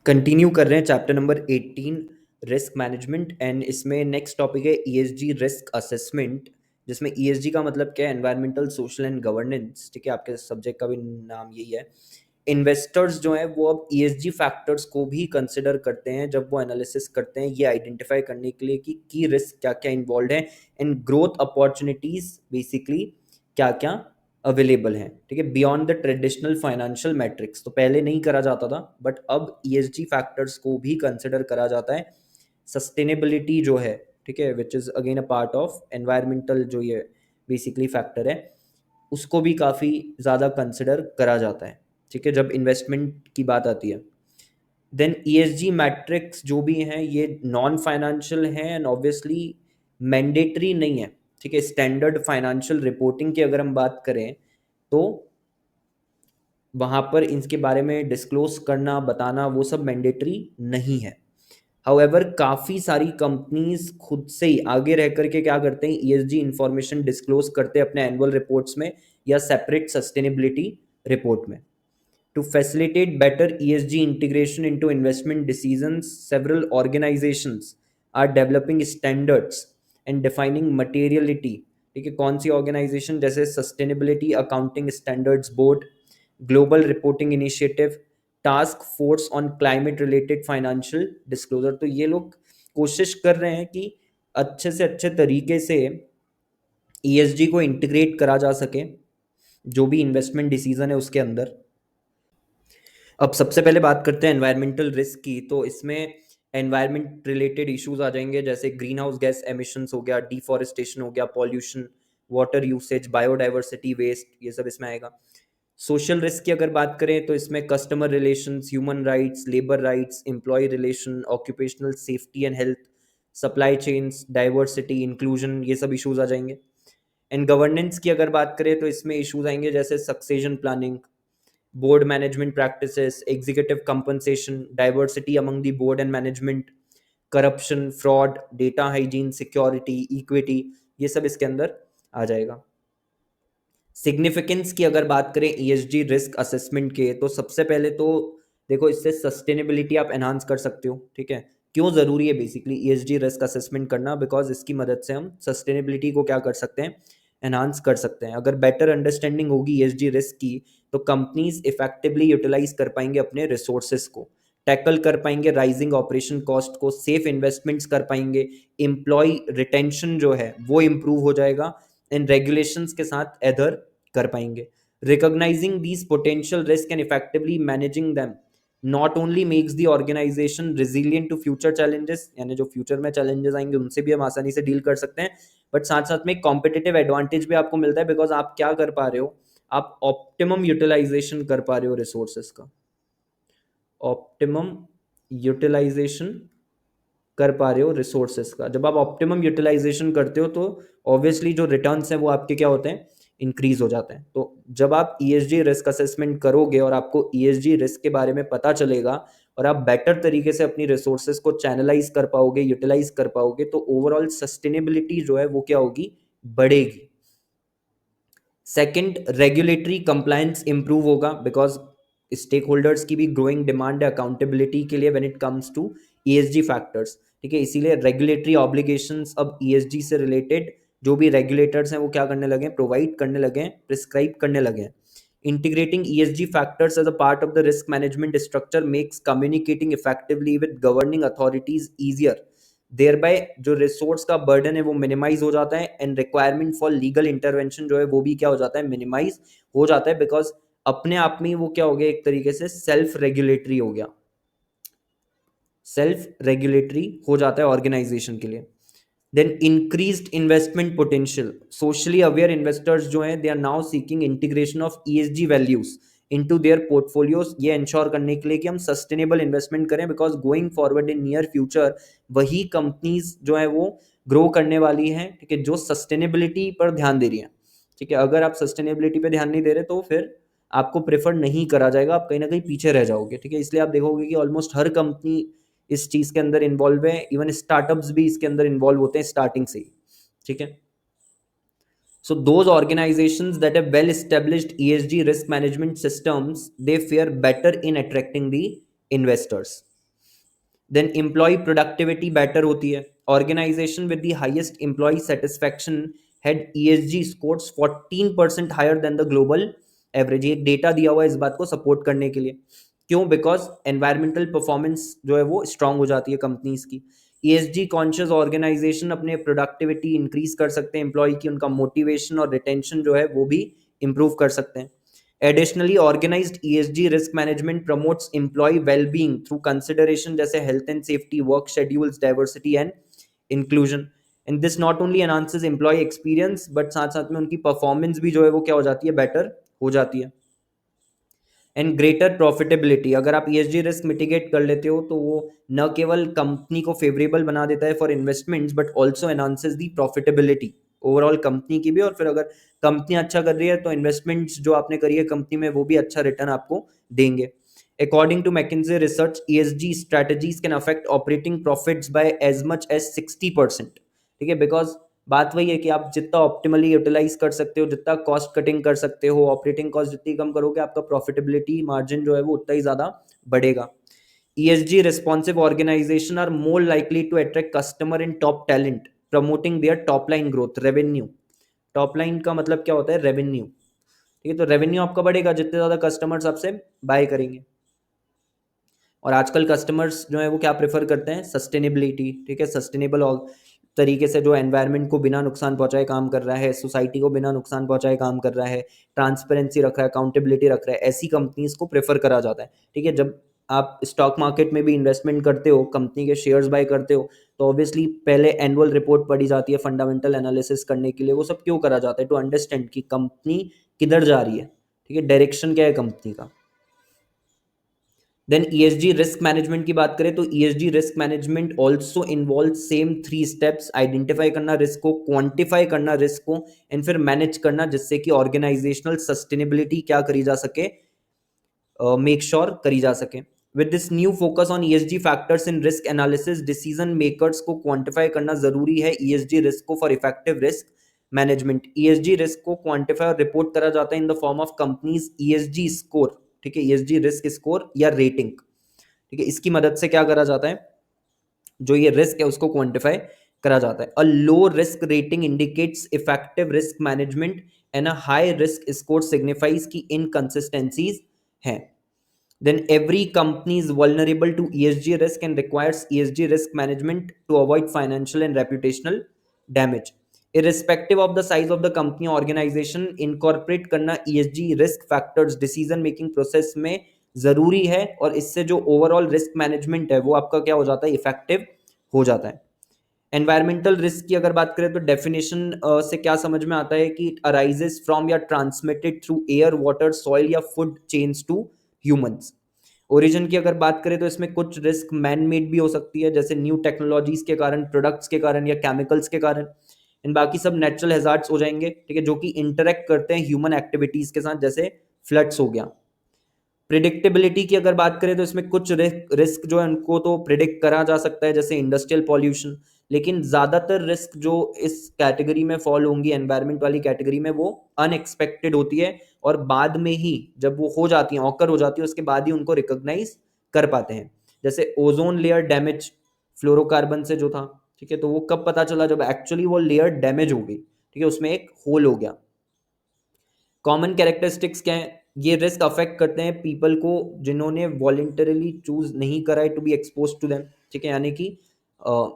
Continue कर रहे हैं chapter number 18 risk management and इसमें नेक्स्ट टॉपिक है ईएसजी रिस्क असेसमेंट, जिसमें ईएसजी का मतलब क्या है, एनवायरमेंटल सोशल एंड गवर्नेंस। ठीक है, आपके सब्जेक्ट का भी नाम यही है। इन्वेस्टर्स जो है वो अब ईएसजी फैक्टर्स को भी कंसिडर करते हैं जब वो एनालिसिस करते हैं, ये आइडेंटिफाई करने के लिए कि की रिस्क क्या क्या इन्वॉल्व है एंड ग्रोथ अपॉर्चुनिटीज बेसिकली क्या क्या अवेलेबल हैं। ठीक है, beyond the traditional financial matrix. तो पहले नहीं करा जाता था, बट अब ईएसजी फैक्टर्स को भी कंसिडर करा जाता है। सस्टेनेबिलिटी जो है, ठीक है, which is again a part of environmental जो ये बेसिकली फैक्टर है, उसको भी काफ़ी ज़्यादा कंसिडर करा जाता है। ठीक है, जब इन्वेस्टमेंट की बात आती है। देन ईएसजी मैट्रिक्स जो भी हैं ये नॉन फाइनेंशियल हैं एंड ऑब्वियसली मैंडेटरी नहीं है। ठीक है, स्टैंडर्ड फाइनेंशियल रिपोर्टिंग की अगर हम बात करें तो वहाँ पर इसके बारे में डिस्क्लोज करना, बताना, वो सब मैंडेटरी नहीं है। हाउएवर काफ़ी सारी कंपनीज खुद से ही आगे रह करके क्या करते हैं, ईएसजी इंफॉर्मेशन डिस्क्लोज करते हैं अपने एनुअल रिपोर्ट्स में या सेपरेट सस्टेनेबिलिटी रिपोर्ट में। To facilitate better ESG integration into investment decisions, several organizations are developing standards and defining materiality। ठीक है, कौन सी ऑर्गेनाइजेशन, जैसे sustainability accounting standards board, global reporting initiative, task force on climate related financial disclosure. तो ये लोग कोशिश कर रहे हैं कि अच्छे से अच्छे तरीके से ईएसजी को इंटीग्रेट करा जा सके जो भी इन्वेस्टमेंट डिसीजन है उसके अंदर। अब सबसे पहले बात करते हैं एनवायरमेंटल रिस्क की। तो इसमें एनवायरमेंट रिलेटेड इश्यूज आ जाएंगे, जैसे ग्रीन हाउस गैस एमिशंस हो गया, डिफॉरेस्टेशन हो गया, pollution, water usage, biodiversity, waste, ये सब इसमें आएगा। सोशल रिस्क की अगर बात करें तो इसमें customer relations, human rights, labour rights, employ relation, occupational safety and health, supply chains, diversity, inclusion, ये सब इश्यूज आ जाएंगे। एंड गवर्नेंस की अगर बात करें तो इसमें इश्यूज आएंगे जैसे succession planning, board management practices, executive compensation, diversity among the board and management, corruption, fraud, data hygiene, security, equity, ये सब इसके अंदर आ जाएगा। सिग्निफिकेंस की अगर बात करें ईएसजी रिस्क असेसमेंट के, तो सबसे पहले तो देखो इससे सस्टेनेबिलिटी आप एनहांस कर सकते हो। ठीक है, क्यों ज़रूरी है बेसिकली ईएसजी रिस्क असेसमेंट करना, बिकॉज इसकी मदद से हम सस्टेनेबिलिटी को क्या कर सकते हैं, एनहांस कर सकते हैं। अगर बेटर अंडरस्टैंडिंग होगी ईएसजी रिस्क की तो कंपनीज इफेक्टिवली यूटिलाइज कर पाएंगे अपने रिसोर्सेज को, टैकल कर पाएंगे राइजिंग ऑपरेशन कॉस्ट को, सेफ इन्वेस्टमेंट्स कर पाएंगे, एम्प्लॉय रिटेंशन जो है वो इम्प्रूव हो जाएगा, इन रेगुलेशंस के साथ एडर कर पाएंगे। Recognizing these potential risk and effectively managing them not only makes the organization resilient to future challenges, यानी जो फ्यूचर में चैलेंजेस आएंगे उनसे भी हम आसानी से डील कर सकते हैं, बट साथ साथ में कॉम्पिटिटिव एडवांटेज भी आपको मिलता है, बिकॉज आप क्या कर पा रहे हो, आप ऑप्टिमम यूटिलाइजेशन कर पा रहे हो रिसोर्सेस का, ऑप्टिमम यूटिलाइजेशन कर पा रहे हो रिसोर्सेस का। जब आप ऑप्टिमम यूटिलाइजेशन करते हो तो ऑब्वियसली जो रिटर्न्स हैं वो आपके क्या होते हैं, इंक्रीज हो जाते हैं। तो जब आप ईएसजी रिस्क असेसमेंट करोगे और आपको ईएसजी रिस्क के बारे में पता चलेगा और आप बेटर तरीके से अपनी रिसोर्सेज को चैनलाइज कर पाओगे, यूटिलाइज कर पाओगे, तो ओवरऑल सस्टेनेबिलिटी जो है वो क्या होगी, बढ़ेगी। सेकंड, रेगुलेटरी कंप्लायंस इंप्रूव होगा, बिकॉज स्टेक होल्डर्स की भी ग्रोइंग डिमांड है अकाउंटेबिलिटी के लिए when it comes to ESG factors. ठीक है, इसीलिए रेगुलेटरी ऑब्लिगेशंस अब ईएसजी से रिलेटेड जो भी रेगुलेटर्स हैं वो क्या करने लगे, प्रोवाइड करने लगे, प्रिस्क्राइब करने लगे। Integrating ESG factors as a part of the risk management structure makes communicating effectively with governing authorities easier, thereby जो रिसोर्स का बर्डन है वो मिनिमाइज हो जाता है and requirement for legal intervention जो है वो भी क्या हो जाता है, मिनिमाइज हो जाता है, बिकॉज अपने आप में वो क्या हो गया, एक तरीके से सेल्फ रेगुलेटरी हो गया, सेल्फ रेगुलेटरी हो जाता है ऑर्गेनाइजेशन के लिए। Then increased investment potential, socially aware investors जो हैं they are now seeking integration of ESG values into their portfolios, ये इंश्योर करने के लिए कि हम सस्टेनेबल इन्वेस्टमेंट करें, because going forward in near future वही कंपनीज जो है वो ग्रो करने वाली हैं। ठीक है, जो सस्टेनेबिलिटी पर ध्यान दे रही हैं। ठीक है, अगर आप सस्टेनेबिलिटी पे ध्यान नहीं दे रहे तो फिर आपको प्रेफर नहीं करा जाएगा, आप कहीं ना कहीं पीछे रह जाओगे। ठीक है, इसलिए आप देखोगे कि ऑलमोस्ट हर कंपनी इस चीज के अंदर इन्वॉल्व है, इवन स्टार्टअप्स भी इसके अंदर इन्वॉल्व होते हैं स्टार्टिंग से ही। ठीक है, so those organizations that have well established ESG risk management systems they fare better in attracting the investors। Then employ productivity better होती है। Organization with the highest employ satisfaction had ESG scores 14% higher than the global average. एक data दिया हुआ है इस बात को support करने के लिए। क्यों? बिकॉज एनवायरमेंटल परफॉर्मेंस जो है वो स्ट्रांग हो जाती है कंपनीज की। ईएसजी कॉन्शियस ऑर्गेनाइजेशन अपने प्रोडक्टिविटी इंक्रीज कर सकते हैं एम्प्लॉय की, उनका मोटिवेशन और रिटेंशन जो है वो भी इंप्रूव कर सकते हैं। Additionally, organized ESG risk management promotes employee well-being through consideration जैसे health and safety, work schedules, diversity and inclusion. And this not only enhances employee experience, but साथ साथ में उनकी performance भी जो है वो क्या हो जाती है, better हो जाती है। एंड ग्रेटर प्रॉफिटेबिलिटी, अगर आप ईएसजी रिस्क मिटिगेट कर लेते हो तो वो न केवल कंपनी को फेवरेबल बना देता है for investments but also enhances the profitability overall company की भी। और फिर अगर कंपनी अच्छा कर रही है तो इन्वेस्टमेंट्स जो आपने करी है कंपनी में वो भी अच्छा रिटर्न आपको देंगे। According to McKinsey research, ESG strategies can affect operating profits by as much as 60%। ठीक है, बिकॉज बात वही है कि आप जितना ऑप्टिमली यूटिलाइज कर सकते हो, जितना कॉस्ट कटिंग कर सकते हो, ऑपरेटिंग कॉस्ट जितनी कम करोगे, आपका प्रॉफिटेबिलिटी मार्जिन जो है वो उतना ही ज्यादा बढ़ेगा। ESG responsive organization are more likely to attract customer and top talent, promoting their top line growth, revenue। Top line का मतलब क्या होता है? रेवेन्यू। ठीक है, तो रेवेन्यू आपका बढ़ेगा जितने ज्यादा कस्टमर्स आपसे बाय करेंगे। और आजकल कस्टमर्स जो है वो क्या प्रेफर करते हैं? सस्टेनेबिलिटी। ठीक है, सस्टेनेबल तरीके से जो एनवायरनमेंट को बिना नुकसान पहुंचाए काम कर रहा है, सोसाइटी को बिना नुकसान पहुंचाए काम कर रहा है, ट्रांसपेरेंसी रख रहा है, अकाउंटेबिलिटी रख रहा है, ऐसी कंपनीज को प्रेफर करा जाता है। ठीक है, जब आप स्टॉक मार्केट में भी इन्वेस्टमेंट करते हो, कंपनी के शेयर्स बाय करते हो, तो ऑब्वियसली पहले एनुअल रिपोर्ट पढ़ी जाती है फंडामेंटल एनालिसिस करने के लिए। वो सब क्यों करा जाता है? टू अंडरस्टैंड कि कंपनी किधर जा रही है। ठीक है, डायरेक्शन क्या है कंपनी का। देन ईएसजी रिस्क मैनेजमेंट की बात करें तो ESG risk management also involve same 3 steps: identify करना रिस्क को, क्वांटिफाई करना रिस्क को, एंड फिर मैनेज करना, जिससे कि ऑर्गेनाइजेशनल सस्टेनेबिलिटी क्या करी जा सके, मेक श्योर करी जा सके। With this new focus on ESG factors in risk analysis, decision makers को क्वांटिफाई करना जरूरी है ईएसजी रिस्क को for effective risk management. ESG risk को क्वांटिफाई और रिपोर्ट करा जाता है in the form of companies ESG score. ठीक है, ईएसजी रिस्क स्कोर या रेटिंग। ठीक है, इसकी मदद से क्या करा जाता है? जो ये रिस्क है उसको क्वांटिफाई करा जाता है। A low risk rating indicates effective risk management and a high risk score signifies की इनकंसिस्टेंसीज हैं। Then every company is vulnerable to ESG risk and requires ESG risk management to avoid financial and reputational damage. Irrespective of the size of the company or organization, incorporate करना ESG risk factors decision making process में जरूरी है, और इससे जो overall risk management है वो आपका क्या हो जाता है? इफेक्टिव हो जाता है। एनवायरमेंटल रिस्क की अगर बात करें तो डेफिनेशन से क्या समझ में आता है कि इट अराइजेस फ्रॉम या transmitted through air, water, soil या food chains to humans. Origin की अगर बात करें तो इसमें कुछ रिस्क मैन मेड भी हो सकती है, जैसे न्यू टेक्नोलॉजीज के कारण, प्रोडक्ट्स के कारण या केमिकल्स के कारण। इन बाकी सब नेचुरल हैजार्ड्स हो जाएंगे। ठीक है, जो कि इंटरेक्ट करते हैं ह्यूमन एक्टिविटीज के साथ, जैसे फ्लड्स हो गया। प्रिडिक्टेबिलिटी की अगर बात करें तो इसमें कुछ रिस्क जो है उनको तो प्रिडिक्ट करा जा सकता है, जैसे इंडस्ट्रियल पॉल्यूशन। लेकिन ज्यादातर रिस्क जो इस कैटेगरी में फॉल होंगी, एनवायरमेंट वाली कैटेगरी में, वो अनएक्सपेक्टेड होती है और बाद में ही जब वो हो जाती है, ऑकर हो जाती है, उसके बाद ही उनको रिकॉग्नाइज कर पाते हैं। जैसे ओजोन लेयर डैमेज फ्लोरोकार्बन से जो था। ठीक है, तो वो कब पता चला? जब एक्चुअली वो लेयर डैमेज हो गई। ठीक है, उसमें एक होल हो गया। कॉमन कैरेक्टरिस्टिक्स क्या है? ये रिस्क अफेक्ट करते हैं पीपल को जिन्होंने वॉलेंटरली चूज नहीं करा है to be expose to them. ठीक है, यानी कि अ,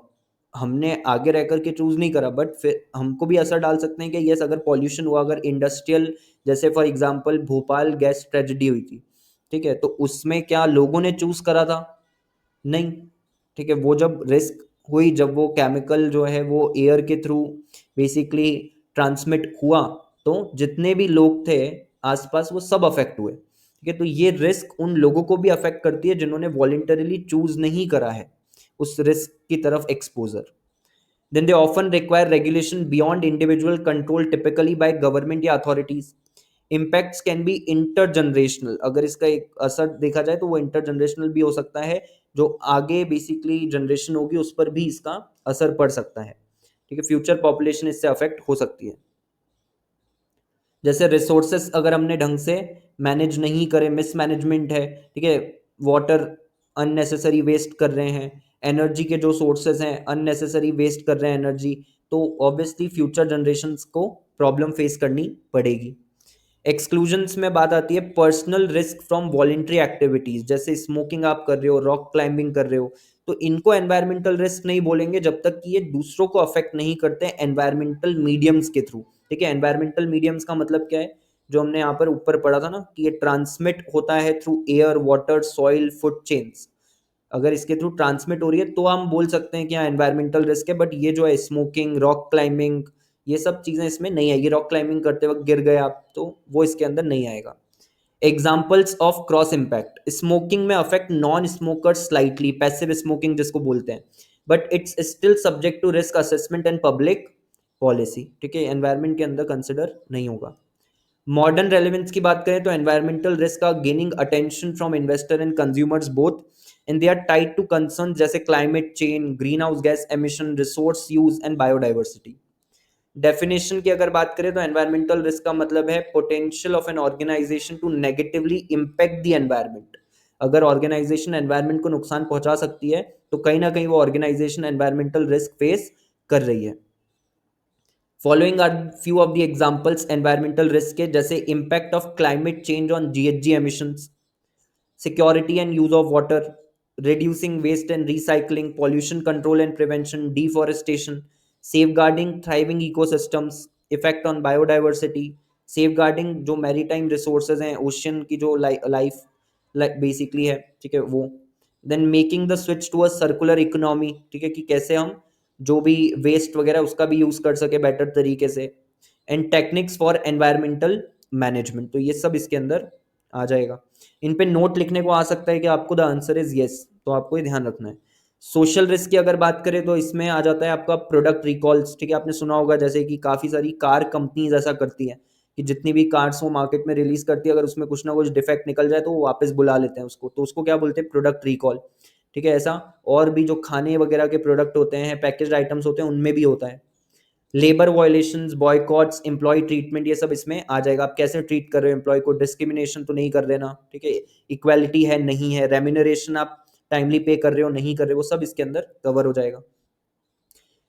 हमने आगे रह करके चूज नहीं करा, बट फिर हमको भी असर डाल सकते हैं कि यस, अगर पॉल्यूशन हुआ, अगर इंडस्ट्रियल, जैसे for example Bhopal gas tragedy हुई थी। ठीक है, तो उसमें क्या लोगों ने चूज करा था? नहीं। ठीक है, वो जब रिस्क हुई, जब वो केमिकल जो है वो एयर के थ्रू बेसिकली ट्रांसमिट हुआ, तो जितने भी लोग थे आसपास वो सब अफेक्ट हुए। ठीक है, तो ये रिस्क उन लोगों को भी अफेक्ट करती है जिन्होंने वॉलेंटरली चूज नहीं करा है उस रिस्क की तरफ exposure. Then they often require regulation beyond individual control, typically by government या authorities. Impacts can be intergenerational। अगर इसका एक असर देखा जाए तो वो इंटरजनरेशनल भी हो सकता है, जो आगे बेसिकली जनरेशन होगी उस पर भी इसका असर पड़ सकता है। ठीक है, फ्यूचर पॉपुलेशन इससे अफेक्ट हो सकती है। जैसे रिसोर्सेस अगर हमने ढंग से मैनेज नहीं करे, मिसमैनेजमेंट है। ठीक है, वाटर अननेसेसरी वेस्ट कर रहे हैं, एनर्जी के जो सोर्सेज हैं अननेसेसरी वेस्ट कर रहे हैं एनर्जी, तो ऑब्वियसली फ्यूचर जनरेशन्स को प्रॉब्लम फेस करनी पड़ेगी। एक्सक्लूजन्स में बात आती है personal risk from voluntary activities, जैसे स्मोकिंग आप कर रहे हो, रॉक क्लाइंबिंग कर रहे हो, तो इनको एनवायरमेंटल रिस्क नहीं बोलेंगे जब तक कि ये दूसरों को अफेक्ट नहीं करते एनवायरमेंटल मीडियम्स के थ्रू। ठीक है, एनवायरमेंटल मीडियम्स का मतलब क्या है, जो हमने यहाँ पर ऊपर पढ़ा था ना कि ये ट्रांसमिट होता है through air, water, soil, food chains. अगर इसके थ्रू ट्रांसमिट हो रही है तो हम बोल सकते हैं कि हाँ एनवायरमेंटल रिस्क है, बट ये जो है स्मोकिंग, रॉक क्लाइंबिंग, ये सब चीजें इसमें नहीं आएगी। रॉक क्लाइंबिंग करते वक्त गिर गए आप तो वो इसके अंदर नहीं आएगा। Examples of cross impact, smoking में affect non smokers slightly, passive smoking जिसको बोलते हैं, but it's still subject to risk assessment and public policy. ठीक है, एनवायरमेंट के अंदर कंसिडर नहीं होगा। मॉडर्न रेलेवेंस की बात करें तो एनवायरमेंटल रिस्क का gaining attention from investor and consumers both, and they are tied to concern जैसे climate change, green house gas emission, resource use and biodiversity. Definition की अगर बात करें तो एनवायरमेंटल रिस्क का मतलब है potential of an organization to negatively impact the environment. अगर ऑर्गेनाइजेशन एनवायरमेंट को नुकसान पहुंचा सकती है तो कहीं ना कहीं वो ऑर्गेनाइजेशन एनवायरमेंटल रिस्क फेस कर रही है। Following are few of the examples environmental risk के, जैसे impact of climate change on GHG emissions, security and use of water, reducing waste and recycling, pollution control and prevention, deforestation, safeguarding thriving ecosystems, effect on biodiversity, safeguarding जो maritime resources हैं, ocean की जो life basically है, ठीक है वो। then making the switch to a circular economy, ठीक है कि कैसे हम जो भी वेस्ट वगैरह उसका भी यूज कर सके बेटर तरीके से, and techniques for environmental management, तो ये सब इसके अंदर आ जाएगा। इन पे नोट लिखने को आ सकता है कि आपको द आंसर इज यस, तो आपको ये ध्यान रखना है। सोशल रिस्क की अगर बात करें तो इसमें आ जाता है आपका प्रोडक्ट रिकॉल्स। ठीक है, आपने सुना होगा जैसे कि काफी सारी कार कंपनीज ऐसा करती हैं कि जितनी भी कार्स वो मार्केट में रिलीज करती है, अगर उसमें कुछ ना कुछ डिफेक्ट निकल जाए तो वो वापस बुला लेते हैं उसको, तो उसको क्या बोलते हैं, प्रोडक्ट रिकॉल। ठीक है, ऐसा और भी जो खाने वगैरह के प्रोडक्ट होते हैं, पैकेज आइटम्स होते हैं, उनमें भी होता है। लेबर वायलेशंस, बॉयकॉट्स, एम्प्लॉय ट्रीटमेंट, ये सब इसमें आ जाएगा। आप कैसे ट्रीट कर रहे हो एम्प्लॉय को, डिस्क्रिमिनेशन तो नहीं कर रहे ना, ठीक है, इक्वालिटी है नहीं है, रेम्यूनरेशन आप टाइमली पे कर रहे हो नहीं कर रहे हो, वो सब इसके अंदर कवर हो जाएगा।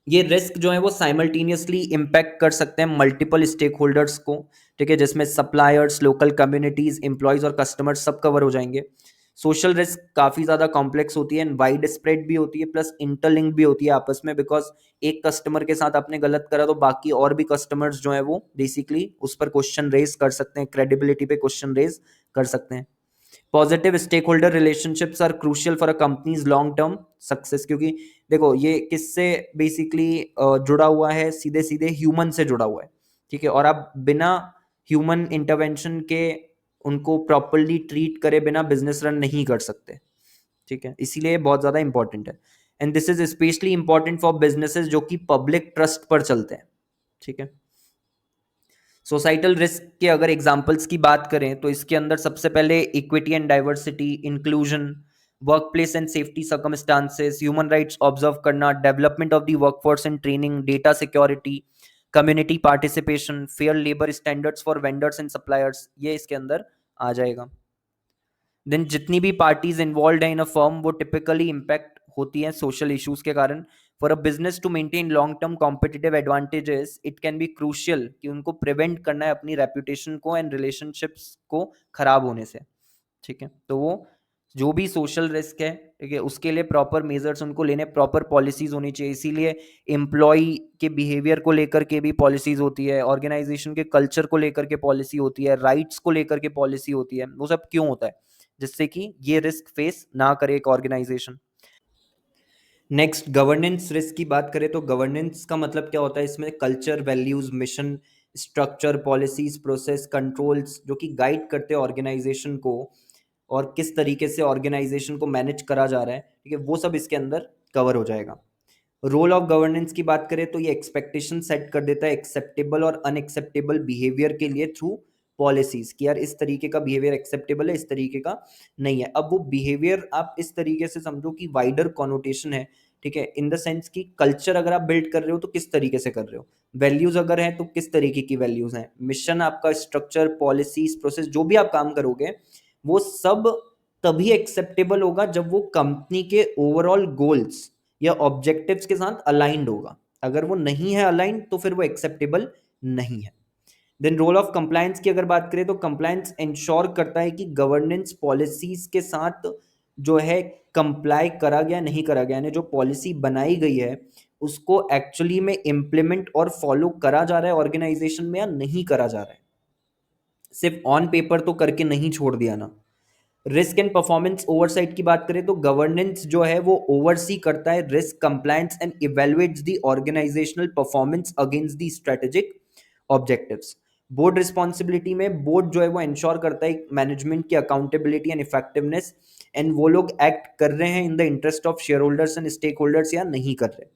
ये रिस्क जो है वो साइमल्टेनियसली इम्पैक्ट कर सकते हैं मल्टीपल स्टेक होल्डर्स को। ठीक है, जिसमें सप्लायर्स, लोकल कम्युनिटीज, एम्प्लॉयज और कस्टमर्स सब कवर हो जाएंगे। सोशल रिस्क काफ़ी ज़्यादा कॉम्प्लेक्स होती है, वाइड स्प्रेड भी होती है, प्लस इंटरलिंक भी होती है आपस में, बिकॉज एक कस्टमर के साथ आपने गलत करा तो बाकी और भी कस्टमर्स जो है वो बेसिकली उस पर क्वेश्चन रेज कर सकते हैं, क्रेडिबिलिटी पे क्वेश्चन रेज कर सकते हैं। Positive stake holder relationships are crucial for a company's long term success, क्योंकि देखो ये किससे बेसिकली जुड़ा हुआ है, सीधे सीधे ह्यूमन से जुड़ा हुआ है। ठीक है, और आप बिना ह्यूमन इंटरवेंशन के उनको प्रॉपरली ट्रीट करे बिना बिजनेस रन नहीं कर सकते। ठीक है, इसीलिए बहुत ज़्यादा इंपॉर्टेंट है, and this is specially important for businesses जो कि पब्लिक ट्रस्ट पर चलते हैं। ठीक है, सोसाइटल रिस्क के अगर एग्जांपल्स की बात करें तो इसके अंदर सबसे पहले equity and diversity, inclusion, work place and safety circumstances, human rights observe करना, development of the workforce and training, data security, community participation, fair labour standards for vendors and suppliers, ये इसके अंदर आ जाएगा। देन जितनी भी पार्टीज इन्वॉल्व है in a firm वो typically impact होती हैं सोशल इश्यूज के कारण। For a business to maintain long term competitive advantages it can be crucial कि उनको प्रिवेंट करना है अपनी रेपुटेशन को एंड रिलेशनशिप्स को खराब होने से। ठीक है, तो वो जो भी सोशल रिस्क है, ठीक है, उसके लिए प्रॉपर मेजर्स उनको लेने, प्रॉपर पॉलिसीज होनी चाहिए। इसीलिए एम्प्लॉय के बिहेवियर को लेकर के भी पॉलिसीज होती है, ऑर्गेनाइजेशन के कल्चर को लेकर के पॉलिसी होती है, राइट्स को लेकर के पॉलिसी होती है। वो सब क्यों होता है, जिससे कि ये रिस्क फेस ना करे एक ऑर्गेनाइजेशन। नेक्स्ट, गवर्नेंस रिस्क की बात करें तो गवर्नेंस का मतलब क्या होता है, इसमें culture, values, mission, structure, policies, process, controls जो कि गाइड करते हैं ऑर्गेनाइजेशन को और किस तरीके से ऑर्गेनाइजेशन को मैनेज करा जा रहा है। ठीक है, वो सब इसके अंदर कवर हो जाएगा। रोल ऑफ गवर्नेंस की बात करें तो ये एक्सपेक्टेशन सेट कर देता है एक्सेप्टेबल और अनएक्सेप्टेबल बिहेवियर के लिए थ्रू पॉलिसीज, कि यार इस तरीके का बिहेवियर एक्सेप्टेबल है, इस तरीके का नहीं है। अब वो बिहेवियर आप इस तरीके से समझो कि वाइडर कॉनोटेशन है। ठीक है, इन द सेंस कि कल्चर अगर आप बिल्ड कर रहे हो तो किस तरीके से कर रहे हो, वैल्यूज अगर है तो किस तरीके की वैल्यूज हैं, मिशन आपका, स्ट्रक्चर, पॉलिसीज, प्रोसेस, जो भी आप काम करोगे वो सब तभी एक्सेप्टेबल होगा जब वो कंपनी के ओवरऑल गोल्स या ऑब्जेक्टिव्स के साथ अलाइंड होगा। अगर वो नहीं है अलाइंड तो फिर वो एक्सेप्टेबल नहीं है। देन रोल ऑफ कंप्लायंस की अगर बात करें तो कंप्लायंस इंश्योर करता है कि गवर्नेंस पॉलिसीज के साथ जो है कंप्लाई करा गया नहीं करा गया, यानी जो पॉलिसी बनाई गई है उसको एक्चुअली में इम्प्लीमेंट और फॉलो करा जा रहा है ऑर्गेनाइजेशन में या नहीं करा जा रहा है, सिर्फ ऑन पेपर तो करके नहीं छोड़ दिया ना। रिस्क एंड परफॉर्मेंस ओवरसाइट की बात करें तो गवर्नेंस जो है वो ओवरसी करता है risk compliance and evaluates the organizational performance against the strategic objectives. Board responsibility में बोर्ड जो है वो इंश्योर करता है मैनेजमेंट की अकाउंटेबिलिटी एंड इफेक्टिवनेस, एंड वो लोग एक्ट कर रहे हैं in the interest of share holders and stake holders या नहीं कर रहे।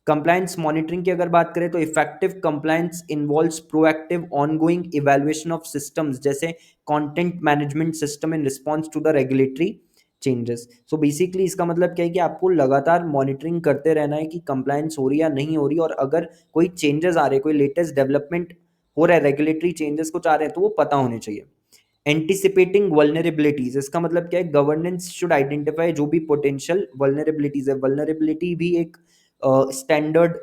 कंप्लायंस मॉनिटरिंग की अगर बात करें तो effective compliance involves proactive ongoing evaluation of systems जैसे content management system in response to the regulatory changes. So basically इसका मतलब क्या है कि आपको लगातार मॉनिटरिंग करते रहना है कि कंप्लायंस हो रही है या नहीं हो रही, और अगर कोई चेंजेस आ रहे हैं, कोई लेटेस्ट डेवलपमेंट हो रहा है, रेगुलेटरी चेंजेस कुछ आ रहे हैं तो वो पता होने चाहिए। एंटिसिपेटिंग वल्नरेबिलिटीज, इसका मतलब क्या है, गवर्नेंस शुड आइडेंटिफाई जो भी पोटेंशियल वल्नरेबिलिटीज है। वल्नरेबिलिटी भी एक स्टैंडर्ड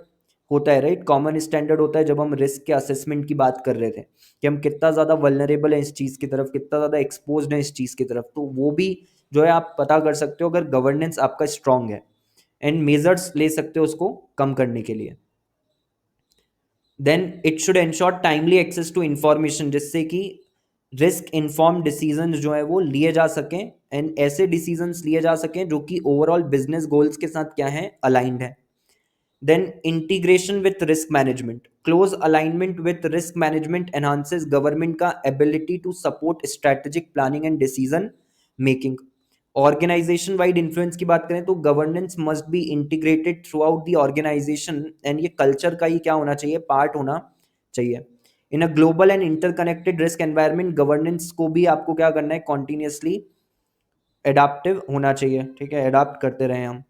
होता है, राइट, कॉमन स्टैंडर्ड होता है जब हम रिस्क के असेसमेंट की बात कर रहे थे कि हम कितना ज़्यादा वल्नरेबल है इस चीज़ की तरफ, कितना ज़्यादा एक्सपोज्ड है इस चीज़ की तरफ, तो वो भी जो है आप पता कर सकते हो अगर गवर्नेंस आपका स्ट्रांग है, एंड मेजर्स ले सकते हो उसको कम करने के लिए। Then it should ensure timely access to information, जिससे कि रिस्क इन्फॉर्म डिसीजन जो है वो लिए जा सकें, एंड ऐसे डिसीजंस लिए जा सकें जो कि ओवरऑल बिजनेस गोल्स के साथ क्या है, अलाइंड है। Then integration with risk management. Close alignment with risk management enhances government का ability to support strategic planning and decision making. Organization wide influence की बात करें तो governance must be integrated throughout the organization, and ये culture का ही क्या होना चाहिए, part होना चाहिए। In a global and interconnected risk environment, governance को भी आपको क्या करना है, continuously एडाप्टिव होना चाहिए, ठीक है, एडाप्ट करते रहे हम।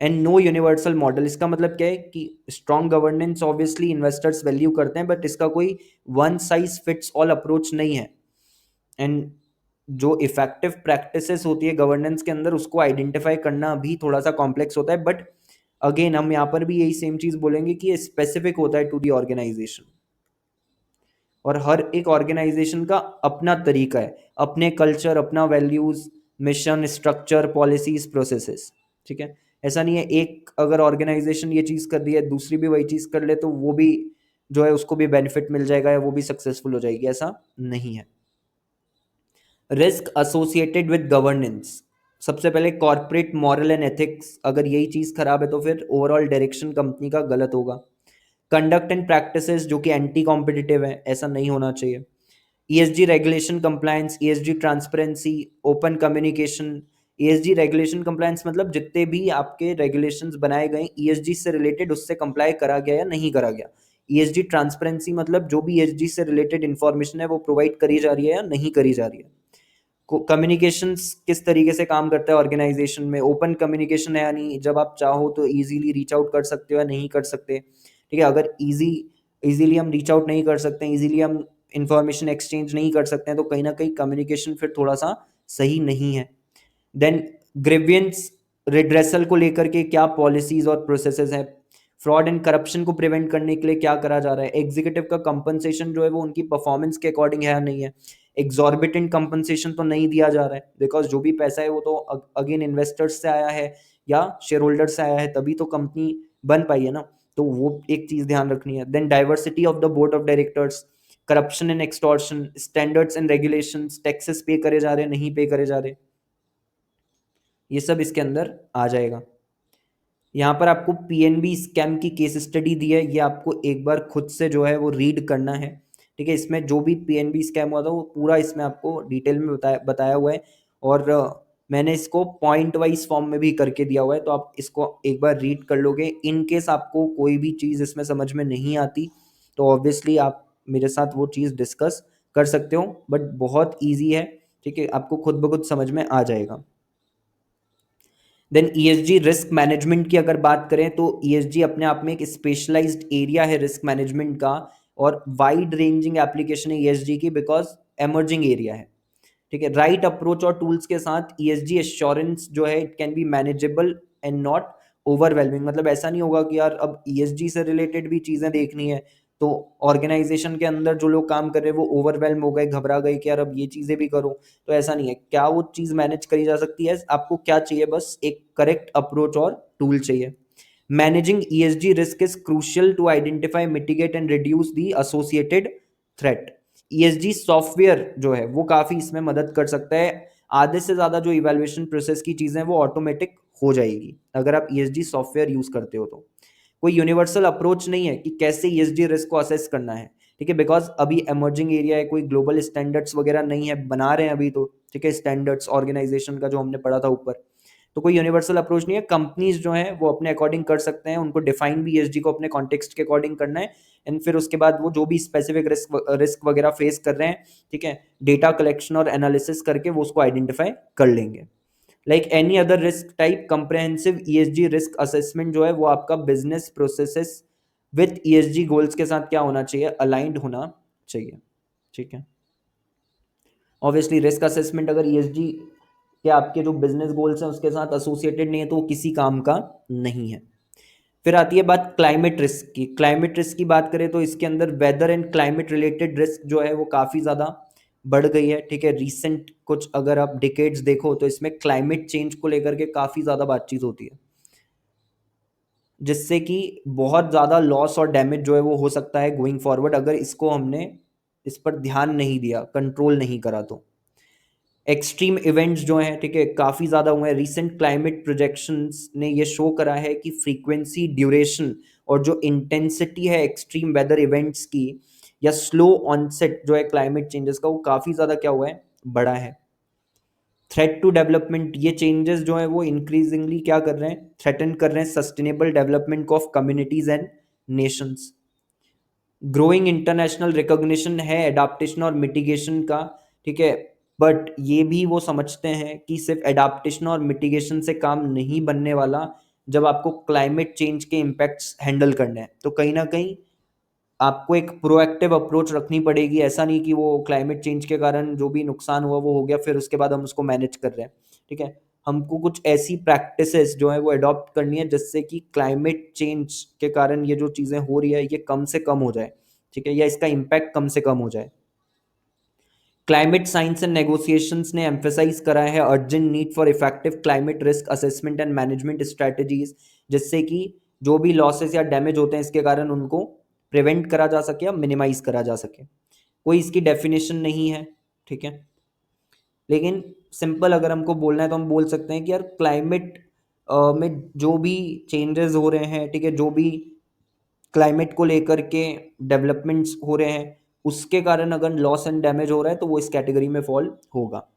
एंड नो यूनिवर्सल मॉडल, इसका मतलब क्या है कि strong governance obviously investors value करते हैं, बट इसका कोई one size fits all approach नहीं है। एंड जो इफेक्टिव प्रैक्टिसेस होती है गवर्नेंस के अंदर उसको आइडेंटिफाई करना भी थोड़ा सा कॉम्प्लेक्स होता है, बट अगेन हम यहाँ पर भी यही सेम चीज बोलेंगे कि ये स्पेसिफिक होता है टू दी ऑर्गेनाइजेशन, और हर एक ऑर्गेनाइजेशन का अपना तरीका है, अपने कल्चर, अपना values, mission, structure, policies, processes, ठीक है। ऐसा नहीं है एक अगर ऑर्गेनाइजेशन ये चीज़ कर रही है दूसरी भी वही चीज़ कर ले तो वो भी जो है उसको भी बेनिफिट मिल जाएगा या वो भी सक्सेसफुल हो जाएगी, ऐसा नहीं है। रिस्क एसोसिएटेड विद गवर्नेंस, सबसे पहले कॉर्पोरेट मॉरल एंड एथिक्स, अगर यही चीज़ खराब है तो फिर ओवरऑल डायरेक्शन कंपनी का गलत होगा। कंडक्ट एंड प्रैक्टिसेस जो कि एंटी कॉम्पिटिटिव है, ऐसा नहीं होना चाहिए। ESG regulation compliance, ESG transparency, open communication. ESG regulation compliance मतलब जितने भी आपके रेगुलेशंस बनाए गए ईएसजी से रिलेटेड उससे कंप्लाई करा गया या नहीं करा गया। ईएसजी ट्रांसपेरेंसी मतलब जो भी ईएसजी से रिलेटेड इंफॉर्मेशन है वो प्रोवाइड करी जा रही है या नहीं करी जा रही है। कम्युनिकेशंस किस तरीके से काम करता है ऑर्गेनाइजेशन में, ओपन कम्युनिकेशन है, यानी जब आप चाहो तो इजीली रीच आउट कर सकते हो या नहीं कर सकते, ठीक है। अगर इजीली हम रीच आउट नहीं कर सकते, इजीली हम इंफॉर्मेशन एक्सचेंज नहीं कर सकते हैं तो कहीं ना कहीं कम्युनिकेशन फिर थोड़ा सा सही नहीं है। देन ग्रीवियंस रिड्रेसल को लेकर के क्या पॉलिसीज और प्रोसेसेस हैं, फ्रॉड एंड करप्शन को प्रिवेंट करने के लिए क्या करा जा रहा है, एग्जीक्यूटिव का कंपनसेशन जो है वो उनकी परफॉर्मेंस के अकॉर्डिंग है या नहीं है। एग्जॉर्बिटेंट कंपनसेशन तो नहीं दिया जा रहा है बिकॉज जो भी पैसा है वो तो अगेन इन्वेस्टर्स से आया है या शेयर होल्डर से आया है, तभी तो कंपनी बन पाई है ना, तो वो एक चीज ध्यान रखनी है। Then diversity of the board of directors, corruption and extortion, standards and regulations, taxes pay करे जा रहे नहीं पे करे जा रहे, ये सब इसके अंदर आ जाएगा। यहाँ पर आपको पीएनबी स्कैम की केस स्टडी दी है, ये आपको एक बार खुद से जो है वो रीड करना है, ठीक है। इसमें जो भी पीएनबी स्कैम हुआ था वो पूरा इसमें आपको डिटेल में बताया हुआ है, और मैंने इसको पॉइंट वाइज फॉर्म में भी करके दिया हुआ है, तो आप इसको एक बार रीड कर लोगे। इन केस आपको कोई भी चीज़ इसमें समझ में नहीं आती तो ऑब्वियसली आप मेरे साथ वो चीज़ डिस्कस कर सकते हो, बट बहुत ईजी है, ठीक है, आपको खुद ब खुद समझ में आ जाएगा। देन ईएसजी रिस्क मैनेजमेंट की अगर बात करें तो ईएसजी अपने आप में एक स्पेशलाइज्ड एरिया है रिस्क मैनेजमेंट का, और वाइड रेंजिंग एप्लीकेशन है ईएसजी की बिकॉज एमर्जिंग एरिया है। ठीक है, राइट अप्रोच और टूल्स के साथ ईएसजी एश्योरेंस जो है it can be manageable and not overwhelming. मतलब ऐसा नहीं होगा कि यार अब ईएसजी से रिलेटेड भी चीजें देखनी है तो ऑर्गेनाइजेशन के अंदर जो लोग काम कर रहे हैं वो ओवरवेलम हो गए, घबरा गए कि यार अब ये चीजें भी करो। तो ऐसा नहीं है, क्या वो चीज मैनेज करी जा सकती है? आपको क्या चाहिए? बस एक करेक्ट अप्रोच और टूल चाहिए। Managing ESG risk is crucial to identify, mitigate and reduce the associated threat. ESG software जो है वो काफी इसमें मदद कर सकता है। आधे से ज्यादा जो इवैल्यूएशन प्रोसेस की चीजें हैं वो ऑटोमेटिक हो जाएगी अगर आप ईएसजी सॉफ्टवेयर यूज करते हो तो। कोई यूनिवर्सल अप्रोच नहीं है कि कैसे ईएसजी रिस्क को असेस करना है, ठीक है, बिकॉज अभी एमर्जिंग एरिया है, कोई ग्लोबल स्टैंडर्ड्स वगैरह नहीं है, बना रहे हैं अभी तो, ठीक है, स्टैंडर्ड्स ऑर्गेनाइजेशन का जो हमने पढ़ा था ऊपर। तो कोई यूनिवर्सल अप्रोच नहीं है, कंपनीज जो है वो अपने अकॉर्डिंग कर सकते हैं, उनको डिफाइन भी ईएसजी को अपने कॉन्टेक्स्ट के अकॉर्डिंग करना है। एंड फिर उसके बाद वो जो भी स्पेसिफिक रिस्क वगैरह फेस कर रहे हैं, ठीक है, डेटा कलेक्शन और एनालिसिस करके वो उसको आइडेंटिफाई कर लेंगे। Like any other risk type, comprehensive ESG risk assessment जो है वो आपका business processes with ESG goals के साथ क्या होना चाहिए? अलाइंड होना चाहिए, ठीक है। ऑब्वियसली रिस्क असेसमेंट अगर ईएसजी के आपके जो बिजनेस गोल्स हैं उसके साथ एसोसिएटेड नहीं है तो वो किसी काम का नहीं है। फिर आती है बात क्लाइमेट रिस्क की। क्लाइमेट रिस्क की बात करें तो इसके अंदर weather and climate related risk जो है वो काफ़ी ज़्यादा बढ़ गई है, ठीक है। रिसेंट कुछ अगर आप डिकेड्स देखो तो इसमें क्लाइमेट चेंज को लेकर के काफ़ी ज़्यादा बातचीत होती है, जिससे कि बहुत ज़्यादा लॉस और डैमेज जो है वो हो सकता है गोइंग फॉरवर्ड अगर इसको हमने इस पर ध्यान नहीं दिया, कंट्रोल नहीं करा तो। एक्सट्रीम इवेंट्स जो हैं, ठीक है, काफ़ी ज़्यादा हुए हैं। रिसेंट क्लाइमेट प्रोजेक्शंस ने ये शो करा है कि फ्रीक्वेंसी, ड्यूरेशन और जो इंटेंसिटी है एक्सट्रीम वेदर इवेंट्स की या स्लो ऑनसेट जो है क्लाइमेट चेंजेस का, वो काफ़ी ज़्यादा क्या हुआ है? बढ़ा है। थ्रेट टू डेवलपमेंट, ये चेंजेस जो है वो इंक्रीजिंगली क्या कर रहे हैं? थ्रेटन कर रहे हैं sustainable development of communities and Nations. Growing international recognition है एडाप्टेशन और मिटिगेशन का, ठीक है, बट ये भी वो समझते हैं कि सिर्फ एडाप्टेशन और मिटिगेशन से काम नहीं बनने वाला। जब आपको क्लाइमेट चेंज के इम्पैक्ट्स हैंडल करने हैं तो कहीं ना कहीं आपको एक प्रोएक्टिव अप्रोच रखनी पड़ेगी। ऐसा नहीं कि वो क्लाइमेट चेंज के कारण जो भी नुकसान हुआ वो हो गया, फिर उसके बाद हम उसको मैनेज कर रहे हैं, ठीक है। हमको कुछ ऐसी प्रैक्टिसेस जो है वो अडॉप्ट करनी है जिससे कि क्लाइमेट चेंज के कारण ये जो चीज़ें हो रही है ये कम से कम हो जाए, ठीक है, या इसका इम्पैक्ट कम से कम हो जाए। क्लाइमेट साइंस एंड नेगोशिएशंस ने एम्फेसाइज करा है urgent need for effective climate risk assessment and management strategies, जिससे कि जो भी लॉसेस या डैमेज होते हैं इसके कारण उनको प्रिवेंट करा जा सके या मिनिमाइज करा जा सके। कोई इसकी डेफिनेशन नहीं है, ठीक है, लेकिन सिंपल अगर हमको बोलना है तो हम बोल सकते हैं कि यार क्लाइमेट में जो भी चेंजेस हो रहे हैं, ठीक है, जो भी क्लाइमेट को लेकर के डेवलपमेंट्स हो रहे हैं उसके कारण अगर लॉस एंड डैमेज हो रहा है तो वो इस कैटेगरी में फॉल होगा।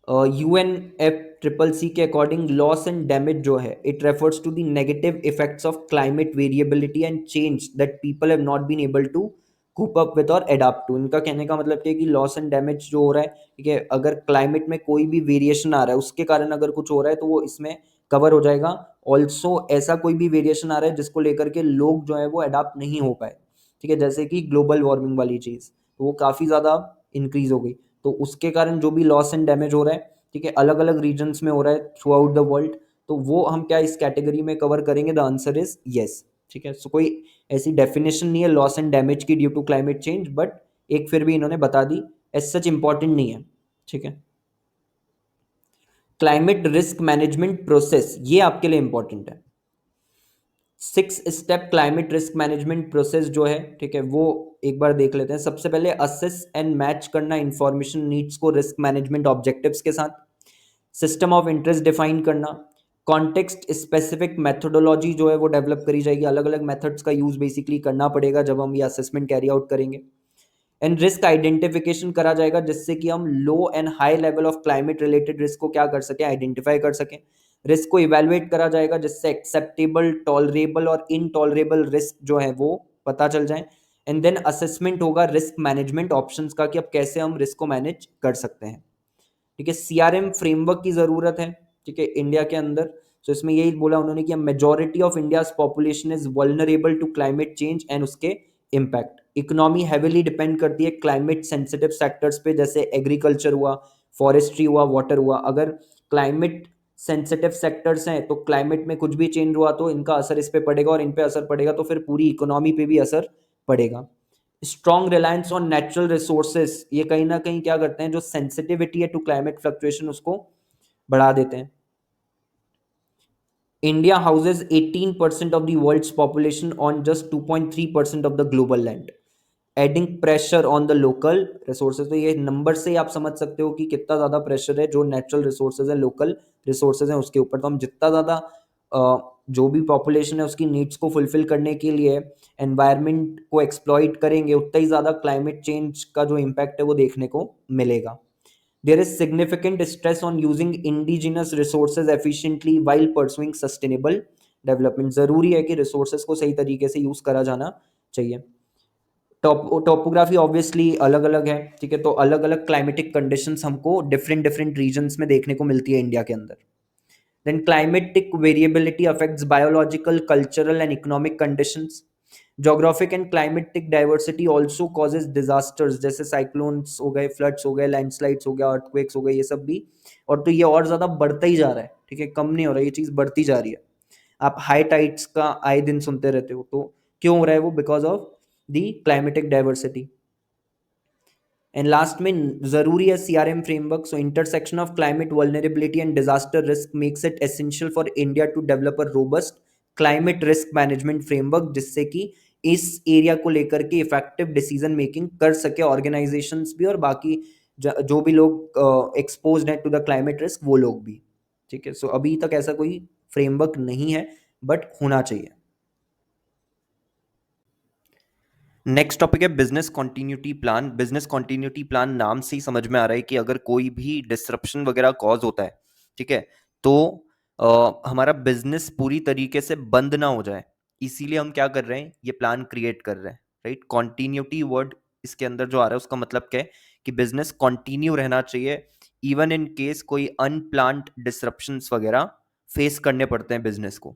UNFCCC के अकॉर्डिंग लॉस एंड डैमेज जो है it refers to the negative effects of climate variability and change that people have not been able to cope up with or adapt to. इनका कहने का मतलब है कि लॉस एंड डैमेज जो हो रहा है, ठीक है, अगर क्लाइमेट में कोई भी वेरिएशन आ रहा है उसके कारण अगर कुछ हो रहा है तो वो इसमें कवर हो जाएगा। ऑल्सो ऐसा कोई भी वेरिएशन आ रहा है जिसको लेकर के लोग जो है वो अडाप्ट नहीं हो पाए, ठीक है, जैसे कि ग्लोबल वार्मिंग वाली चीज़, तो वो काफ़ी ज़्यादा इंक्रीज हो गई, तो उसके कारण जो भी लॉस एंड डैमेज हो रहा है, ठीक है, अलग अलग रीजन्स में हो रहा है थ्रू आउट द वर्ल्ड, तो वो हम क्या इस कैटेगरी में कवर करेंगे? द आंसर इज येस, ठीक है। सो कोई ऐसी डेफिनेशन नहीं है लॉस एंड डैमेज की due to climate change, but एक फिर भी इन्होंने बता दी, एज सच इंपॉर्टेंट नहीं है, ठीक है। क्लाइमेट रिस्क मैनेजमेंट प्रोसेस ये आपके लिए इंपॉर्टेंट है। 6 step climate risk management process जो है, ठीक है, वो एक बार देख लेते हैं। सबसे पहले असेस एंड मैच करना इंफॉर्मेशन नीड्स को रिस्क मैनेजमेंट ऑब्जेक्टिव्स के साथ। सिस्टम ऑफ इंटरेस्ट डिफाइन करना। कॉन्टेक्स्ट स्पेसिफिक मेथोडोलॉजी जो है वो डेवलप करी जाएगी, अलग अलग मेथड्स का यूज बेसिकली करना पड़ेगा जब हम ये असेसमेंट कैरी आउट करेंगे। एंड रिस्क आइडेंटिफिकेशन करा जाएगा जिससे कि हम low and high level of climate related risk को क्या कर सकें? आइडेंटिफाई कर सकें। रिस्क को इवेलुएट करा जाएगा जिससे एक्सेप्टेबल, टॉलरेबल और इनटॉलरेबल रिस्क जो है वो पता चल जाए। एंड देन असेसमेंट होगा रिस्क मैनेजमेंट ऑप्शंस का कि अब कैसे हम रिस्क को मैनेज कर सकते हैं, ठीक है। सीआरएम फ्रेमवर्क की जरूरत है, ठीक है, इंडिया के अंदर। तो इसमें यही बोला उन्होंने कि majority of India population is vulnerable to climate change and उसके इम्पैक्ट। इकोनॉमी हैविली डिपेंड करती है क्लाइमेट सेंसिटिव सेक्टर्स पे, जैसे एग्रीकल्चर हुआ, फॉरेस्ट्री हुआ, वाटर हुआ। अगर क्लाइमेट सेंसिटिव सेक्टर्स हैं तो क्लाइमेट में कुछ भी चेंज हुआ तो इनका असर इस पे पड़ेगा, और इन पे असर पड़ेगा तो फिर पूरी इकोनॉमी पे भी असर पड़ेगा। Strong reliance on natural resources, ये कहीं ना कहीं क्या करते हैं, जो सेंसिटिविटी है टू क्लाइमेट फ्लक्चुएशन उसको बढ़ा देते हैं। India houses 18% of the world's population on just 2.3% of the global land, adding pressure on the local resources. तो ये नंबर से ही आप समझ सकते हो कि कितना ज़्यादा प्रेशर है जो नेचुरल रिसोर्सेज है, लोकल रिसोर्सेज हैं उसके ऊपर। तो हम जितना ज़्यादा जो भी पॉपुलेशन है उसकी नीड्स को फुलफिल करने के लिए एनवायरनमेंट को एक्सप्लॉइट करेंगे, उतना ही ज़्यादा क्लाइमेट चेंज का जो इम्पैक्ट है वो देखने को मिलेगा। There is significant stress on using indigenous resources efficiently while pursuing sustainable development। जरूरी है कि रिसोर्सेज को सही तरीके से यूज करा जाना चाहिए। टॉपोग्राफी ऑब्वियसली अलग अलग है, ठीक है, तो अलग अलग क्लाइमेटिक कंडीशंस हमको डिफरेंट डिफरेंट रीजन्स में देखने को मिलती है इंडिया के अंदर। Then climatic variability affects biological, cultural and economic conditions. Geographic and climatic diversity also causes disasters, जैसे साइक्लोन्स हो गए, फ्लड्स हो गए, लैंडस्लाइड्स हो गया, अर्थक्वेक्स हो गए, ये सब भी। और तो ये और ज्यादा बढ़ता ही जा रहा है, ठीक है, कम नहीं हो रहा है, ये चीज बढ़ती जा रही है। आप हाई टाइड्स का आए दिन सुनते रहते हो, तो क्यों हो रहा है वो? Because of the climatic diversity. And last में जरूरी है CRM framework. So intersection of climate vulnerability and disaster risk makes it essential for India to develop a robust climate risk management framework, जिससे कि इस एरिया को लेकर के effective decision making कर सके ऑर्गेनाइजेशंस भी और बाकी जो भी लोग एक्सपोज्ड हैं टू द क्लाइमेट रिस्क, वो लोग भी। ठीक है, सो अभी तक ऐसा कोई फ्रेमवर्क नहीं है, बट होना चाहिए। नेक्स्ट टॉपिक है business continuity plan. Business continuity plan नाम से ही समझ में आ रहा है कि अगर कोई भी डिसरप्शन वगैरह कॉज होता है, ठीक है, तो हमारा बिजनेस पूरी तरीके से बंद ना हो जाए, इसीलिए हम क्या कर रहे हैं, ये प्लान क्रिएट कर रहे हैं, राइट। कॉन्टिन्यूटी वर्ड इसके अंदर जो आ रहा है उसका मतलब क्या है कि बिजनेस कॉन्टिन्यू रहना चाहिए इवन इन केस कोई अनप्लान्ड डिसरप्शंस वगैरह फेस करने पड़ते हैं बिजनेस को।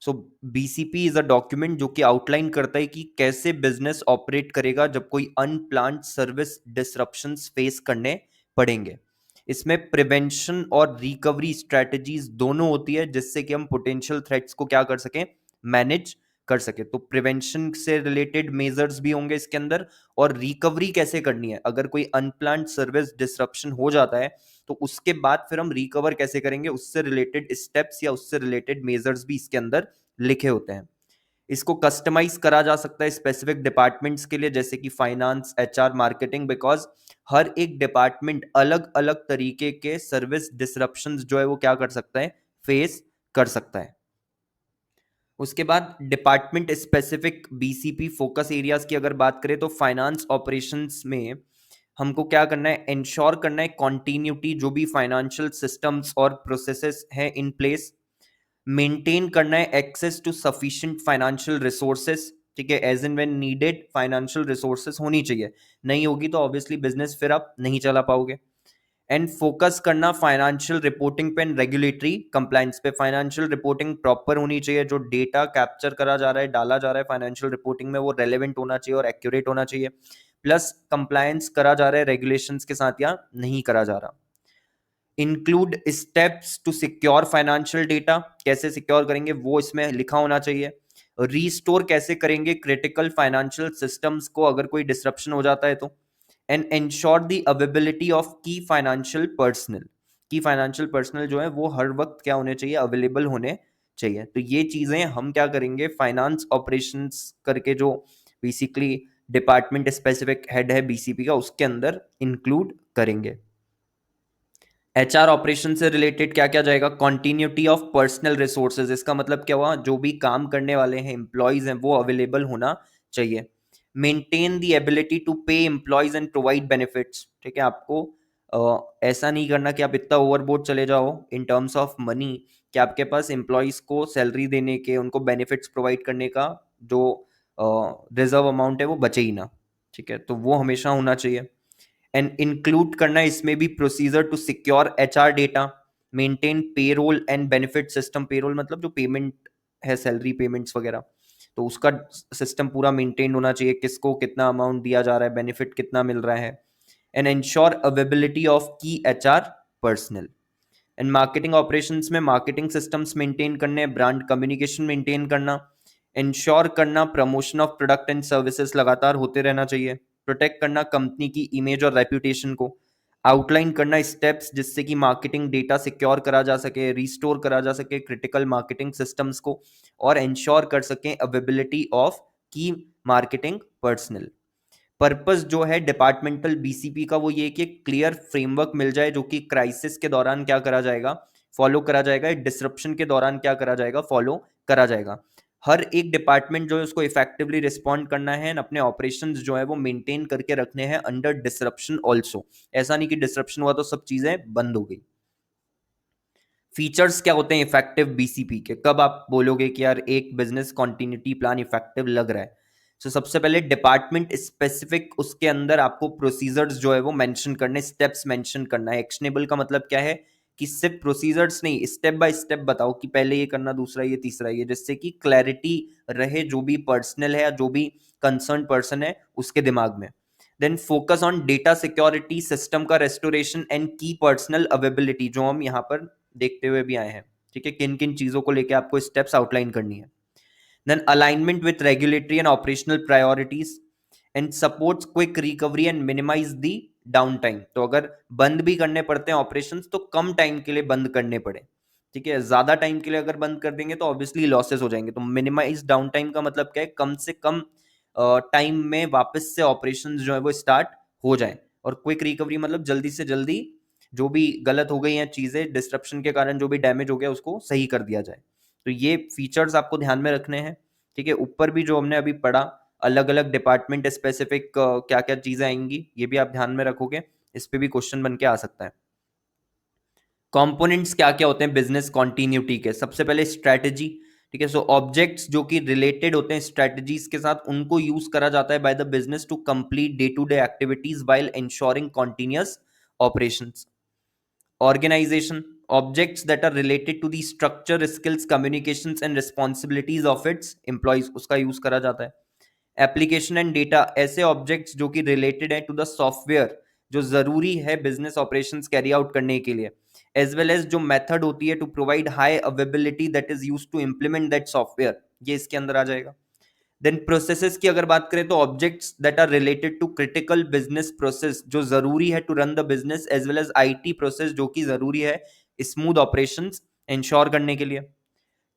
सो बीसीपी इज अ डॉक्यूमेंट जो कि आउटलाइन करता है कि कैसे बिजनेस ऑपरेट करेगा जब कोई अनप्लान्ड सर्विस डिसरप्शंस फेस करने पड़ेंगे। इसमें प्रिवेंशन और रिकवरी स्ट्रेटजीज दोनों होती है, जिससे कि हम पोटेंशियल थ्रेट्स को क्या कर सकें, मैनेज कर सके। तो प्रिवेंशन से रिलेटेड मेजर्स भी होंगे इसके अंदर, और रिकवरी कैसे करनी है अगर कोई अनप्लान्ड सर्विस डिसरप्शन हो जाता है, तो उसके बाद फिर हम रिकवर कैसे करेंगे, उससे रिलेटेड स्टेप्स या उससे रिलेटेड मेजर्स भी इसके अंदर लिखे होते हैं। इसको कस्टमाइज करा जा सकता है स्पेसिफिक डिपार्टमेंट्स के लिए, जैसे कि फाइनेंस, एचआर, मार्केटिंग, बिकॉज हर एक डिपार्टमेंट अलग अलग तरीके के सर्विस डिसरप्शंस जो है वो क्या कर सकता है, फेस कर सकता है। उसके बाद department specific BCP focus areas की अगर बात करें, तो फाइनेंस ऑपरेशंस में हमको क्या करना है, इंश्योर करना है कॉन्टिन्यूटी जो भी फाइनेंशियल सिस्टम्स और प्रोसेसेस हैं इन प्लेस। मेंटेन करना है access to sufficient financial resources, ठीक है, as and when needed financial resources होनी चाहिए, नहीं होगी तो ऑब्वियसली बिजनेस फिर आप नहीं चला पाओगे। एंड फोकस करना फाइनेंशियल रिपोर्टिंग पे एंड रेगुलेटरी कंप्लायंस पे। फाइनेंशियल रिपोर्टिंग प्रॉपर होनी चाहिए, जो डेटा कैप्चर करा जा रहा है, डाला जा रहा है फाइनेंशियल रिपोर्टिंग में, वो रेलेवेंट होना चाहिए और एक्यूरेट होना चाहिए। प्लस कंप्लायंस करा जा रहा है रेगुलेशंस के साथ या नहीं करा जा रहा। Include steps to secure financial data, कैसे सिक्योर करेंगे वो इसमें लिखा होना चाहिए। रीस्टोर कैसे करेंगे क्रिटिकल फाइनेंशियल सिस्टम्स को अगर कोई डिसरप्शन हो जाता है तो। And ensure the availability of की फाइनेंशियल पर्सनल। की फाइनेंशियल पर्सनल जो है वो हर वक्त क्या होने चाहिए, अवेलेबल होने चाहिए। तो ये चीजें हम क्या करेंगे, फाइनेंस ऑपरेशंस करके जो बेसिकली डिपार्टमेंट स्पेसिफिक हेड है बीसीपी का, उसके अंदर इंक्लूड करेंगे। एचआर ऑपरेशन से रिलेटेड क्या क्या जाएगा, कॉन्टिन्यूटी ऑफ पर्सनल रिसोर्सेज, इसका मतलब क्या हुआ, जो भी काम करने वाले हैं एम्प्लॉयज हैं वो अवेलेबल होना चाहिए। मेंटेन द एबिलिटी टू पे एम्प्लॉयज एंड प्रोवाइड बेनिफिट्स, ठीक है, आपको ऐसा नहीं करना कि आप इतना ओवरबोर्ड चले जाओ इन टर्म्स ऑफ मनी कि आपके पास एम्प्लॉयज को सैलरी देने के, उनको बेनिफिट्स प्रोवाइड करने का जो रिजर्व अमाउंट है वो बचे ही ना, ठीक है, तो वो हमेशा होना चाहिए। एंड इंक्लूड करना है इसमें भी procedure to secure HR data, maintain payroll and benefit system. Payroll मतलब जो पेमेंट है, सैलरी पेमेंट्स वगैरह, तो उसका सिस्टम पूरा मेंटेन होना चाहिए, किसको कितना अमाउंट दिया जा रहा है, बेनिफिट कितना मिल रहा है। एंड इंश्योर अवेलेबिलिटी ऑफ की HR personal. And marketing operations में मार्केटिंग सिस्टम्स मेंटेन करने, ब्रांड कम्युनिकेशन मेंटेन करना, इंश्योर करना promotion of product and services लगातार होते रहना चाहिए, प्रोटेक्ट करना कंपनी की इमेज और रेप्यूटेशन को, आउटलाइन करना स्टेप्स जिससे कि मार्केटिंग डेटा सिक्योर करा जा सके, रिस्टोर करा जा सके क्रिटिकल मार्केटिंग सिस्टम्स को, और इंश्योर कर सकें अवेलेबिलिटी ऑफ की मार्केटिंग पर्सनल। पर्पस जो है डिपार्टमेंटल बीसीपी का वो ये कि क्लियर फ्रेमवर्क मिल जाए जो कि क्राइसिस के दौरान क्या करा जाएगा, फॉलो करा जाएगा, डिसरप्शन के दौरान क्या करा जाएगा, फॉलो करा जाएगा। हर एक डिपार्टमेंट जो है उसको इफेक्टिवली रिस्पॉन्ड करना है, अपने ऑपरेशंस जो है वो मेंटेन करके रखने हैं अंडर डिसरप्शन ऑल्सो। ऐसा नहीं कि डिसरप्शन हुआ तो सब चीजें बंद हो गई। फीचर्स क्या होते हैं इफेक्टिव बीसीपी के, कब आप बोलोगे कि यार एक बिजनेस कॉन्टिन्यूटी प्लान इफेक्टिव लग रहा है? तो सबसे पहले डिपार्टमेंट स्पेसिफिक उसके अंदर आपको प्रोसीजर्स जो है वो मेंशन करने, स्टेप्स मेंशन करना है। एक्शनेबल का मतलब क्या है कि सिर्फ प्रोसीजर्स नहीं, स्टेप बाय स्टेप बताओ कि पहले ये करना, दूसरा ये, तीसरा ये, जिससे कि क्लैरिटी रहे जो भी पर्सनल है या जो भी कंसर्न पर्सन है उसके दिमाग में। Then focus on data security, system का restoration and key personnel availability, जो हम यहाँ पर देखते हुए भी आए हैं। ठीक है, किन किन चीजों को लेकर आपको स्टेप्स आउटलाइन करनी है। Then alignment with regulatory and operational priorities and supports quick recovery and minimize the down time. तो अगर बंद भी करने पड़ते हैं ऑपरेशंस तो कम टाइम के लिए बंद करने पड़े। ठीक है, ज्यादा टाइम के लिए अगर बंद कर देंगे तो ऑब्वियसली लॉसेस हो जाएंगे। तो मिनिमाइज डाउन टाइम का मतलब क्या है, कम से कम टाइम में वापस से ऑपरेशंस जो है वो स्टार्ट हो जाए। और क्विक रिकवरी मतलब जल्दी से जल्दी जो भी गलत हो गई हैं चीजें, डिस्ट्रप्शन के कारण जो भी डैमेज हो गया उसको सही कर दिया जाए। तो ये फीचर्स आपको ध्यान में रखने हैं। ठीक है, ऊपर भी जो हमने अभी पढ़ा अलग अलग डिपार्टमेंट स्पेसिफिक क्या क्या चीजें आएंगी ये भी आप ध्यान में रखोगे, इस पे भी क्वेश्चन बन के आ सकता है। कंपोनेंट्स क्या क्या होते हैं बिजनेस कॉन्टिन्यूटी के, सबसे पहले स्ट्रेटेजी। ठीक है, सो ऑब्जेक्ट्स जो कि रिलेटेड होते हैं स्ट्रेटजीज के साथ उनको यूज करा जाता है by the business to complete day to day activities while ensuring continuous operations. Organization, objects that are related to the structure, skills, communications and responsibilities of its employees, उसका use करा जाता है। एप्लीकेशन एंड डेटा, ऐसे objects जो कि related है to the software जो जरूरी है बिजनेस ऑपरेशंस कैरी आउट करने के लिए, एज वेल एज जो मेथड होती है to provide high availability that is use to implement that software, ये इसके अंदर आ जाएगा। देन प्रोसेसेस की अगर बात करें तो objects that are related to critical business process जो जरूरी है to run the business, as well as IT process जो कि जरूरी है स्मूथ ऑपरेशंस इंश्योर करने के लिए।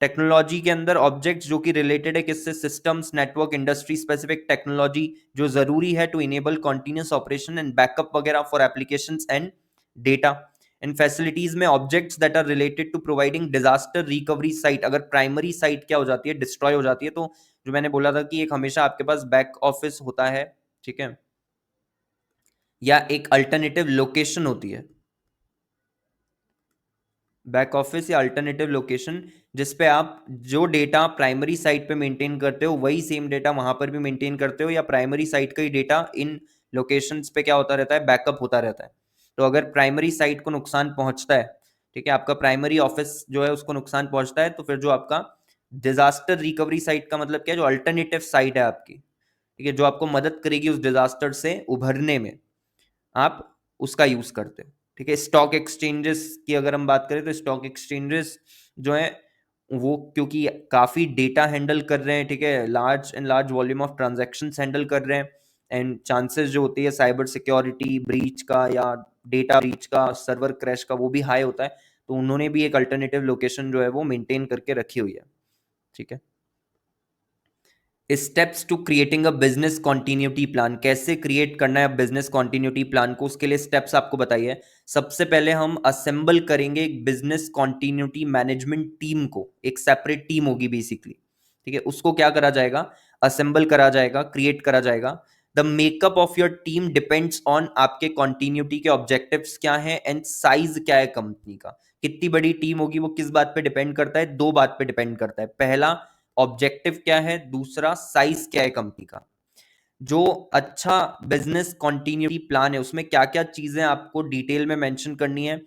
टेक्नोलॉजी के अंदर ऑब्जेक्ट्स जो कि रिलेटेड है किससे, systems, network, industry specific technology जो जरूरी है to enable continuous operation and backup वगैरह for applications and data. And facilities में objects that are related to providing disaster recovery site, अगर प्राइमरी साइट क्या हो जाती है, डिस्ट्रॉय हो जाती है, तो जो मैंने बोला था कि एक हमेशा आपके पास बैक ऑफिस होता है, ठीक है, या एक अल्टरनेटिव लोकेशन होती है, बैक ऑफिस या अल्टरनेटिव लोकेशन, जिसपे आप जो डेटा प्राइमरी साइट पे मेंटेन करते हो वही सेम डेटा वहां पर भी मेंटेन करते हो, या प्राइमरी साइट का ही डेटा इन लोकेशंस पे क्या होता रहता है, बैकअप होता रहता है। तो अगर प्राइमरी साइट को नुकसान पहुंचता है, ठीक है, आपका प्राइमरी ऑफिस जो है उसको नुकसान पहुंचता है, तो फिर जो आपका डिजास्टर रिकवरी साइट का मतलब क्या है, जो अल्टरनेटिव साइट है आपकी, ठीक है, जो आपको मदद करेगी उस डिजास्टर से उभरने में, आप उसका यूज करते हो। ठीक है, स्टॉक एक्सचेंजेस की अगर हम बात करें तो स्टॉक एक्सचेंजेस जो है वो क्योंकि काफी डेटा हैंडल कर रहे हैं, ठीक है, large and large volume of transaction handle कर रहे हैं, एंड चांसेस जो होती है साइबर सिक्योरिटी ब्रीच का या डेटा ब्रीच का, सर्वर क्रैश का, वो भी हाई होता है। तो उन्होंने भी एक अल्टरनेटिव लोकेशन जो है वो मेंटेन करके रखी हुई है। ठीक है, steps to creating a business continuity plan, कैसे क्रिएट करना है बिजनेस कॉन्टिन्यूटी प्लान को, उसके लिए स्टेप्स आपको बताइए। सबसे पहले हम असेंबल करेंगे एक बिजनेस कॉन्टिन्यूटी मैनेजमेंट टीम को, एक सेपरेट टीम होगी बेसिकली। ठीक है, उसको क्या करा जाएगा, असेंबल करा जाएगा, क्रिएट करा जाएगा। The makeup of your team depends on आपके कॉन्टिन्यूटी के ऑब्जेक्टिव्स क्या है एंड साइज क्या है कंपनी का। कितनी बड़ी टीम होगी वो किस बात पे डिपेंड करता है, दो बात पे डिपेंड करता है। पहला ऑब्जेक्टिव क्या है, दूसरा साइज क्या है कंपनी का। जो अच्छा बिजनेस कॉन्टिन्यूटी प्लान है उसमें क्या क्या चीजें आपको डिटेल में मेंशन करनी है,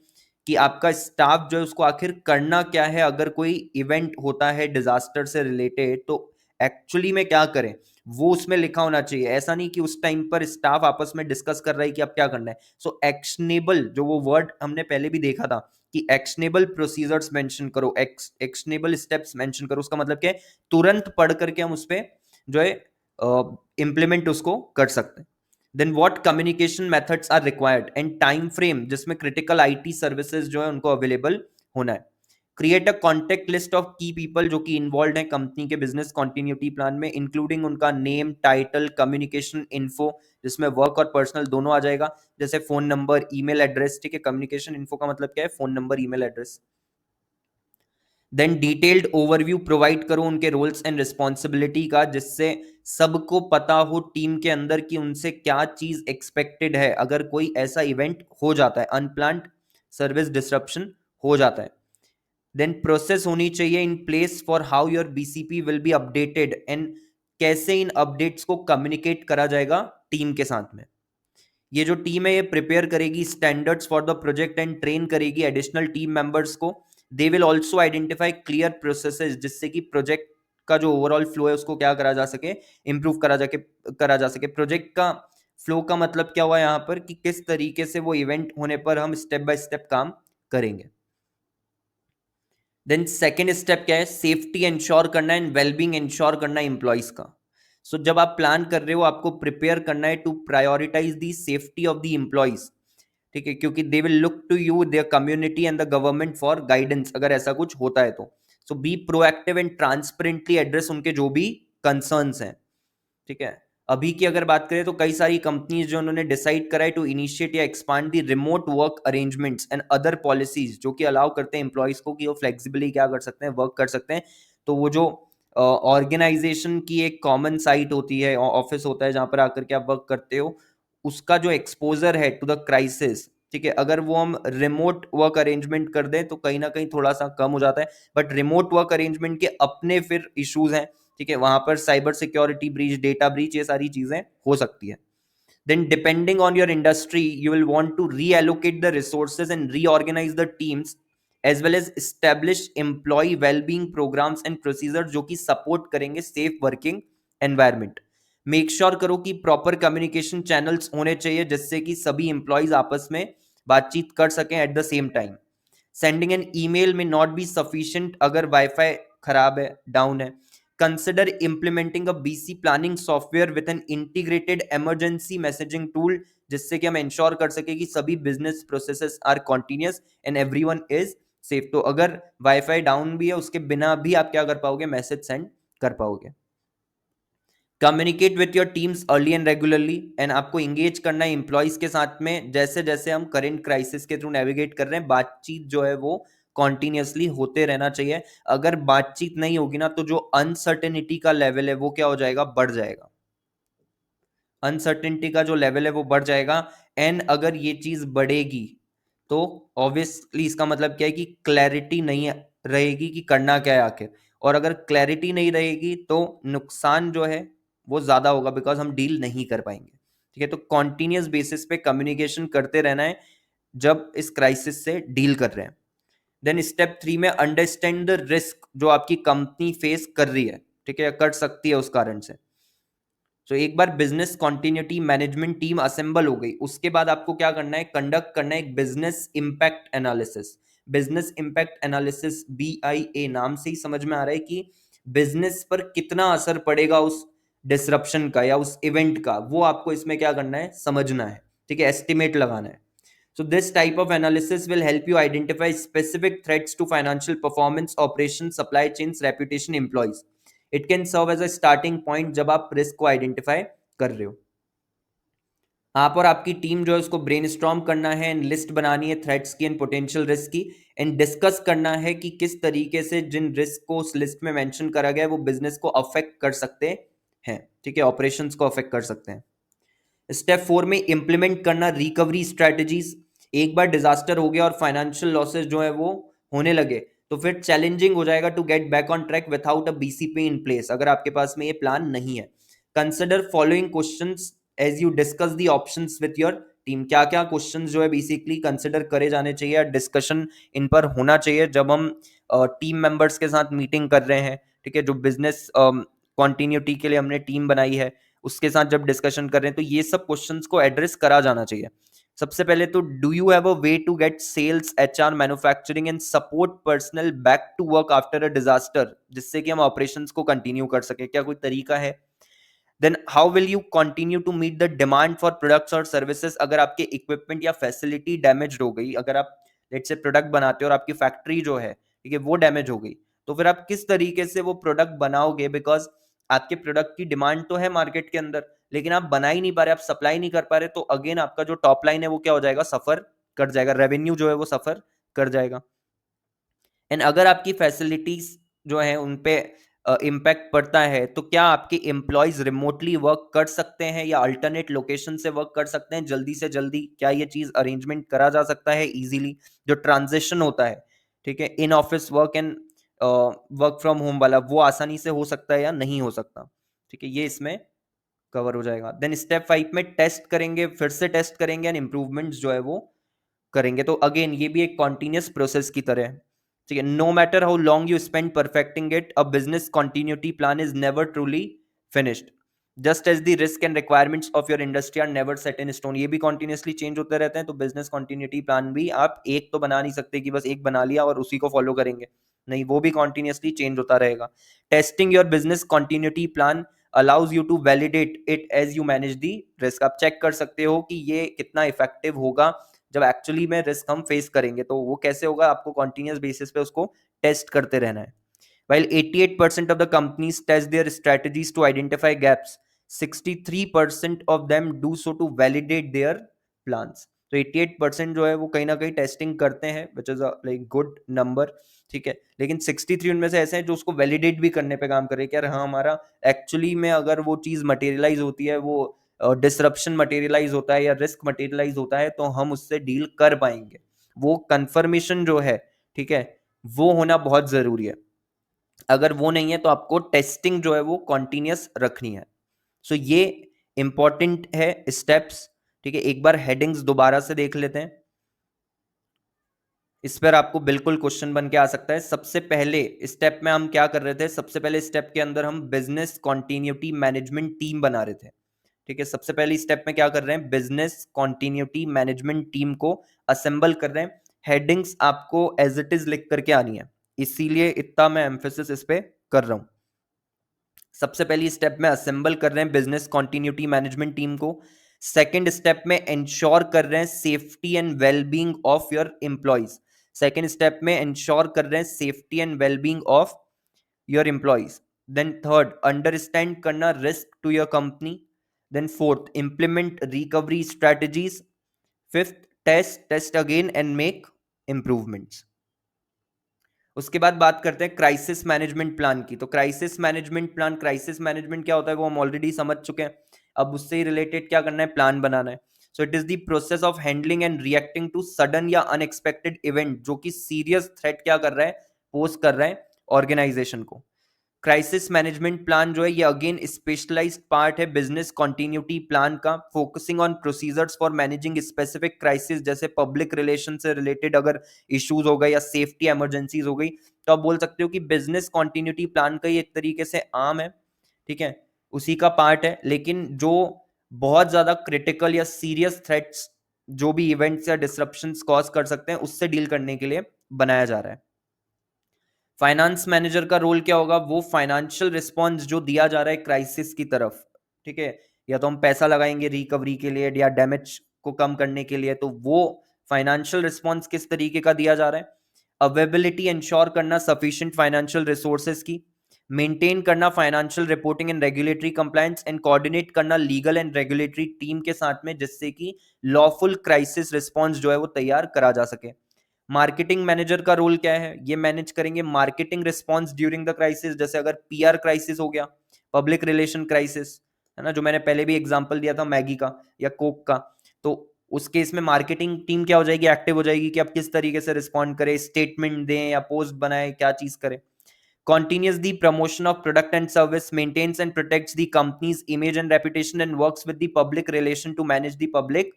कि आपका स्टाफ जो है उसको आखिर करना क्या है, अगर कोई इवेंट होता है डिजास्टर से रिलेटेड तो एक्चुअली में क्या करें वो उसमें लिखा होना चाहिए। ऐसा नहीं कि उस टाइम पर स्टाफ आपस में डिस्कस कर रहा है कि अब क्या करना है। सो एक्शनेबल, जो वो वर्ड हमने पहले भी देखा था कि एक्शनेबल प्रोसीजर्स मेंशन करो, एक्शनेबल स्टेप्स मेंशन करो, उसका मतलब क्या है, तुरंत पढ़ करके हम उस पर जो है इंप्लीमेंट उसको कर सकते हैं। Then what communication methods are required and time frame जिसमें क्रिटिकल आईटी सर्विसेज जो है उनको अवेलेबल होना है। Create a contact list of key people जो कि इन्वॉल्व है कंपनी के बिजनेस कंटिन्यूटी प्लान में, इंक्लूडिंग उनका नेम, टाइटल, कम्युनिकेशन इन्फो जिसमें वर्क और पर्सनल दोनों आ जाएगा, जैसे फोन नंबर, ईमेल एड्रेस। ठीक है, कम्युनिकेशन इन्फो का मतलब क्या है, phone number, email address. Then detailed overview provide करो उनके रोल्स एंड रिस्पॉन्सिबिलिटी का, जिससे सबको पता हो टीम के अंदर कि उनसे क्या चीज एक्सपेक्टेड है अगर कोई ऐसा इवेंट हो जाता है, अनप्लान्ड सर्विस डिसरप्शन हो जाता है। देन प्रोसेस होनी चाहिए in place for how your BCP will be updated and कैसे इन अपडेट्स को कम्युनिकेट करा जाएगा टीम के साथ में। ये जो टीम है ये प्रिपेयर करेगी standards for the project and train करेगी एडिशनल टीम मेंबर्स को। They will also identify clear processes जिससे कि प्रोजेक्ट का जो ओवरऑल फ्लो है उसको क्या करा जा सके, इंप्रूव करा जा सके। प्रोजेक्ट का फ्लो का मतलब क्या हुआ यहाँ पर कि किस तरीके से वो इवेंट होने पर हम स्टेप बाय स्टेप काम करेंगे। देन सेकेंड स्टेप क्या है, सेफ्टी इंश्योर करना एंड वेलबींग इंश्योर करना एम्प्लॉइज का। सो जब आप प्लान कर रहे हो आपको प्रिपेयर करना है to prioritize the safety of the employees. ठीक है, क्योंकि they will look to you, their community and the government for guidance अगर ऐसा कुछ होता है तो। So be proactive and transparently address उनके जो भी कंसर्न्स हैं। ठीक है, अभी की अगर बात करें तो कई सारी कंपनीज जो उन्होंने डिसाइड करा है टू इनिशिएट या expand the remote work arrangements and other policies जो कि अलाउ करते हैं एम्प्लॉइज को कि वो फ्लेक्सिबली क्या कर सकते हैं, वर्क कर सकते हैं। तो वो जो ऑर्गेनाइजेशन की एक कॉमन साइट होती है, ऑफिस होता है जहां पर आकर के आप वर्क करते हो, उसका जो एक्सपोजर है टू द क्राइसिस, ठीक है, अगर वो हम रिमोट वर्क अरेंजमेंट कर दें तो कहीं ना कहीं थोड़ा सा कम हो जाता है। बट रिमोट वर्क अरेंजमेंट के अपने फिर इश्यूज हैं। ठीक है, वहां पर cyber security breach, data breach, ये सारी चीजें हो सकती है। Then depending on your industry you will want to reallocate the resources and reorganize the teams as well as establish employee well-being programs and procedures जो कि सपोर्ट करेंगे safe working environment. Make sure करो कि proper communication channels होने चाहिए जिससे कि सभी एम्प्लॉयज आपस में बातचीत कर सकें at the same time. Sending an email may not be sufficient अगर वाईफाई खराब है, डाउन है। Consider implementing a BC planning software with an integrated emergency messaging tool जिससे कि हम इंश्योर कर सके कि सभी business processes are continuous and everyone is safe. तो अगर वाईफाई डाउन भी है उसके बिना भी आप क्या कर पाओगे, मैसेज सेंड कर पाओगे। Communicate with your teams early and regularly and आपको इंगेज करना है एम्प्लॉइज के साथ में, जैसे जैसे हम करेंट क्राइसिस के थ्रू नेविगेट कर रहे हैं बातचीत जो है वो कॉन्टिन्यूसली होते रहना चाहिए। अगर बातचीत नहीं होगी ना तो जो अनसर्टेनिटी का लेवल है वो क्या हो जाएगा, बढ़ जाएगा। अनसर्टेनिटी का जो लेवल है वो बढ़ जाएगा। एंड अगर ये चीज बढ़ेगी तो ऑब्वियसली इसका मतलब क्या है कि क्लैरिटी नहीं रहेगी कि करना क्या है आखिर। और अगर क्लैरिटी नहीं रहेगी तो नुकसान जो है वो ज्यादा होगा बिकॉज हम डील नहीं कर पाएंगे। ठीक है, तो कॉन्टिन्यूस बेसिस पे कम्युनिकेशन करते रहना है जब इस क्राइसिस से डील कर रहे हैं। देन स्टेप 3 में अंडरस्टैंड द रिस्क जो आपकी कंपनी फेस कर रही है, ठीक है, कर सकती है उस कारण से। तो एक बार business continuity management team assemble हो गई उसके बाद आपको क्या करना है, कंडक्ट करना है एक business impact analysis. Business impact analysis BIA नाम से ही समझ में आ रहा है कि बिजनेस पर कितना असर पड़ेगा उस डिसरप्शन का या उस इवेंट का, वो आपको इसमें क्या करना है, समझना है। ठीक है, एस्टिमेट लगाना है। So this type of analysis will help you identify specific threats to financial performance, operations, supply chains, reputation, employees. It can serve as a starting point जब आप रिस्क को आइडेंटिफाई कर रहे हो। आप और आपकी टीम जो है उसको ब्रेनस्टॉर्म करना है एंड लिस्ट बनानी है थ्रेट्स की एंड पोटेंशियल रिस्क की एंड डिस्कस करना है कि किस तरीके से जिन रिस्क को उस लिस्ट में मेंशन करा गया है वो बिजनेस को अफेक्ट कर सकते हैं। ठीक है, ऑपरेशंस को अफेक्ट कर सकते हैं। स्टेप 4 में इंप्लीमेंट करना रिकवरी स्ट्रेटजीज। एक बार डिजास्टर हो गया और फाइनेंशियल लॉसेस जो है वो होने लगे तो फिर चैलेंजिंग हो जाएगा to get back on track without a BCP in place अगर आपके पास में ये प्लान नहीं है। Consider following questions as you discuss the options with your team. क्या क्या क्वेश्चंस जो है बेसिकली कंसिडर करे जाने चाहिए या डिस्कशन इन पर होना चाहिए जब हम टीम मेंबर्स के साथ मीटिंग कर रहे हैं। ठीक है, जो बिजनेस कॉन्टिन्यूटी के लिए हमने टीम बनाई है, उसके साथ जब डिस्कशन कर रहे हैं तो ये सब क्वेश्चंस को एड्रेस करा जाना चाहिए। सबसे पहले तो do you have a way to get sales, HR, manufacturing and support personnel back to work after a disaster, जिससे कि हम ऑपरेशंस को कंटिन्यू कर सके, क्या कोई तरीका है? Then how will you continue to meet the demand for products और सर्विसेज, अगर आपके इक्विपमेंट या फैसिलिटी डैमेज हो गई, अगर आप लेट्स से प्रोडक्ट बनाते हो और आपकी फैक्ट्री जो है, ठीक है, वो डैमेज हो गई, तो फिर आप किस तरीके से वो प्रोडक्ट बनाओगे? बिकॉज आपके प्रोडक्ट की डिमांड तो है मार्केट के अंदर, लेकिन आप बना ही नहीं पा रहे, आप सप्लाई नहीं कर पा रहे, तो अगेन आपका जो टॉप लाइन है वो क्या हो जाएगा? सफर कर जाएगा, रेवेन्यू जो है वो सफर कर जाएगा। एंड अगर आपकी फैसिलिटीज जो है उन पे इम्पैक्ट पड़ता है, तो क्या आपके एम्प्लॉयज रिमोटली वर्क कर सकते हैं या अल्टरनेट लोकेशन से वर्क कर सकते हैं जल्दी से जल्दी? क्या ये चीज अरेंजमेंट करा जा सकता है इजीली? जो ट्रांजिशन होता है, ठीक है, in office work and work from home वाला, वो आसानी से हो सकता है या नहीं हो सकता? ठीक है, ये इसमें कवर हो जाएगा। देन स्टेप 5 में टेस्ट करेंगे, फिर से टेस्ट करेंगे एंड इम्प्रूवमेंट्स जो है वो करेंगे। तो अगेन ये भी एक कॉन्टिन्यूस प्रोसेस की तरह है, ठीक है। No matter how long you spend perfecting it, a business continuity plan is never truly finished, just as the risk and requirements of your industry are never set in stone. ये भी continuously change होते रहते हैं, तो business continuity plan भी आप एक तो बना नहीं सकते कि बस एक बना लिया और उसी को फॉलो करेंगे, नहीं, वो भी कॉन्टिन्यूसली चेंज होता रहेगा। Testing your business continuity plan allows you to validate it as you manage the risk. आप चेक कर सकते हो कि ये कितना इफेक्टिव होगा जब एक्चुअली में रिस्क हम फेस करेंगे, तो वो कैसे होगा? आपको कॉन्टिन्यूस बेसिस पे उसको टेस्ट करते रहना है। While 88% of the companies test their strategies to identify gaps, 63% of them do so to validate their plans. तो 88% जो है वो कहीं ना कहीं टेस्टिंग करते हैं, which is like good number, ठीक है। लेकिन 63 उनमें से ऐसे हैं जो उसको वैलिडेट भी करने पे काम कर रहे हैं कि यार हाँ, हमारा एक्चुअली में अगर वो चीज मटेरियलाइज होती है, वो डिसरप्शन मटेरियलाइज होता है या रिस्क मटेरियलाइज होता है, तो हम उससे डील कर पाएंगे। वो कंफर्मेशन जो है, ठीक है, वो होना बहुत जरूरी है। अगर वो नहीं है तो आपको टेस्टिंग जो है वो कॉन्टिन्यूस रखनी है। सो ये इंपॉर्टेंट है स्टेप्स, ठीक है। एक बार हेडिंग्स दोबारा से देख लेते हैं, इस पर आपको बिल्कुल क्वेश्चन बन के आ सकता है। सबसे पहले स्टेप में हम क्या कर रहे थे? सबसे पहले स्टेप के अंदर हम बिजनेस कॉन्टिन्यूटी मैनेजमेंट टीम बना रहे थे, ठीक है। सबसे पहली स्टेप में क्या कर रहे हैं? बिजनेस कॉन्टिन्यूटी मैनेजमेंट टीम को असेंबल कर रहे हैं। हेडिंग्स आपको एज इट इज लिख करके आनी है, इसीलिए इतना मैं एम्फेसिस इस पे कर रहा हूं। सबसे पहली स्टेप में असेंबल कर रहे हैं बिजनेस कॉन्टिन्यूटी मैनेजमेंट टीम को। सेकंड स्टेप में इंश्योर कर रहे हैं safety and wellbeing of your employees. Second step में इंश्योर कर रहे हैं safety and wellbeing of your employees. Then third, understand करना risk to your company. Then fourth, implement recovery strategies. Fifth, test again and make improvements. उसके बाद बात करते हैं क्राइसिस मैनेजमेंट प्लान की। तो crisis management plan, crisis management क्या होता है वो हम ऑलरेडी समझ चुके हैं। अब उससे ही रिलेटेड क्या करना है? प्लान बनाना है। So it is the process of handling and reacting to sudden या अनएक्सपेक्टेड इवेंट जो कि सीरियस थ्रेट क्या कर रहा है? पोज कर रहा है ऑर्गेनाइजेशन को। क्राइसिस मैनेजमेंट प्लान जो है ये अगेन स्पेशलाइज्ड पार्ट है बिजनेस कॉन्टिन्यूटी प्लान का, focusing on procedures for managing specific crisis, जैसे पब्लिक रिलेशन से रिलेटेड अगर इश्यूज हो गए या सेफ्टी इमरजेंसीज हो गई, तो आप बोल सकते हो कि बिजनेस कॉन्टिन्यूटी प्लान का ये एक तरीके से आम है, ठीक है, उसी का पार्ट है। लेकिन जो बहुत ज्यादा क्रिटिकल या सीरियस थ्रेट्स, जो भी इवेंट्स या डिसरप्शंस कॉज कर सकते हैं, उससे डील करने के लिए बनाया जा रहा है। फाइनेंस मैनेजर का रोल क्या होगा? वो फाइनेंशियल रिस्पॉन्स जो दिया जा रहा है क्राइसिस की तरफ, ठीक है, या तो हम पैसा लगाएंगे रिकवरी के लिए या डैमेज को कम करने के लिए, तो वो फाइनेंशियल रिस्पॉन्स किस तरीके का दिया जा रहा है? अवेलेबिलिटी इंश्योर करना सफिशिएंट फाइनेंशियल रिसोर्सेज की, मेंटेन करना financial reporting and regulatory compliance, and coordinate करना लीगल एंड रेगुलेटरी टीम के साथ में, जिससे कि लॉफुल क्राइसिस रिस्पॉन्स जो है वो तैयार करा जा सके। मार्केटिंग मैनेजर का रोल क्या है? ये मैनेज करेंगे marketing response during the crisis, जैसे अगर पीआर क्राइसिस हो गया, पब्लिक रिलेशन क्राइसिस, है ना, जो मैंने पहले भी एग्जांपल दिया था मैगी का या कोक का, तो उस केस में मार्केटिंग टीम क्या हो जाएगी? एक्टिव हो जाएगी कि अब किस तरीके से रिस्पॉन्ड करें, स्टेटमेंट दें या पोस्ट बनाए, क्या चीज करें। Continues the promotion of product and service, maintains and protects the company's image and reputation, and works with the public relation to manage the public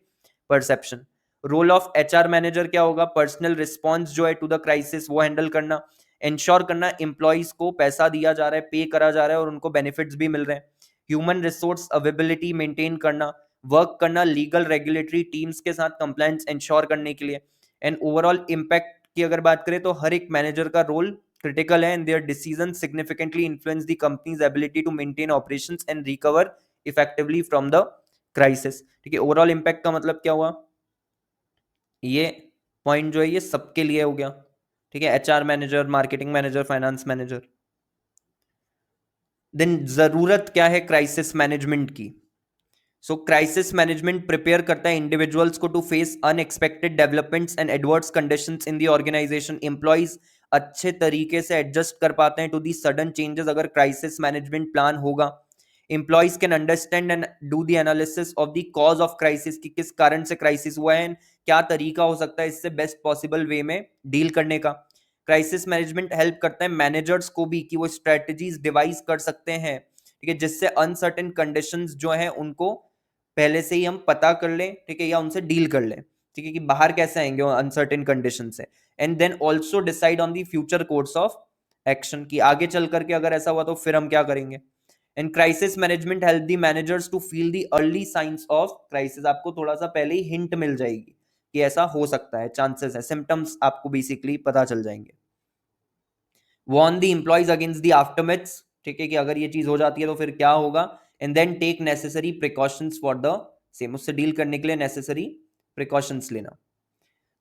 perception. Role of HR manager क्या होगा? Personal response जो है to the crisis वो handle करना, ensure करना employees को पैसा दिया जा रहा है, पे करा जा रहा है और उनको बेनिफिट्स भी मिल रहे हैं। ह्यूमन रिसोर्स अवेलेबिलिटी मेंटेन करना, वर्क करना लीगल रेगुलेटरी टीम्स के साथ कंप्लायंस इंश्योर करने के लिए। एंड ओवरऑल इम्पैक्ट की अगर बात करें तो हर एक मैनेजर का रोल क्रिटिकल है, and their decision significantly influence the company's ability to maintain operations and recover effectively from the crisis. ठीक है, ओवरऑल इम्पैक्ट का मतलब क्या हुआ, ये पॉइंट जो है ये सबके लिए हो गया। ठीक है, HR manager, marketing manager, finance manager. Then जरूरत क्या है क्राइसिस मैनेजमेंट की। सो क्राइसिस मैनेजमेंट प्रिपेयर करता है इंडिविजुअल्स को to face unexpected developments and adverse conditions in the organization. Employees अच्छे तरीके से एडजस्ट कर पाते हैं टू दी सडन चेंजेस अगर क्राइसिस मैनेजमेंट प्लान होगा। Employees can understand and do the analysis of the cause of crisis, कि किस कारण से क्राइसिस हुआ है, क्या तरीका हो सकता है इससे बेस्ट पॉसिबल वे में डील करने का। क्राइसिस मैनेजमेंट हेल्प करता है मैनेजर्स को भी कि वो स्ट्रेटजीज डिवाइस कर सकते हैं, ठीक है, जिससे अनसर्टेन कंडीशंस जो है उनको पहले से ही हम पता कर लें, ठीक है, या उनसे डील कर लें, ठीक है, कि बाहर कैसे आएंगे अनसर्टेन कंडीशन से। And then also decide on the future course of action, कि आगे चल करके अगर ऐसा हुआ तो फिर हम क्या करेंगे। And crisis management help the managers to feel the early signs of crisis, आपको थोड़ा सा पहले ही हिंट मिल जाएगी कि ऐसा हो सकता है, चांसेस है, सिम्टम्स आपको बेसिकली पता चल जाएंगे। Warn the employees against the aftermaths, ठीक है, कि अगर ये चीज हो जाती है तो फिर क्या होगा। And then take necessary precautions for the same, उससे डील करने के लिए नेसेसरी प्रिकॉशंस लेना।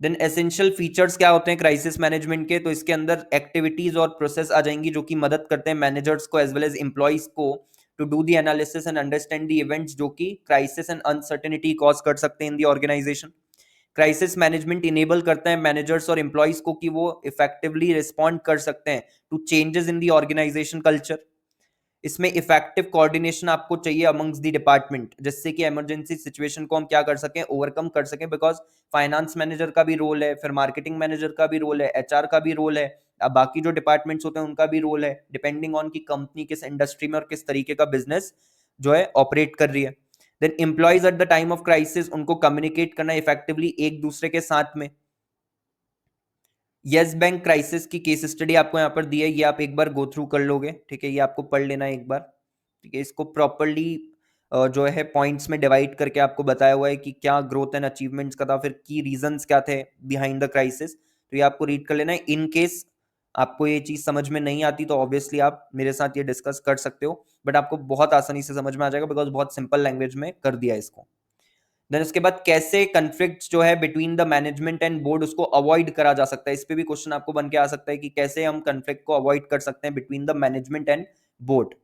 देन एसेंशियल फीचर्स क्या होते हैं क्राइसिस मैनेजमेंट के, तो इसके अंदर एक्टिविटीज और प्रोसेस आ जाएंगी जो कि मदद करते हैं मैनेजर्स को एज वेल एज एम्प्लॉइज को to do the analysis and understand the events जो कि क्राइसिस एंड अनसर्टेनिटी कॉज कर सकते हैं in the organization. Crisis management enable करता है मैनेजर्स और एम्प्लॉइज को कि वो इफेक्टिवली रिस्पॉन्ड कर सकते हैं to changes in the organization culture. इसमें इफेक्टिव कोऑर्डिनेशन आपको चाहिए अमंग्स द डिपार्टमेंट, जिससे कि इमरजेंसी सिचुएशन को हम क्या कर सकें, ओवरकम कर सकें। बिकॉज फाइनेंस मैनेजर का भी रोल है, फिर मार्केटिंग मैनेजर का भी रोल है, एचआर का भी रोल है, अब बाकी जो डिपार्टमेंट्स होते हैं उनका भी रोल है, डिपेंडिंग ऑन की कंपनी किस इंडस्ट्री में और किस तरीके का बिजनेस जो है ऑपरेट कर रही है। Then employees at the time of crisis, उनको कम्युनिकेट करना इफेक्टिवली एक दूसरे के साथ में। यस बैंक क्राइसिस की केस स्टडी आपको यहाँ पर दी है, ये आप एक बार गो थ्रू कर लोगे, ठीक है, ये आपको पढ़ लेना है एक बार, ठीक है। इसको प्रॉपरली जो है पॉइंट्स में डिवाइड करके आपको बताया हुआ है कि क्या ग्रोथ एंड अचीवमेंट्स का था, फिर की रीजंस क्या थे बिहाइंड द क्राइसिस, तो ये आपको रीड कर लेना है। इन केस आपको ये चीज समझ में नहीं आती तो ऑब्वियसली आप मेरे साथ ये डिस्कस कर सकते हो, बट आपको बहुत आसानी से समझ में आ जाएगा बिकॉज बहुत सिंपल लैंग्वेज में कर दिया है इसको। देन उसके बाद कैसे कन्फ्लिक्ट जो है between the management and board उसको अवॉइड करा जा सकता है, इस पे भी क्वेश्चन आपको बन के आ सकता है कि कैसे हम कन्फ्लिक्ट को अवॉइड कर सकते हैं between the management and board,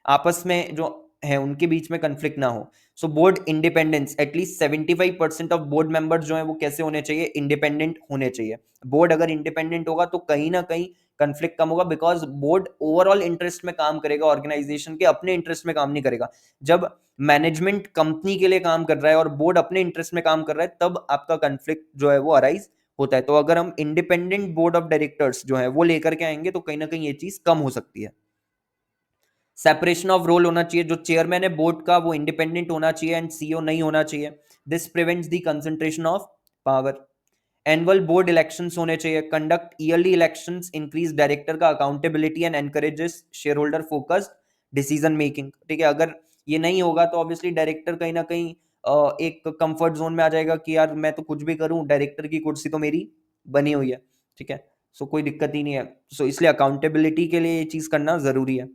आपस में जो है उनके बीच में कन्फ्लिक्ट ना हो। So board independence, at least 75% of board members जो है वो कैसे होने चाहिए, इंडिपेंडेंट होने चाहिए। बोर्ड अगर इंडिपेंडेंट होगा तो कहीं ना कहीं कन्फ्लिक्ट कम होगा, बिकॉज बोर्ड ओवरऑल इंटरेस्ट में काम करेगा, ऑर्गेनाइजेशन के अपने इंटरेस्ट में काम नहीं करेगा। जब मैनेजमेंट कंपनी के लिए काम कर रहा है और बोर्ड अपने इंटरेस्ट में काम कर रहा है तब आपका कन्फ्लिक्ट जो है वो अराइज होता है। तो अगर हम इंडिपेंडेंट बोर्ड ऑफ डायरेक्टर्स जो है वो लेकर के आएंगे तो कहीं ना कहीं ये चीज कम हो सकती है। सेपरेशन ऑफ रोल होना चाहिए, जो चेयरमैन है बोर्ड का वो इंडिपेंडेंट होना चाहिए एंड सीईओ नहीं होना चाहिए। This prevents the concentration of power. Annual board elections होने चाहिए, conduct yearly elections, increase director का accountability and encourages share holder focused decision making, ठीक है। अगर ये नहीं होगा तो ऑब्वियसली डायरेक्टर कहीं ना कहीं एक कंफर्ट जोन में आ जाएगा कि यार मैं तो कुछ भी करूं, डायरेक्टर की कुर्सी तो मेरी बनी हुई है, ठीक है, सो कोई दिक्कत ही नहीं है। सो इसलिए अकाउंटेबिलिटी के लिए ये चीज करना जरूरी है।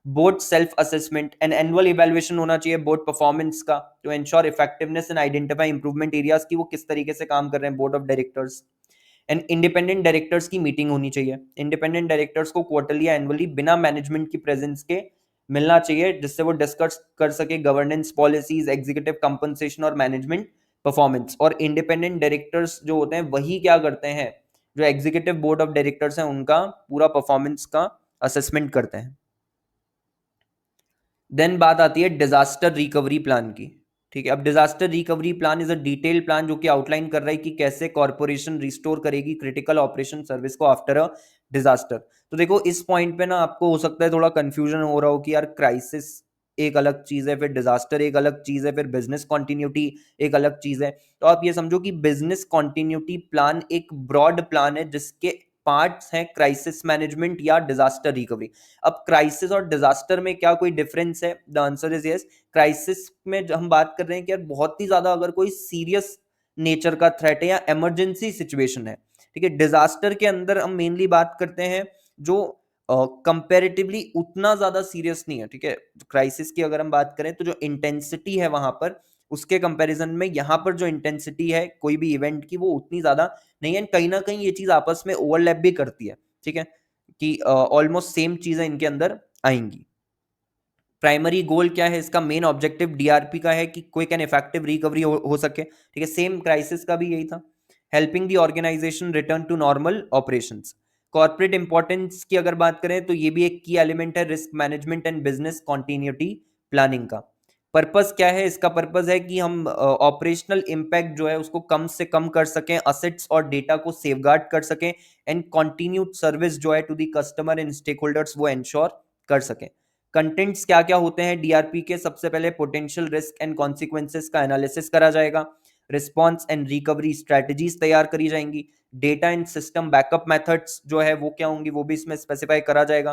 Board self assessment and annual evaluation होना चाहिए बोर्ड परफॉर्मेंस का, to ensure effectiveness and identify improvement areas की वो किस तरीके से काम कर रहे हैं board of directors. And independent directors की मीटिंग होनी चाहिए, इंडिपेंडेंट डायरेक्टर्स को क्वार्टरली या एनुअली बिना मैनेजमेंट की प्रेजेंस के मिलना चाहिए, जिससे वो डिस्कस कर सके गवर्नेंस पॉलिसीज, एग्जीक्यूटिव कंपनसेशन और मैनेजमेंट परफॉर्मेंस। और इंडिपेंडेंट डायरेक्टर्स जो होते हैं वही क्या करते हैं, जो एग्जीक्यूटिव बोर्ड ऑफ डायरेक्टर्स हैं उनका पूरा परफॉर्मेंस का असेसमेंट करते हैं। देन बात आती है डिजास्टर रिकवरी प्लान की, ठीक है। अब disaster recovery plan is a detail plan जो कि आउटलाइन कर रहा है कि कैसे कॉर्पोरेशन रिस्टोर करेगी क्रिटिकल ऑपरेशन सर्विस को आफ्टर अ डिजास्टर। तो देखो इस पॉइंट पे ना आपको हो सकता है थोड़ा कंफ्यूजन हो रहा हो कि यार क्राइसिस एक अलग चीज है, फिर डिजास्टर एक अलग चीज है, फिर बिजनेस कॉन्टिन्यूटी एक अलग चीज है। तो आप ये समझो कि बिजनेस कॉन्टिन्यूटी प्लान एक ब्रॉड प्लान है जिसके पार्ट्स हैं क्राइसिस मैनेजमेंट या डिजास्टर रिकवरी। अब क्राइसिस और डिजास्टर में क्या कोई डिफरेंस है? The answer is yes. Crisis में जो हम बात कर रहे हैं कि यार बहुत ही ज्यादा अगर कोई सीरियस नेचर का थ्रेट है या इमरजेंसी सिचुएशन है, ठीक है। डिजास्टर के अंदर हम मेनली बात करते हैं जो कंपैरेटिवली उतना ज्यादा सीरियस नहीं है, ठीक है। क्राइसिस की अगर हम बात करें तो जो इंटेंसिटी है वहां पर, उसके कंपैरिजन में यहाँ पर जो इंटेंसिटी है कोई भी इवेंट की वो उतनी ज्यादा नहीं है। कहीं ना कहीं ये चीज आपस में ओवरलैप भी करती है, ठीक है, कि ऑलमोस्ट सेम चीजें इनके अंदर आएंगी। प्राइमरी गोल क्या है इसका? मेन ऑब्जेक्टिव डीआरपी का है कि क्विक एंड इफेक्टिव रिकवरी हो सके, ठीक है। सेम क्राइसिस का भी यही था। Helping the organisation return to normal operations. Corporate importance की अगर बात करें तो ये भी एक की एलिमेंट है risk management and business continuity planning का। पर्पस क्या है इसका? पर्पस है कि हम ऑपरेशनल इम्पैक्ट जो है उसको कम से कम कर सकें, असेट्स और डेटा को सेफगार्ड कर सकें, एंड कंटिन्यूड सर्विस जो है to the customer and stake holders वो एंश्योर कर सकें। कंटेंट्स क्या क्या होते हैं डीआरपी के? सबसे पहले पोटेंशियल रिस्क एंड कॉन्सिक्वेंसेस का एनालिसिस करा जाएगा, रिस्पॉन्स एंड रिकवरी स्ट्रेटजीज तैयार करी जाएंगी, data and system backup methods जो है वो क्या होंगी वो भी इसमें स्पेसिफाई करा जाएगा।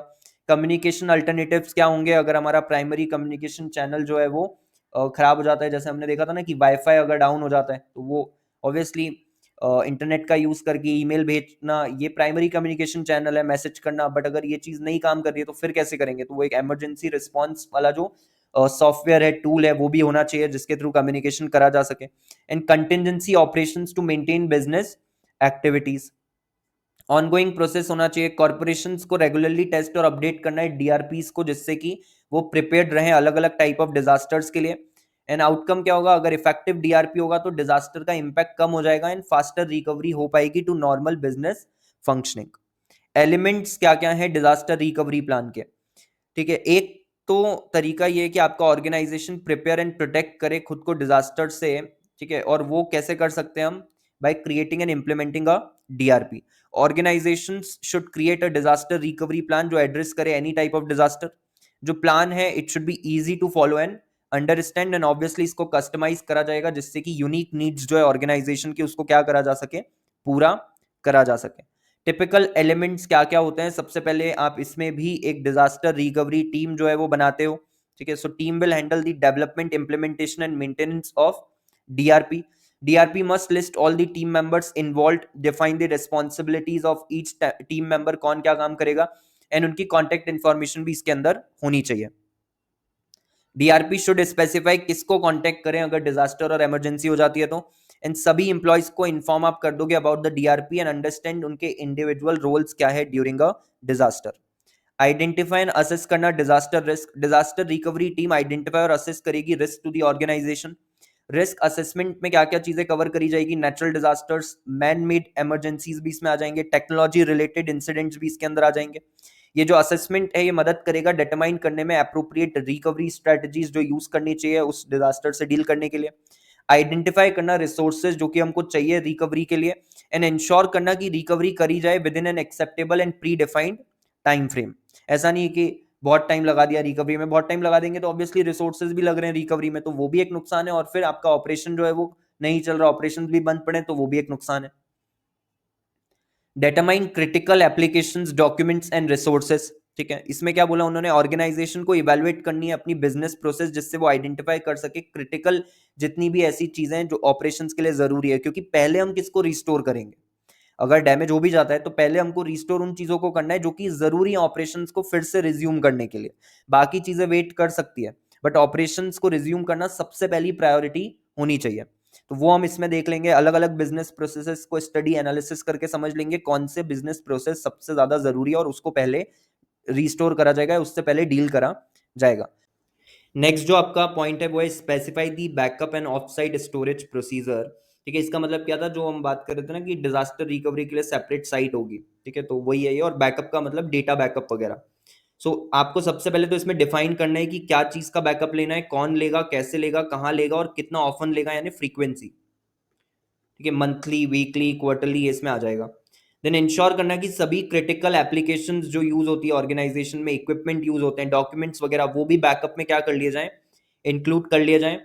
कम्युनिकेशन अल्टरनेटिव्स क्या होंगे अगर हमारा प्राइमरी कम्युनिकेशन चैनल जो है वो खराब हो जाता है। जैसे हमने देखा था ना कि वाईफाई अगर डाउन हो जाता है तो वो ऑब्वियसली इंटरनेट का यूज करके ईमेल भेजना ये प्राइमरी कम्युनिकेशन चैनल है, मैसेज करना, बट अगर ये चीज नहीं काम कर रही है तो फिर कैसे करेंगे? तो वो एक इमरजेंसी रिस्पॉन्स वाला जो सॉफ्टवेयर है, टूल है, वो भी होना चाहिए जिसके थ्रू कम्युनिकेशन करा जा सके। And contingency operations to maintain business activities. Ongoing process होना चाहिए। कॉर्पोरेशंस को रेगुलरली टेस्ट और अपडेट करना है डीआरपीस को, जिससे कि वो प्रिपेयर्ड रहे अलग अलग टाइप ऑफ डिजास्टर्स के लिए। एंड आउटकम क्या होगा? अगर इफेक्टिव डीआरपी होगा तो डिजास्टर का इंपैक्ट कम हो जाएगा एंड फास्टर रिकवरी हो पाएगी to normal business functioning. Elements क्या क्या है डिजास्टर रिकवरी प्लान के? ठीक है, एक तो तरीका ये है कि आपका ऑर्गेनाइजेशन प्रिपेयर एंड प्रोटेक्ट करे खुद को डिजास्टर से, ठीक है। और वो कैसे कर सकते हैं हम? By creating and implementing a DRP. Organisations should create a disaster recovery plan जो एड्रेस करे एनी टाइप ऑफ डिजास्टर। जो प्लान है it should be easy to follow and understand, and obviously इसको कस्टमाइज करा जाएगा जिससे कि यूनिक नीड्स जो है ऑर्गेनाइजेशन की उसको क्या करा जा सके? पूरा करा जा सके। टिपिकल एलिमेंट्स क्या क्या होते हैं? सबसे पहले आप इसमें भी एक डिजास्टर रिकवरी टीम जो है वो बनाते हो, ठीक है। So team will handle the development, implementation and maintenance of DRP. DRP must list all the team members involved, define the responsibilities of each team member, कौन क्या काम करेगा, एंड उनकी कॉन्टेक्ट इन्फॉर्मेशन भी इसके अंदर होनी चाहिए। डीआरपी शुड स्पेसिफाई किसको कांटेक्ट करें अगर डिजास्टर और इमरजेंसी हो जाती है तो। एंड सभी इंप्लॉइज को इन्फॉर्म आप कर दोगे about the DRP and understand उनके इंडिविजुअल रोल्स क्या है during a disaster. Identify and assess करना disaster risk. Disaster recovery team identify और असेस करेगी risk to the organisation. Risk assessment में क्या क्या चीजें कवर करी जाएगी? Natural disasters, man made emergencies भी इसमें आ जाएंगे, टेक्नोलॉजी रिलेटेड इंसिडेंट्स भी इसके अंदर आ जाएंगे। ये जो असेसमेंट है ये मदद करेगा डिटरमाइन करने में अप्रोप्रिएट रिकवरी स्ट्रेटजीज जो यूज करनी चाहिए उस डिजास्टर से डील करने के लिए। आइडेंटिफाई करना रिसोर्सेज जो कि हमको चाहिए रिकवरी के लिए, एंड इंश्योर करना कि रिकवरी करी जाए with in an acceptable and pre defined time frame. ऐसा नहीं है कि बहुत टाइम लगा दिया रिकवरी में, बहुत टाइम लगा देंगे तो ऑब्वियसली रिसोर्सेज भी लग रहे हैं रिकवरी में तो वो भी एक नुकसान है, और फिर आपका ऑपरेशन जो है वो नहीं चल रहा, ऑपरेशन भी बंद पड़े तो वो भी एक नुकसान है। Determine critical applications, documents and resources, ठीक है। इसमें क्या बोला उन्होंने? ऑर्गेनाइजेशन को इवेलुएट करनी है अपनी बिजनेस प्रोसेस जिससे वो आइडेंटिफाई कर सके क्रिटिकल जितनी भी ऐसी चीजें हैं जो ऑपरेशंस के लिए जरूरी है, क्योंकि पहले हम किसको रिस्टोर करेंगे? अगर डैमेज हो भी जाता है तो पहले हमको रिस्टोर उन चीजों को करना है जो कि जरूरी है ऑपरेशंस को फिर से रिज्यूम करने के लिए। बाकी चीजें वेट कर सकती है, बट ऑपरेशंस को रिज्यूम करना सबसे पहली प्रायोरिटी होनी चाहिए। तो वो हम इसमें देख लेंगे, अलग अलग बिजनेस प्रोसेसेस को स्टडी एनालिसिस करके समझ लेंगे कौन से बिजनेस प्रोसेस सबसे ज्यादा जरूरी है और उसको पहले रिस्टोर करा जाएगा, उससे पहले डील करा जाएगा। नेक्स्ट जो आपका पॉइंट है वो है specify the backup end of site storage procedure, ठीक है। इसका मतलब क्या था? जो हम बात कर रहे थे ना कि डिजास्टर रिकवरी के लिए सेपरेट साइट होगी, ठीक है, तो वही है ये। और बैकअप का मतलब डेटा बैकअप वगैरह। आपको सबसे पहले तो इसमें डिफाइन करना है कि क्या चीज का बैकअप लेना है, कौन लेगा, कैसे लेगा, कहाँ लेगा और कितना ऑफन लेगा, यानी फ्रीक्वेंसी, ठीक है, मंथली, वीकली, क्वार्टरली, इसमें आ जाएगा। देन इंश्योर करना कि सभी क्रिटिकल एप्लीकेशंस जो यूज होती है ऑर्गेनाइजेशन में, इक्विपमेंट यूज होते हैं, डॉक्यूमेंट्स वगैरह, वो भी बैकअप में क्या कर लिए जाए? इंक्लूड कर लिए जाए।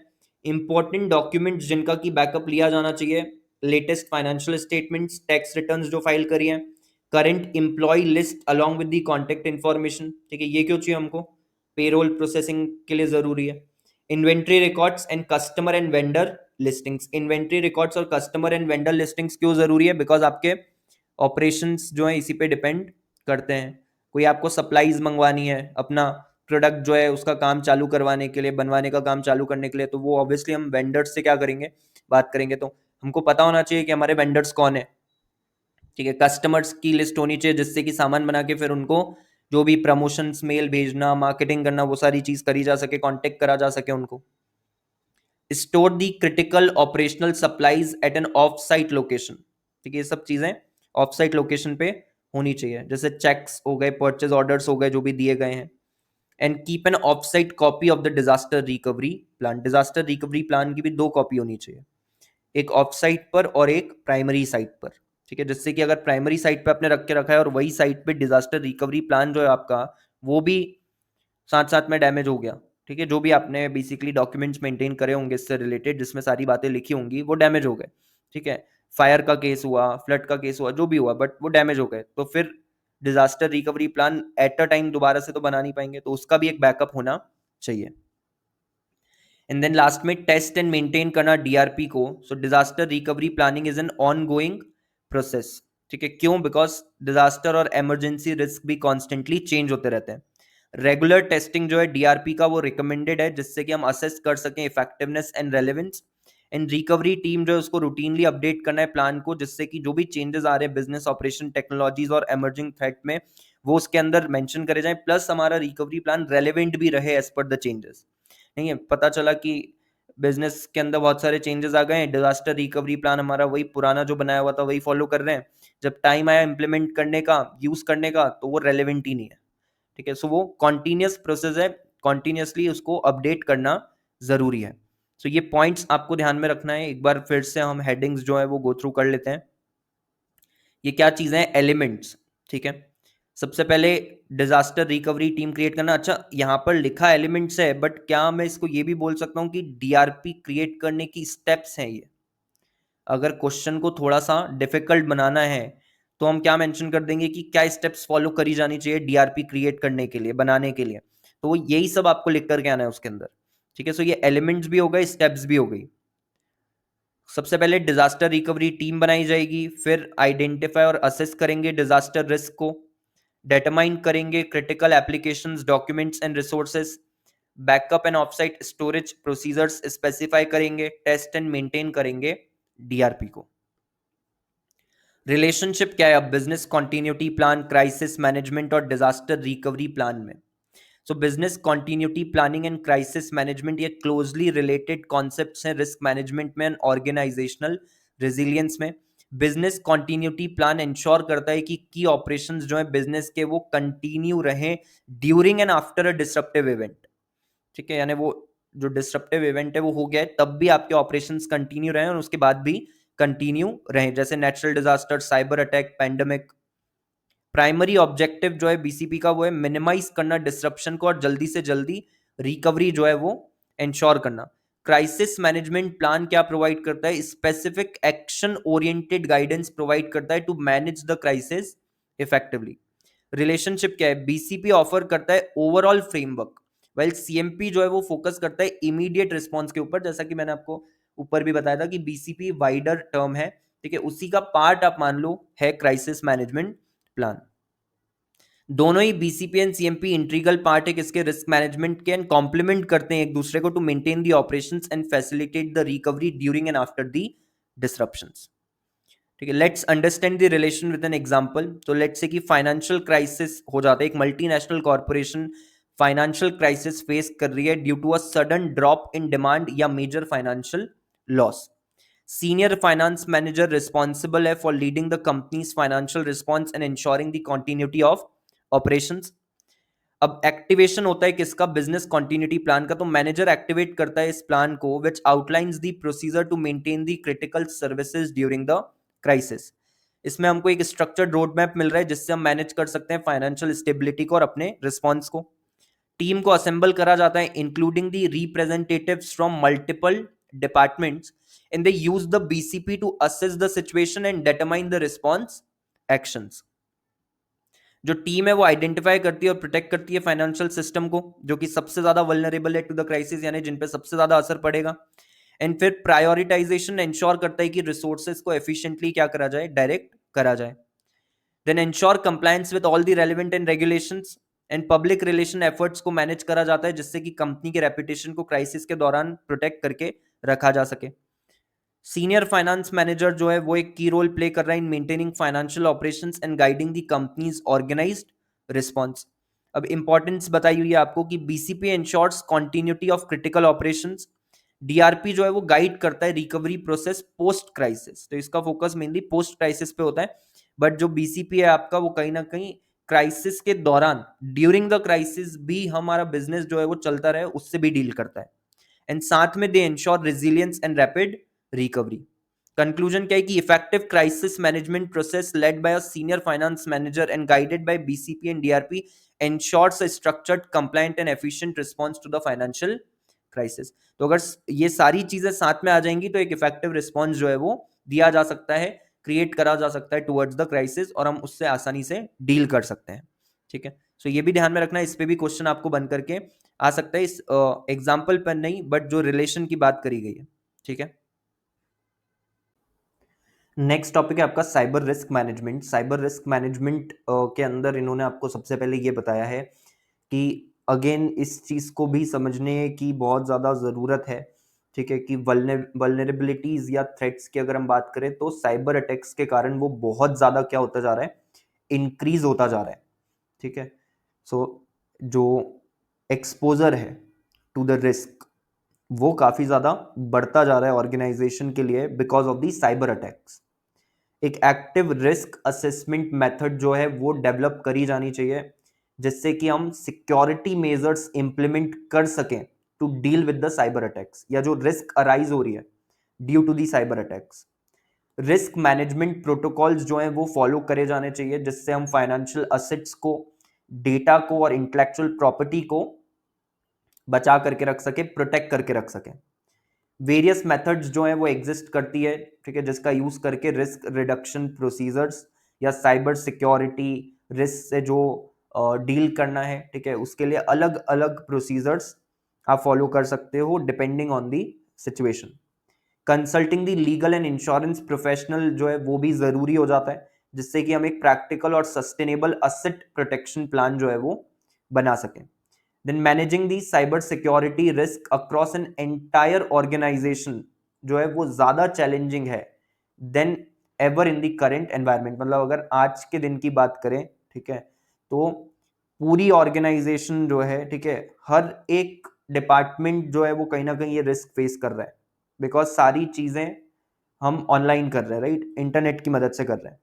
इंपॉर्टेंट डॉक्यूमेंट्स जिनका की बैकअप लिया जाना चाहिए, latest financial statements, tax returns जो फाइल करी है, current employee list along with the contact information, ठीक है, ये क्यों चाहिए हमको, पेरोल प्रोसेसिंग के लिए जरूरी है। Inventory records and customer and vendor listings, inventory records और कस्टमर एंड वेंडर लिस्टिंग्स क्यों जरूरी है, बिकॉज आपके ऑपरेशंस जो है इसी पे डिपेंड करते हैं। कोई आपको सप्लाईज मंगवानी है, अपना प्रोडक्ट जो है उसका काम चालू करवाने के लिए, बनवाने का काम चालू करने के लिए, तो वो ऑब्वियसली हम वेंडर्स से क्या करेंगे, बात करेंगे। तो हमको पता होना चाहिए कि हमारे वेंडर्स कौन है, ठीक है। कस्टमर्स की लिस्ट होनी चाहिए जिससे कि सामान बना के फिर उनको जो भी प्रमोशंस मेल भेजना, मार्केटिंग करना, वो सारी चीज करी जा सके, कांटेक्ट करा जा सके उनको। Store the critical operational supplies at an off site location, ठीक है, ये सब चीजें ऑफ साइट लोकेशन पे होनी चाहिए, जैसे चेक्स हो गए, परचेज ऑर्डर्स हो गए जो भी दिए गए हैं। And keep an off site copy of the disaster recovery plan, disaster recovery plan की भी 2 कॉपी होनी चाहिए, एक ऑफ साइट पर और एक प्राइमरी साइट पर, ठीक है, जिससे कि अगर प्राइमरी साइट पे आपने रख के रखा है और वही साइट पे डिजास्टर रिकवरी प्लान जो है आपका वो भी साथ साथ में डैमेज हो गया, ठीक है, जो भी आपने बेसिकली डॉक्यूमेंट्स मेंटेन करे होंगे इससे रिलेटेड जिसमें सारी बातें लिखी होंगी वो डैमेज हो गए, ठीक है, फायर का केस हुआ, फ्लड का केस हुआ, जो भी हुआ, बट वो डैमेज हो गए, तो फिर disaster recovery plan at a time दोबारा से तो बना नहीं पाएंगे, तो उसका भी एक बैकअप होना चाहिए। एंड देन लास्ट में टेस्ट एंड मेंटेन करना डीआरपी को। So disaster recovery planning is an on going process, ठीक है, क्यों, बिकॉज डिजास्टर और इमरजेंसी रिस्क भी कॉन्स्टेंटली चेंज होते रहते हैं। रेगुलर टेस्टिंग जो है डीआरपी का वो रिकमेंडेड है जिससे कि हम असेस कर सकें effectiveness and relevance. And recovery team जो है उसको रूटीनली अपडेट करना है प्लान को, जिससे कि जो भी चेंजेस आ रहे हैं बिजनेस ऑपरेशन टेक्नोलॉजीज और एमर्जिंग थ्रेट में वो उसके अंदर मेंशन करे जाए, प्लस हमारा रिकवरी प्लान रेलेवेंट भी रहे एज पर द चेंजेस। नहीं है, पता चला कि बिजनेस के अंदर बहुत सारे चेंजेस आ गए, डिजास्टर रिकवरी प्लान हमारा वही पुराना जो बनाया हुआ था वही फॉलो कर रहे हैं, जब टाइम आया इम्प्लीमेंट करने का, यूज करने का, तो वो रेलेवेंट ही नहीं है, ठीक है। सो वो कॉन्टिन्यूस प्रोसेस है, कॉन्टिन्यूसली उसको अपडेट करना जरूरी है। सो ये पॉइंट्स आपको ध्यान में रखना है। एक बार फिर से हम हेडिंग्स जो है वो गो थ्रू कर लेते हैं। ये क्या चीजें हैं, एलिमेंट्स, ठीक है। सबसे पहले डिजास्टर रिकवरी टीम क्रिएट करना। अच्छा, यहां पर लिखा एलिमेंट्स है, बट क्या मैं इसको ये भी बोल सकता हूं कि डीआरपी क्रिएट करने की स्टेप्स हैं ये। अगर क्वेश्चन को थोड़ा सा डिफिकल्ट बनाना है तो हम क्या मेंशन कर देंगे कि क्या स्टेप्स फॉलो करी जानी चाहिए डीआरपी क्रिएट करने के लिए, बनाने के लिए, तो वो यही सब आपको लिख करके आना है उसके अंदर, ठीक है। सो ये एलिमेंट्स भी हो गए, स्टेप्स भी हो गई। सबसे पहले डिजास्टर रिकवरी टीम बनाई जाएगी, फिर आइडेंटिफाई और असेस करेंगे डिजास्टर रिस्क को, डिटरमाइन करेंगे critical applications, documents and resources, backup and offsite storage procedures specify करेंगे, टेस्ट एंड मेंटेन करेंगे डीआरपी को। रिलेशनशिप क्या है अब business continuity plan, crisis management और डिजास्टर रिकवरी प्लान में। सो business continuity planning and crisis management ये क्लोजली रिलेटेड कॉन्सेप्ट्स हैं रिस्क मैनेजमेंट में एंड ऑर्गेनाइजेशनल रेजिलियंस में। बिजनेस कॉन्टिन्यूटी प्लान इंश्योर करता है कि की ऑपरेशंस जो है बिजनेस के वो कंटिन्यू रहें during and after a disruptive event, ठीक है, यानी वो जो डिसरप्टिव इवेंट है वो हो गया है तब भी आपके ऑपरेशंस कंटिन्यू रहे और उसके बाद भी कंटिन्यू रहे, जैसे natural disaster, cyber attack, pandemic. Primary objective जो है बीसीपी का वो है मिनिमाइज करना डिसरप्शन को और जल्दी से जल्दी रिकवरी जो है वो इंश्योर करना। क्राइसिस मैनेजमेंट प्लान क्या प्रोवाइड करता है, specific action oriented guidance provide करता है to manage the crisis effectively. Relationship क्या है, बीसीपी ऑफर करता है ओवरऑल फ्रेमवर्क, वेल सीएमपी जो है वो फोकस करता है इमीडिएट रिस्पॉन्स के ऊपर, जैसा कि मैंने आपको ऊपर भी बताया था कि बीसीपी वाइडर टर्म है, ठीक है, उसी का पार्ट आप मान लो है क्राइसिस मैनेजमेंट प्लान। दोनों ही BCP and CMP integral part है किसके, रिस्क मैनेजमेंट के, एंड कॉम्प्लीमेंट करते हैं एक दूसरे को to maintain the operations and facilitate the recovery during and after the disruptions, ठीक है। Let's understand the relation with an example. तो लेट्स से कि फाइनेंशियल क्राइसिस हो जाता है, एक multinational corporation financial crisis face कर रही है due to a sudden drop in demand या major financial loss. Senior finance manager responsible है for leading the company's financial response and ensuring the continuity of operations. अब activation होता है किसका, business continuity plan का, तो मैनेजर एक्टिवेट करता है इस प्लान को which outlines the procedure to maintain the critical services during the crisis. इसमें हमको एक स्ट्रक्चर्ड रोड मैप मिल रहा है जिससे हम मैनेज कर सकते हैं फाइनेंशियल स्टेबिलिटी को और अपने रिस्पॉन्स को। टीम को असेंबल करा जाता है including the representatives from multiple departments and they use the BCP to assess the situation and determine the response actions. जो टीम है वो आइडेंटिफाई करती है और प्रोटेक्ट करती है फाइनेंशियल सिस्टम को, जो कि सबसे ज्यादा वल्नरेबल है टू द क्राइसिस, यानी जिन पे सबसे ज्यादा असर पड़ेगा। एंड फिर प्रायोरिटाइजेशन इंश्योर करता है कि रिसोर्सेज को एफिशिएंटली क्या करा जाए, डायरेक्ट करा जाए। Then ensure compliance with all the relevant and regulations and public relation efforts को मैनेज करा जाता है, जिससे कि कंपनी के रेपुटेशन को क्राइसिस के दौरान प्रोटेक्ट करके रखा जा सके। सीनियर फाइनेंस मैनेजर जो है वो एक की रोल प्ले कर रहा है in maintaining financial operations and guiding the company's organised response. अब इंपॉर्टेंस बताई हुई है आपको कि BCP ensures continuity of critical operations, DRP जो है वो गाइड करता है रिकवरी प्रोसेस पोस्ट क्राइसिस, तो इसका फोकस मेनली पोस्ट क्राइसिस पे होता है। बट जो बीसीपी है आपका वो कहीं ना कहीं क्राइसिस के दौरान, ड्यूरिंग द क्राइसिस भी हमारा बिजनेस जो है वो चलता रहे उससे भी डील करता है। एंड साथ में दे ensure resilience and rapid recovery. Conclusion क्या है कि effective crisis management process led by a senior finance manager and guided by BCP and DRP ensures a structured, compliant and efficient response to the financial crisis। तो अगर ये सारी चीजें साथ में आ जाएंगी तो एक इफेक्टिव रिस्पॉन्स जो है वो दिया जा सकता है, क्रिएट करा जा सकता है टुवर्ड्स द क्राइसिस, और हम उससे आसानी से डील कर सकते हैं। ठीक है, सो ये भी ध्यान में रखना, इस पे भी क्वेश्चन आपको बन करके आ सकता है, इस एग्जाम्पल पर नहीं बट जो रिलेशन की बात करी गई है। ठीक है, नेक्स्ट टॉपिक है आपका cyber risk management. Cyber risk management के अंदर इन्होंने आपको सबसे पहले ये बताया है कि अगेन इस चीज को भी समझने की बहुत ज्यादा जरूरत है। ठीक है, कि वल्नरेबिलिटीज या थ्रेट्स की अगर हम बात करें तो साइबर अटैक्स के कारण वो बहुत ज्यादा क्या होता जा रहा है, इंक्रीज होता जा रहा है। ठीक है, सो जो एक्सपोजर है टू द रिस्क वो काफी ज्यादा बढ़ता जा रहा है ऑर्गेनाइजेशन के लिए because of the cyber attacks. एक एक्टिव रिस्क असेसमेंट मेथड जो है वो डेवलप करी जानी चाहिए, जिससे कि हम सिक्योरिटी मेजर्स इंप्लीमेंट कर सकें to deal with the cyber attacks, या जो रिस्क अराइज हो रही है due to the cyber attacks. Risk management protocols जो हैं वो फॉलो करे जाने चाहिए, जिससे हम फाइनेंशियल असेट्स को, डेटा को और इंटेलेक्चुअल प्रॉपर्टी को बचा करके रख सके, प्रोटेक्ट करके रख सके। वेरियस मेथड्स जो हैं वो एग्जिस्ट करती है, ठीक है, जिसका यूज करके रिस्क रिडक्शन प्रोसीजर्स या साइबर सिक्योरिटी रिस्क से जो डील करना है, ठीक है, उसके लिए अलग अलग प्रोसीजर्स आप फॉलो कर सकते हो depending on the situation. Consulting the legal and insurance professional जो है वो भी जरूरी हो जाता है, जिससे कि हम एक प्रैक्टिकल और सस्टेनेबल असेट प्रोटेक्शन प्लान जो है वो बना सकें। then managing the cyber security risk across an entire organization जो है वो ज्यादा चैलेंजिंग है then ever in the current environment. मतलब अगर आज के दिन की बात करें, ठीक है, तो पूरी ऑर्गेनाइजेशन जो है, ठीक है, हर एक डिपार्टमेंट जो है वो कहीं ना कहीं ये रिस्क फेस कर रहा है, बिकॉज सारी चीजें हम ऑनलाइन कर रहे हैं, राइट, इंटरनेट की मदद से कर रहे हैं।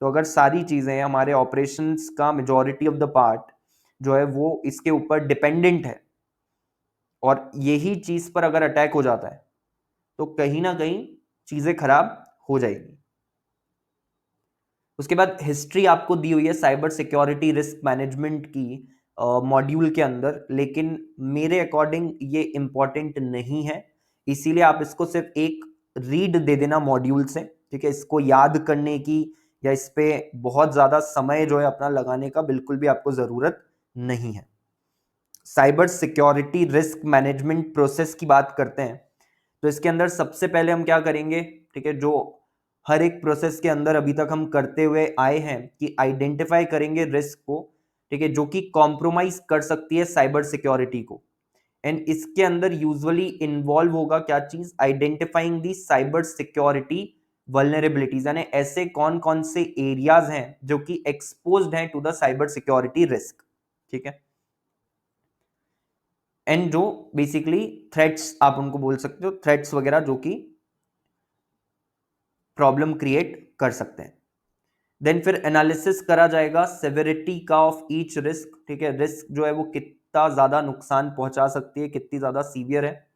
तो अगर सारी चीजें, हमारे ऑपरेशंस का मेजॉरिटी ऑफ द पार्ट जो है वो इसके ऊपर डिपेंडेंट है, और यही चीज पर अगर अटैक हो जाता है तो कहीं ना कहीं चीजें खराब हो जाएगी। उसके बाद हिस्ट्री आपको दी हुई है साइबर सिक्योरिटी रिस्क मैनेजमेंट की मॉड्यूल के अंदर, लेकिन मेरे अकॉर्डिंग ये इंपॉर्टेंट नहीं है, इसीलिए आप इसको सिर्फ एक रीड दे देना मॉड्यूल से। ठीक है, इसको याद करने की या इस पे बहुत ज्यादा समय जो है अपना लगाने का बिल्कुल भी आपको जरूरत नहीं है। Cyber security risk management process की बात करते हैं तो इसके अंदर सबसे पहले हम क्या करेंगे, ठीक है, जो हर एक प्रोसेस के अंदर अभी तक हम करते हुए आए हैं कि आइडेंटिफाई करेंगे रिस्क को, ठीक है, जो कि कॉम्प्रोमाइज कर सकती है साइबर सिक्योरिटी को। एंड इसके अंदर यूजुअली इन्वॉल्व होगा क्या चीज, आइडेंटिफाइंग दी साइबर सिक्योरिटी वल्नरेबिलिटीज, यानी ऐसे कौन कौन से एरियाज हैं जो कि एक्सपोज्ड हैं to the cyber security risk. ठीक है, एंड जो बेसिकली थ्रेट्स आप उनको बोल सकते हो, थ्रेट्स वगैरह जो कि प्रॉब्लम क्रिएट कर सकते हैं। देन फिर एनालिसिस करा जाएगा सेवेरिटी का ऑफ ईच रिस्क। ठीक है, रिस्क जो है वो कितना ज्यादा नुकसान पहुंचा सकती है, कितनी ज्यादा सीवियर है,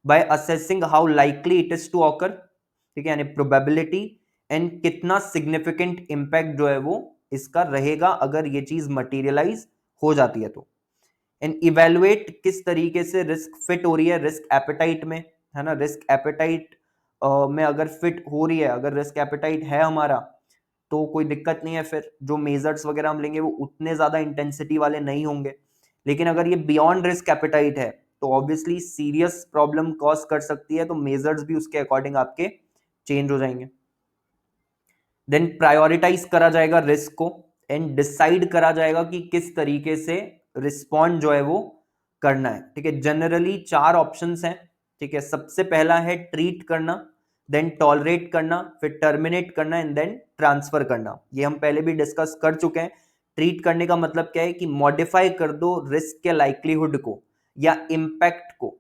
by assessing how likely it is to occur. ठीक है, यानी प्रोबेबिलिटी, एंड कितना सिग्निफिकेंट इंपैक्ट जो है वो इसका रहेगा अगर ये चीज मटेरियलाइज हो जाती है तो। एंड इवेलुएट किस तरीके से रिस्क फिट हो रही है रिस्क एपेटाइट में, है ना, रिस्क एपेटाइट में अगर फिट हो रही है, अगर रिस्क एपेटाइट है हमारा, तो कोई दिक्कत नहीं है, फिर जो मेजर्स वगैरह हम लेंगे वो उतने ज्यादा इंटेंसिटी वाले नहीं होंगे। लेकिन अगर ये बियॉन्ड रिस्क एपेटाइट है तो ऑब्वियसली सीरियस प्रॉब्लम कॉज कर सकती है, तो मेजर्स भी उसके अकॉर्डिंग आपके चेंज हो जाएंगे। देन प्रायोरिटाइज करा जाएगा रिस्क को एंड डिसाइड करा जाएगा कि किस तरीके से रिस्पॉन्ड जो है वो करना है। ठीक है, जनरली 4 ऑप्शंस हैं। ठीक है, सबसे पहला है ट्रीट करना, देन टॉलरेट करना, फिर टर्मिनेट करना एंड देन ट्रांसफर करना। ये हम पहले भी डिस्कस कर चुके हैं। ट्रीट करने का मतलब क्या है कि मॉडिफाई कर दो रिस्क के लाइक्लीहुड को या इम्पैक्ट को।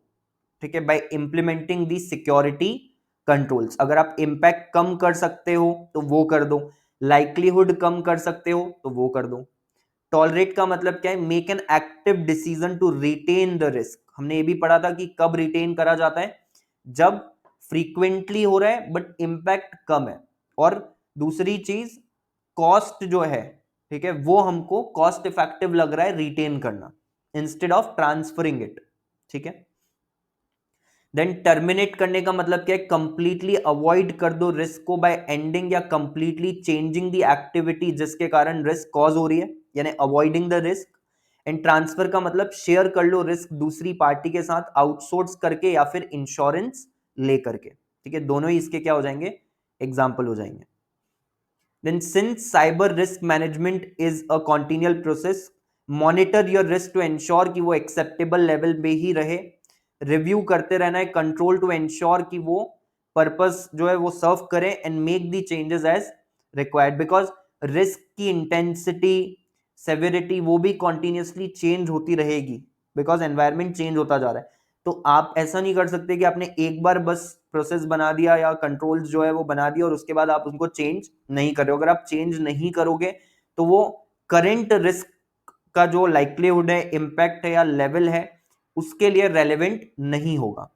ठीक है, बाय इम्प्लीमेंटिंग दी सिक्योरिटी कंट्रोल्स। अगर आप इम्पैक्ट कम कर सकते हो तो वो कर दो, लाइक्लीहुड कम कर सकते हो तो वो कर दो। टॉलरेट का मतलब क्या है, make an active decision to retain the risk. हमने ये भी पढ़ा था कि कब रिटेन करा जाता है, जब फ्रीक्वेंटली हो रहा है बट इंपैक्ट कम है। और दूसरी चीज कॉस्ट जो है, ठीक है, वो हमको कॉस्ट इफेक्टिव लग रहा है रिटेन करना इंस्टेड ऑफ ट्रांसफरिंग इट। ठीक है, देन टर्मिनेट करने का मतलब क्या है, कंप्लीटली अवॉइड कर दो रिस्क को बाय एंडिंग या कंप्लीटली चेंजिंग द एक्टिविटी जिसके कारण रिस्क कॉज हो रही है, यानी avoiding the risk. And transfer का मतलब शेयर कर लो रिस्क दूसरी पार्टी के साथ आउटसोर्स करके या फिर इंश्योरेंस ले करके। ठीक है, दोनों ही इसके क्या हो जाएंगे, एग्जाम्पल हो जाएंगे। Then since cyber risk management is a continual process, monitor your risk to ensure कि वो एक्सेप्टेबल लेवल पे ही रहे। रिव्यू करते रहना है, कंट्रोल टू एंश्योर कि वो पर्पस जो है वो सर्व करे and make the changes as required. Because risk की इंटेंसिटी, सेवेरिटी वो भी कॉन्टिन्यूसली चेंज होती रहेगी, बिकॉज एनवायरमेंट चेंज होता जा रहा है। तो आप ऐसा नहीं कर सकते कि आपने एक बार बस प्रोसेस बना दिया या कंट्रोल्स जो है वो बना दिया और उसके बाद आप उनको चेंज नहीं कर रहे हो। अगर आप चेंज नहीं करोगे तो वो करंट रिस्क का जो लाइक्लीहुड है, इंपैक्ट है या लेवल है, उसके लिए रेलेवेंट नहीं होगा।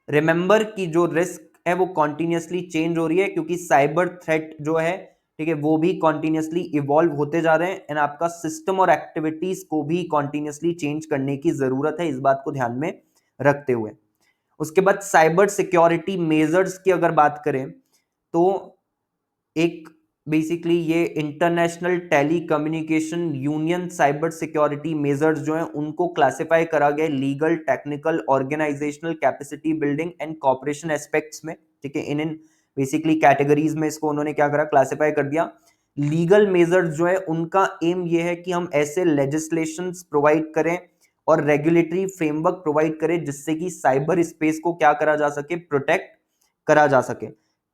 रिमेंबर कि जो रिस्क है वो कॉन्टिन्यूसली चेंज हो रही है, क्योंकि साइबर थ्रेट जो है, ठीक है, वो भी कॉन्टिन्यूसली इवॉल्व होते जा रहे हैं एंड आपका सिस्टम और एक्टिविटीज को भी कॉन्टिन्यूसली चेंज करने की जरूरत है, इस बात को ध्यान में रखते हुए। उसके बाद साइबर सिक्योरिटी मेजर्स की अगर बात करें तो एक बेसिकली ये international telecommunication union cyber security measures जो हैं उनको क्लासिफाई करा गया legal, technical, organisational, capacity building and cooperation aspects में। ठीक है, इन बेसिकली कैटेगरीज में इसको उन्होंने क्या करा, क्लासिफाई कर दिया। लीगल मेजर्स जो है उनका एम ये है कि हम ऐसे लेजिस्लेशंस प्रोवाइड करें और रेगुलेटरी फ्रेमवर्क प्रोवाइड करें जिससे कि साइबर स्पेस को क्या करा जा सके, प्रोटेक्ट करा जा सके।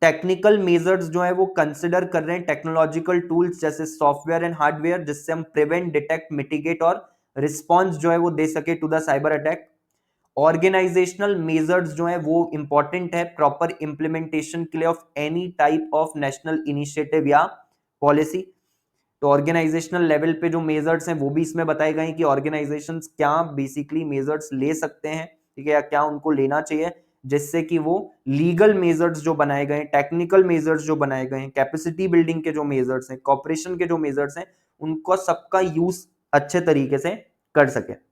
टेक्निकल मेजर्स जो है वो कंसिडर कर रहे हैं टेक्नोलॉजिकल टूल्स जैसे सॉफ्टवेयर एंड हार्डवेयर, जिससे हम प्रिवेंट, डिटेक्ट, मिटिगेट और रिस्पॉन्स जो है वो दे सके to the cyber attack. Organisational measures जो है वो इंपॉर्टेंट है प्रॉपर इंप्लीमेंटेशन के लिए of any type of national initiative या पॉलिसी। तो ऑर्गेनाइजेशनल लेवल पे जो मेजर्स हैं वो भी इसमें बताए गए हैं कि ऑर्गेनाइजेशंस क्या बेसिकली मेजर्स ले सकते हैं, ठीक है, या क्या उनको लेना चाहिए, जिससे कि वो लीगल मेजर्स जो बनाए गए हैं, टेक्निकल मेजर्स जो बनाए गए हैं, कैपेसिटी बिल्डिंग के जो मेजर्स हैं, कॉपरेशन के जो मेजर्स हैं, उनको सबका यूज अच्छे तरीके से कर सके।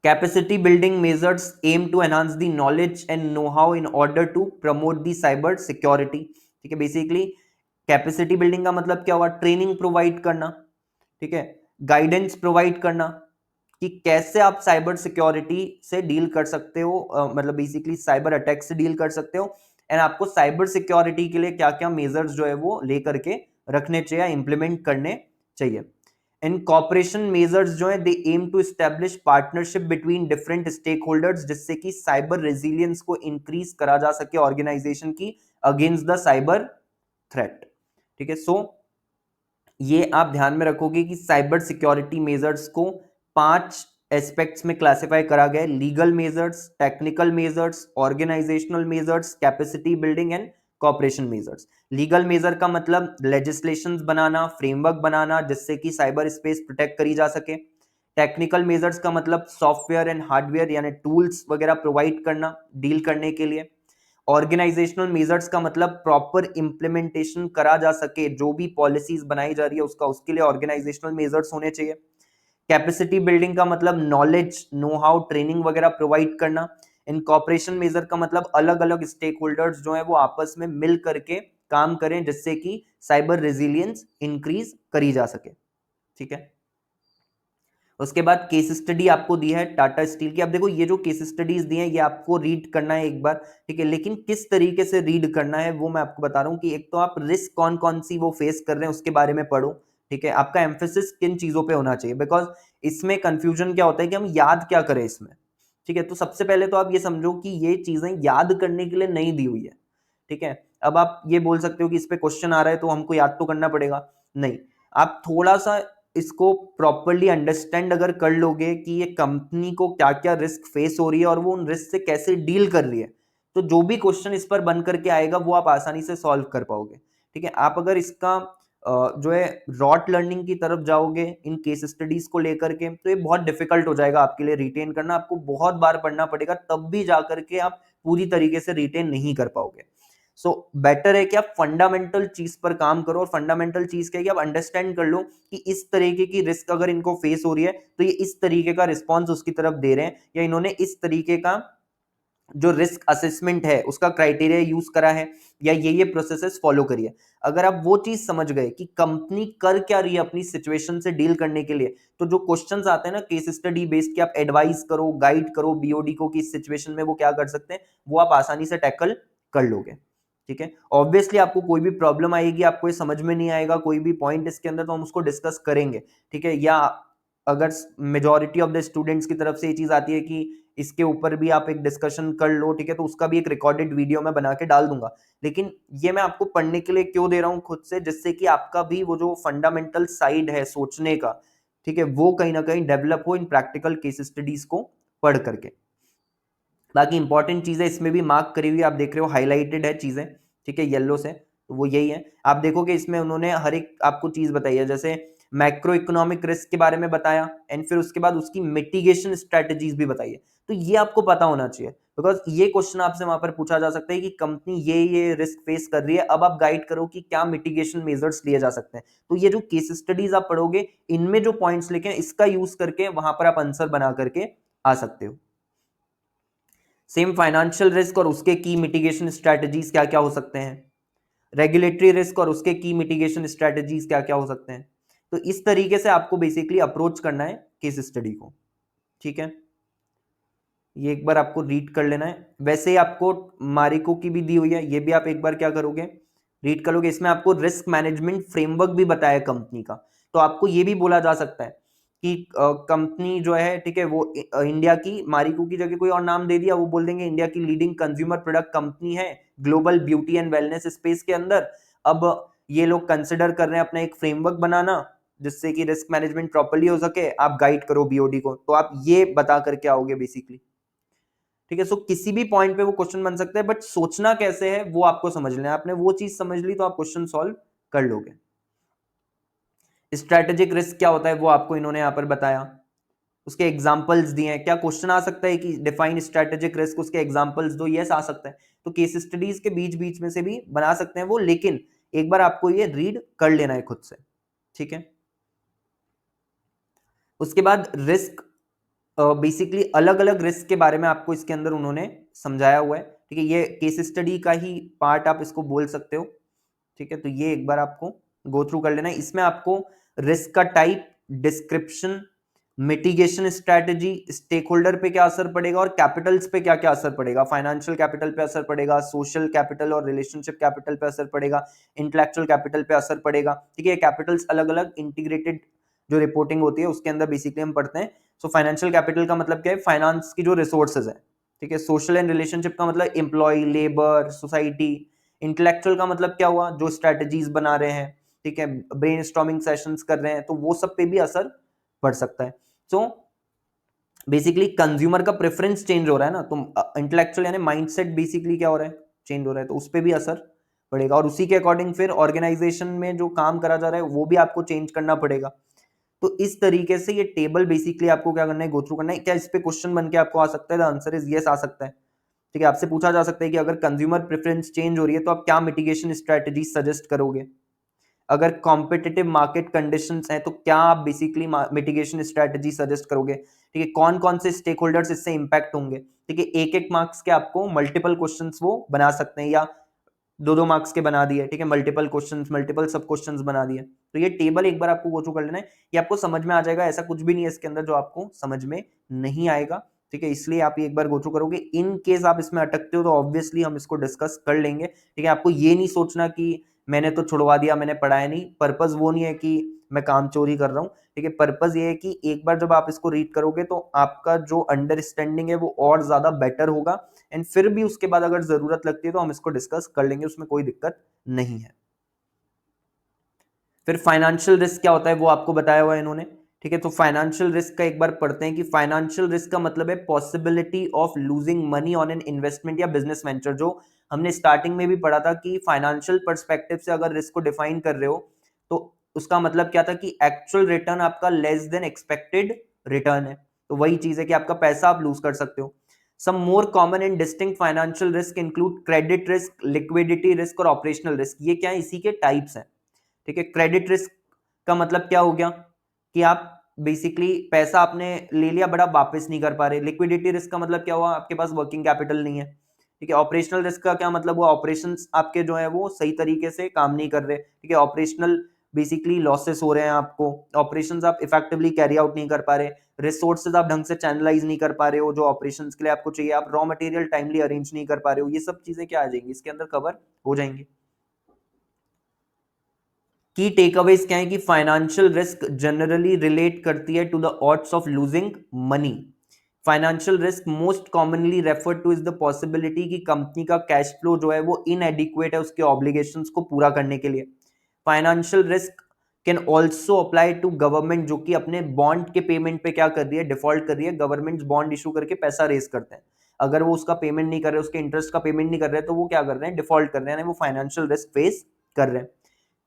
Capacity building measures aim to enhance the knowledge and know-how in order to promote the cyber security। ठीक है, बेसिकली कैपेसिटी बिल्डिंग का मतलब क्या हुआ, ट्रेनिंग प्रोवाइड करना, ठीक है, गाइडेंस प्रोवाइड करना कि कैसे आप साइबर सिक्योरिटी से डील कर सकते हो, मतलब बेसिकली साइबर अटैक से डील कर सकते हो एंड आपको साइबर सिक्योरिटी के लिए क्या क्या मेजर्स जो है वो लेकर के रखने चाहिए, इंप्लीमेंट करने चाहिए। एंड कॉपरेशन मेजर्स जो है they aim to establish partnership between different stake holders, जिससे कि साइबर रेजिलियंस को इंक्रीज करा जा सके ऑर्गेनाइजेशन की अगेंस्ट द साइबर थ्रेट। ठीक है, सो ये आप ध्यान में रखोगे कि साइबर सिक्योरिटी मेजर्स को 5 एस्पेक्ट्स में क्लासिफाई करा गया है, legal measures, technical measures, organisational measures, capacity building and cooperation measures. Legal measure का मतलब लेजिस्लेशंस बनाना, फ्रेमवर्क बनाना जिससे कि साइबर स्पेस प्रोटेक्ट करी जा सके। टेक्निकल मेजर्स का मतलब सॉफ्टवेयर एंड हार्डवेयर यानी टूल्स वगैरह प्रोवाइड करना डील करने के लिए। ऑर्गेनाइजेशनल मेजर्स का मतलब प्रॉपर इंप्लीमेंटेशन करा जा सके, जो भी पॉलिसीज बनाई जा रही है उसका, उसके लिए ऑर्गेनाइजेशनल मेजर्स होने चाहिए। कैपेसिटी बिल्डिंग का मतलब नॉलेज, नो हाउ, ट्रेनिंग वगैरह प्रोवाइड करना। इन कॉपरेशन मेजर का मतलब अलग अलग स्टेक होल्डर्स जो है वो आपस में मिल करके काम करें जिससे कि साइबर रेजिलियंस इंक्रीज करी जा सके। ठीक है, उसके बाद केस स्टडी आपको दी है टाटा स्टील की। अब देखो ये जो केस स्टडीज दी है ये आपको रीड करना है एक बार, ठीक है, लेकिन किस तरीके से रीड करना है वो मैं आपको बता रहा हूं कि एक तो आप रिस्क कौन कौन सी वो फेस कर रहे हैं उसके बारे में पढ़ो। ठीक है, आपका एम्फेसिस किन चीजों पे होना चाहिए, बिकॉज इसमें कंफ्यूजन क्या होता है कि हम याद क्या करें इसमें। ठीक है, तो सबसे पहले तो आप ये समझो कि ये चीजें याद करने के लिए नहीं दी हुई है। ठीक है, अब आप ये बोल सकते हो कि इस पे क्वेश्चन आ रहा है तो हमको याद तो करना पड़ेगा, नहीं, आप थोड़ा सा इसको प्रॉपरली अंडरस्टैंड अगर कर लोगे कि ये कंपनी को क्या क्या रिस्क फेस हो रही है और वो उन रिस्क से कैसे डील कर रही है, तो जो भी क्वेश्चन इस पर बन करके आएगा वो आप आसानी से सॉल्व कर पाओगे। ठीक है, आप अगर इसका जो है रॉट लर्निंग की तरफ जाओगे इन केस स्टडीज को लेकर के, तो ये बहुत डिफिकल्ट हो जाएगा आपके लिए रिटेन करना, आपको बहुत बार पढ़ना पड़ेगा, तब भी जाकर के आप पूरी तरीके से रिटेन नहीं कर पाओगे। सो बेटर है कि आप फंडामेंटल चीज पर काम करो, और फंडामेंटल चीज क्या है कि आप अंडरस्टैंड कर लो कि इस तरीके की रिस्क अगर इनको फेस हो रही है तो ये इस तरीके का रिस्पॉन्स उसकी तरफ दे रहे हैं, या इन्होंने इस तरीके का जो रिस्क असेसमेंट है उसका क्राइटेरिया यूज करा है, या ये प्रोसेसेस फॉलो करिए। अगर आप वो चीज समझ गए कि कंपनी कर क्या रही है अपनी सिचुएशन से डील करने के लिए, तो जो क्वेश्चंस आते हैं ना केस स्टडी बेस्ड, कि आप एडवाइस करो, गाइड करो बीओडी को कि इस सिचुएशन में वो क्या कर सकते हैं, वो आप आसानी से टैकल कर लोगे। ठीक है, ऑब्वियसली आपको कोई भी प्रॉब्लम आएगी, आपको ये समझ में नहीं आएगा कोई भी पॉइंट इसके अंदर, तो हम उसको डिस्कस करेंगे। ठीक है, या अगर मेजॉरिटी ऑफ द स्टूडेंट्स की तरफ से ये चीज आती है कि इसके ऊपर भी आप एक डिस्कशन कर लो, ठीक है, तो उसका भी एक रिकॉर्डेड वीडियो मैं बना के डाल दूंगा। लेकिन ये मैं आपको पढ़ने के लिए क्यों दे रहा हूं खुद से, जिससे कि आपका भी वो जो फंडामेंटल साइड है सोचने का, ठीक है, वो कहीं ना कहीं डेवलप हो इन प्रैक्टिकल केस स्टडीज को पढ़ करके। बाकी इंपॉर्टेंट चीजें इसमें भी मार्क करी हुई आप देख रहे हो, हाईलाइटेड है चीजें, ठीक है, येलो से, तो वो यही है। आप देखोगे इसमें उन्होंने हर एक आपको चीज बताई है, जैसे मैक्रो इकोनॉमिक रिस्क के बारे में बताया, एंड फिर उसके बाद उसकी मिटिगेशन स्ट्रेटजीज भी बताई है। तो ये आपको पता होना चाहिए, बिकॉज ये क्वेश्चन आपसे वहां पर पूछा जा सकता है कि कंपनी ये रिस्क फेस कर रही है, अब आप गाइड करो कि क्या मिटिगेशन मेजर्स लिए जा सकते हैं। तो ये जो केस स्टडीज आप पढ़ोगे इनमें जो पॉइंट्स लिखे हैं इसका यूज करके वहां पर आप आंसर बना करके आ सकते हो। सेम फाइनेंशियल रिस्क और उसके की मिटिगेशन स्ट्रेटजीज क्या क्या हो सकते हैं, रेगुलेटरी रिस्क और उसके की मिटिगेशन स्ट्रेटजीज क्या क्या हो सकते हैं। तो इस तरीके से आपको बेसिकली अप्रोच करना है केस स्टडी को। ठीक है, ये एक बार आपको रीड कर लेना है। वैसे ही आपको मारिको की भी दी हुई है, ये भी आप एक बार क्या करोगे, रीड करोगे। इसमें आपको रिस्क मैनेजमेंट फ्रेमवर्क भी बताया कंपनी का, तो आपको ये भी बोला जा सकता है कि कंपनी जो है, ठीक है, वो इंडिया की, मारिको की जगह कोई और नाम दे दिया, वो बोल देंगे इंडिया की लीडिंग कंज्यूमर प्रोडक्ट कंपनी है global beauty and wellness space के अंदर। अब ये लोग कंसिडर कर रहे हैं अपना एक फ्रेमवर्क बनाना जिससे कि रिस्क मैनेजमेंट प्रॉपर्ली हो सके, आप गाइड करो बीओडी को, तो आप ये बता करके आओगे बेसिकली। ठीक है, सो किसी भी पॉइंट पे वो क्वेश्चन बन सकता है, बट सोचना कैसे है वो आपको समझ लेना है। आपने वो चीज समझ ली तो आप क्वेश्चन सॉल्व कर लोगे। स्ट्रेटेजिक रिस्क क्या होता है वो आपको इन्होंने यहां पर बताया, उसके एग्जांपल्स दिए हैं। क्या क्वेश्चन आ सकता है कि डिफाइन स्ट्रेटेजिक रिस्क, उसके एग्जांपल्स दो, यस आ सकता है। तो केस स्टडीज के बीच बीच में से भी बना सकते हैं वो, लेकिन एक बार आपको ये रीड कर लेना है खुद से। ठीक है, उसके बाद रिस्क, बेसिकली अलग अलग रिस्क के बारे में आपको इसके अंदर उन्होंने समझाया हुआ है। ठीक है, ये केस स्टडी का ही पार्ट आप इसको बोल सकते हो। ठीक है, तो ये एक बार आपको गो थ्रू कर लेना है। इसमें आपको रिस्क का type, description, mitigation strategy, stakeholder पे क्या असर पड़ेगा और कैपिटल्स पे क्या क्या असर पड़ेगा, फाइनेंशियल कैपिटल पे असर पड़ेगा, सोशल कैपिटल और रिलेशनशिप कैपिटल पे असर पड़ेगा, इंटेलेक्चुअल कैपिटल पे असर पड़ेगा। ठीक है, कैपिटल्स अलग अलग इंटीग्रेटेड जो रिपोर्टिंग होती है उसके अंदर बेसिकली हम पढ़ते हैं। सो फाइनेंशियल कैपिटल का मतलब क्या है, फाइनेंस की जो रिसोर्सेज है। ठीक है, सोशल एंड रिलेशनशिप का मतलब एम्प्लॉय, लेबर, सोसाइटी। इंटेलेक्चुअल का मतलब क्या हुआ, जो स्ट्रेटजीज बना रहे हैं, ठीक है, ब्रेनस्टॉर्मिंग सेशंस कर रहे हैं, तो वो सब पे भी असर पड़ सकता है। सो बेसिकली कंज्यूमर का प्रेफरेंस चेंज हो रहा है ना, तो इंटेलेक्चुअल यानी माइंडसेट बेसिकली क्या हो रहा है, चेंज हो रहा है, तो उस पर भी असर पड़ेगा, और उसी के अकॉर्डिंग फिर ऑर्गेनाइजेशन में जो काम करा जा रहा है वो भी आपको चेंज करना पड़ेगा। तो इस तरीके से ये टेबल बेसिकली आपको क्या करना है, गो थ्रू करना है। क्या इस पे क्वेश्चन बन के आपको आ सकता है, द आंसर इज यस आ सकता है। ठीक है, आपसे पूछा जा सकता है कि अगर कंज्यूमर प्रेफरेंस चेंज हो रही है तो आप क्या मिटिगेशन स्ट्रेटजी सजेस्ट करोगे। अगर कॉम्पिटिटिव मार्केट कंडीशंस हैं तो क्या आप बेसिकली मिटिगेशन स्ट्रेटजी सजेस्ट करोगे। ठीक है, कौन कौन से स्टेक होल्डर्स इससे इंपैक्ट होंगे। ठीक है, एक एक मार्क्स के आपको मल्टीपल क्वेश्चंस वो बना सकते हैं, या दो मार्क्स के बना दिए, ठीक है, मल्टीपल क्वेश्चंस, मल्टीपल सब क्वेश्चंस बना दिए। तो ये टेबल एक बार आपको गो थ्रू कर लेना है, ये आपको समझ में आ जाएगा, ऐसा कुछ भी नहीं है इसके अंदर जो आपको समझ में नहीं आएगा, ठीक है, इसलिए आप ये एक बार गो थ्रू करोगे। इन केस आप इसमें अटकते हो तो ऑब्वियसली हम इसको डिस्कस कर लेंगे, ठीक है। आपको ये नहीं सोचना कि मैंने तो छुड़वा दिया, मैंने पढ़ाया नहीं, पर्पस वो नहीं है कि मैं काम चोरी कर रहा हूँ, ठीक है। पर्पस ये है कि एक बार जब आप इसको रीड करोगे तो आपका जो अंडरस्टैंडिंग है वो और ज्यादा बेटर होगा, एंड फिर भी उसके बाद अगर जरूरत लगती है तो हम इसको डिस्कस कर लेंगे, उसमें कोई दिक्कत नहीं है। फिर फाइनेंशियल रिस्क क्या होता है वो आपको बताया हुआ है इन्होंने, ठीक है। तो फाइनेंशियल रिस्क का एक बार पढ़ते हैं कि फाइनेंशियल रिस्क का मतलब है possibility of losing money on an investment या बिजनेस वेंचर, जो हमने स्टार्टिंग में भी पढ़ा था कि फाइनेंशियल पर्सपेक्टिव से अगर रिस्क को डिफाइन कर रहे हो तो उसका मतलब क्या था कि एक्चुअल रिटर्न आपका लेस देन एक्सपेक्टेड रिटर्न है। तो वही चीज है कि आपका पैसा आप लूज कर सकते हो। Some more common and distinct financial risk include credit risk, liquidity risk और operational risk। ये क्या है, इसी के टाइप्स हैं, ठीक है। क्रेडिट रिस्क का मतलब क्या हो गया कि आप बेसिकली पैसा आपने ले लिया बट आप वापस नहीं कर पा रहे। लिक्विडिटी रिस्क का मतलब क्या हुआ, आपके पास वर्किंग कैपिटल नहीं है, ठीक है। ऑपरेशनल रिस्क का क्या मतलब हुआ, ऑपरेशंस आपके जो है वो सही तरीके से काम नहीं कर रहे, ठीक है। ऑपरेशनल बेसिकली लॉसेस हो रहे हैं आपको, ऑपरेशंस आप इफेक्टिवली कैरी आउट नहीं कर पा रहे, रिसोर्सेज आप ढंग से चैनलाइज नहीं कर पा रहे हो जो ऑपरेशंस के लिए आपको चाहिए, आप रॉ मटेरियल टाइमली अरेंज नहीं कर पा रहे हो, ये सब चीजें क्या आ जाएंगी इसके अंदर कवर हो जाएंगी। की टेकअवेज क्या है कि फाइनेंशियल रिस्क जनरली रिलेट करती है to the odds of losing money. Financial risk most commonly refer to is the possibility कि कंपनी का कैश फ्लो जो है वो इनएडिक्वेट है उसके ऑब्लिगेशंस को पूरा करने के लिए। Financial risk can also apply to government, जो कि अपने बॉन्ड के पेमेंट पे क्या कर रही है, डिफॉल्ट कर रही है। गवर्नमेंट बॉन्ड इशू करके पैसा रेज करते हैं, अगर वो उसका पेमेंट नहीं कर रहे, उसके इंटरेस्ट का पेमेंट नहीं कर रहे, तो वो क्या कर रहे हैं, डिफॉल्ट कर रहे हैं, वो फाइनेंशियल रिस्क फेस कर रहे हैं।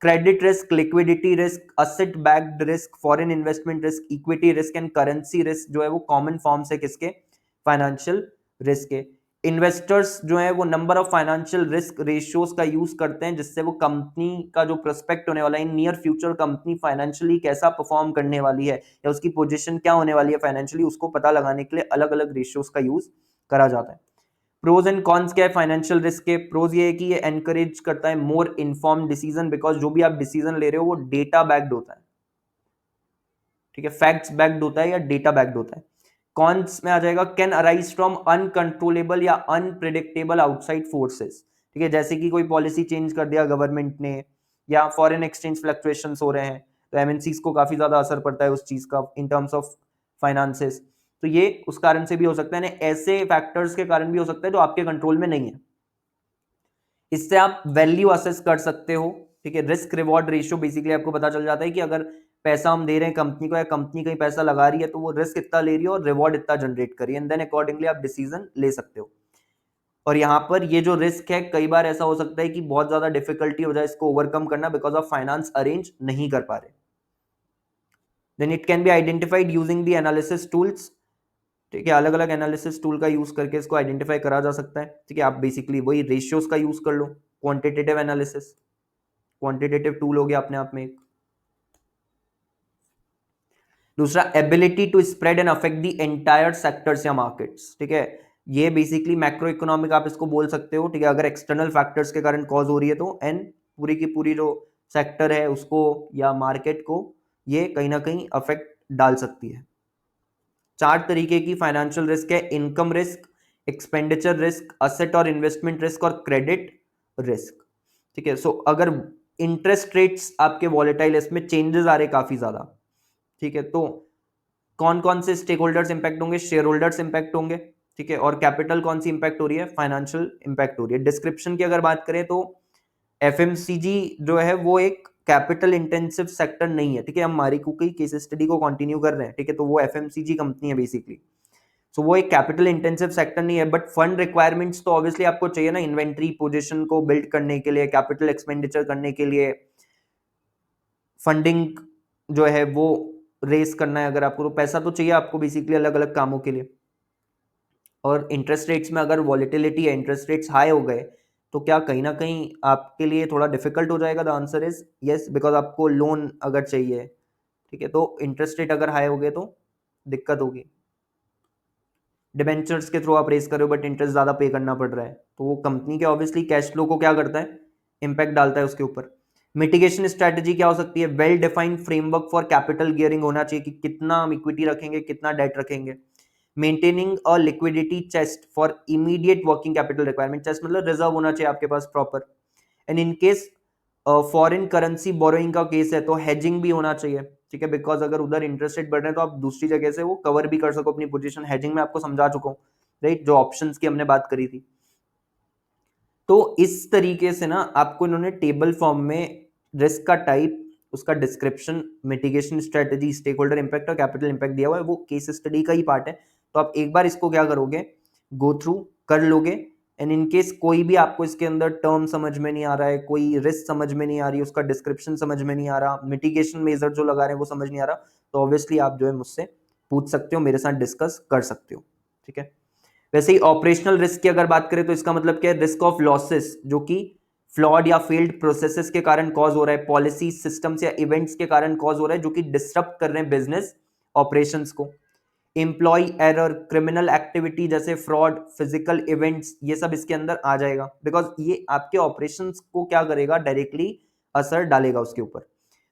Credit risk, liquidity risk, asset backed risk, foreign investment risk, equity risk and currency risk जो है वो कॉमन फॉर्म्स है किसके, फाइनेंशियल रिस्क के। इन्वेस्टर्स जो है वो number of financial risk ratios का यूज करते हैं जिससे वो कंपनी का जो प्रोस्पेक्ट होने वाला है इन नियर फ्यूचर, कंपनी फाइनेंशियली कैसा परफॉर्म करने वाली है या उसकी पोजीशन क्या होने वाली है फाइनेंशियली, उसको पता लगाने के लिए अलग अलग रेशियोज का यूज करा जाता है। प्रोज एंड कॉन्स क्या है फाइनेंशियल रिस्क के, प्रोज ये है कि ये एनकरेज करता है मोर इन्फॉर्म्ड डिसीजन, बिकॉज जो भी आप डिसीजन ले रहे हो वो डेटा बैक्ड होता है, ठीक है, फैक्ट्स बैक्ड होता है या डेटा बैक्ड होता है। कॉन्स में आ जाएगा कैन अराइज फ्रॉम अनकंट्रोलेबल या अनप्रिडिक्टेबल आउटसाइड फोर्सेस, ठीक है, जैसे कि कोई पॉलिसी चेंज कर दिया गवर्नमेंट ने या फॉरेन एक्सचेंज फ्लक्चुएशंस हो रहे हैं तो एमएनसीज को काफी ज्यादा असर पड़ता है उस चीज का इन टर्म्स ऑफ फाइनेंसेस, तो ये उस कारण से भी हो सकता है, ऐसे फैक्टर्स के कारण भी हो सकता है जो आपके कंट्रोल में नहीं है। इससे आप वैल्यू असेस कर सकते हो, ठीक है। रिस्क रिवॉर्ड रेशियो बेसिकली आपको पता चल जाता है कि अगर पैसा हम दे रहे हैं कंपनी को या कंपनी कहीं पैसा लगा रही है तो वो रिस्क इतना ले रही है और रिवॉर्ड इतना जनरेट करी है, एंड देन अकॉर्डिंगली आप डिसीजन ले सकते हो। और यहाँ पर ये जो रिस्क है कई बार ऐसा हो सकता है कि बहुत ज्यादा डिफिकल्टी हो जाए इसको ओवरकम करना बिकॉज ऑफ फाइनेंस अरेंज नहीं कर पा रहे। Then it can be identified using the analysis tools, ठीक है, अलग अलग एनालिसिस टूल का यूज करके इसको आइडेंटिफाई करा जा सकता है, ठीक है। आप बेसिकली वही रेशियोज का यूज कर लो, क्वांटिटेटिव एनालिसिस, क्वांटिटेटिव टूल हो गया अपने आप में एक। दूसरा ability to spread and affect the entire sectors या मार्केट्स, ठीक है, ये बेसिकली मैक्रो इकोनॉमिक आप इसको बोल सकते हो, ठीक है। अगर एक्सटर्नल फैक्टर्स के कारण कॉज हो रही है तो एंड पूरी की पूरी जो सेक्टर है उसको या मार्केट को ये कहीं ना कहीं अफेक्ट डाल सकती है। चार तरीके की फाइनेंशियल रिस्क है, income risk, expenditure risk, asset और इन्वेस्टमेंट रिस्क और क्रेडिट रिस्क, ठीक है। सो अगर इंटरेस्ट रेट्स आपके वॉलेटाइल है, इसमें चेंजेस आ रहे काफी ज्यादा, ठीक है, तो कौन कौन से स्टेक होल्डर्स इंपैक्ट होंगे, शेयर होल्डर्स इंपैक्ट होंगे, ठीक है, और कैपिटल कौन सी इंपैक्ट हो रही है, फाइनेंशियल इंपैक्ट हो रही है। डिस्क्रिप्शन की अगर बात करें तो एफएमसीजी जो है वो एक कैपिटल इंटेंसिव सेक्टर नहीं है, ठीक है, हम मारिको की केस स्टडी को कंटिन्यू कर रहे हैं, ठीक है, तो वो एफएमसीजी कंपनी है बेसिकली, सो वो एक कैपिटल इंटेंसिव सेक्टर नहीं है, बट फंड रिक्वायरमेंट्स तो ऑब्वियसली आपको चाहिए ना, इन्वेंट्री पोजीशन को बिल्ड करने के लिए, कैपिटल एक्सपेंडिचर करने के लिए, फंडिंग जो है वो रेस करना है अगर आपको, तो पैसा तो चाहिए आपको बेसिकली अलग अलग कामों के लिए। और इंटरेस्ट रेट्स में अगर वॉलेटिलिटी है, इंटरेस्ट रेट्स हाई हो गए तो क्या कहीं ना कहीं आपके लिए थोड़ा डिफिकल्ट हो जाएगा, the answer is yes, because आपको लोन अगर चाहिए, ठीक है, तो इंटरेस्ट रेट अगर हाई हो गए तो दिक्कत होगी। डिबेंचर्स के थ्रू आप रेस कर रहे हो बट इंटरेस्ट ज्यादा पे करना पड़ रहा है तो वो कंपनी के ऑब्वियसली कैश फ्लो को क्या करता है, इम्पैक्ट डालता है उसके ऊपर। मिटिगेशन स्ट्रेटजी क्या हो सकती है? Well defined framework for capital gearing होना चाहिए कि कितना हम इक्विटी रखेंगे, कितना डेट रखेंगे। Maintaining a liquidity chest for immediate working capital requirement, chest मतलब रिजर्व होना चाहिए आपके पास proper. And in case foreign currency borrowing का केस है तो हेजिंग भी होना चाहिए, ठीक है, बिकॉज अगर उधर इंटरेस्ट रेट बढ़ रहे हैं तो आप दूसरी जगह से वो कवर भी कर सको अपनी पोजीशन। हेजिंग में आपको समझा चुका हूँ, राइट, जो ऑप्शंस की हमने बात करी थी। तो इस तरीके से ना आपको इन्होंने टेबल फॉर्म में रिस्क का टाइप, उसका description, mitigation strategy, stakeholder impact और कैपिटल इंपैक्ट दिया हुआ है, वो केस स्टडी का ही पार्ट है। तो आप एक बार इसको क्या करोगे, गो थ्रू कर लोगे। एंड इन केस कोई भी आपको इसके अंदर टर्म समझ में नहीं आ रहा है, कोई रिस्क समझ में नहीं आ रही, उसका डिस्क्रिप्शन समझ में नहीं आ रहा, मिटिगेशन मेजर जो लगा रहे हैं वो समझ नहीं आ रहा, तो ऑब्वियसली आप जो है मुझसे पूछ सकते हो, मेरे साथ डिस्कस कर सकते हो, ठीक है। वैसे ही ऑपरेशनल रिस्क की अगर बात करें तो इसका मतलब क्या है? रिस्क ऑफ लॉसेस जो कि फ्लॉड या फेल्ड प्रोसेसेस के कारण कॉज हो रहा है, पॉलिसी सिस्टम्स या इवेंट्स के कारण कॉज हो रहा है जो कि डिसरप्ट कर रहे हैं बिजनेस ऑपरेशंस को। एम्प्लॉय एरर, क्रिमिनल एक्टिविटी जैसे फ्रॉड, फिजिकल इवेंट्स, ये सब इसके अंदर आ जाएगा, बिकॉज ये आपके ऑपरेशंस को क्या करेगा? डायरेक्टली असर डालेगा उसके ऊपर।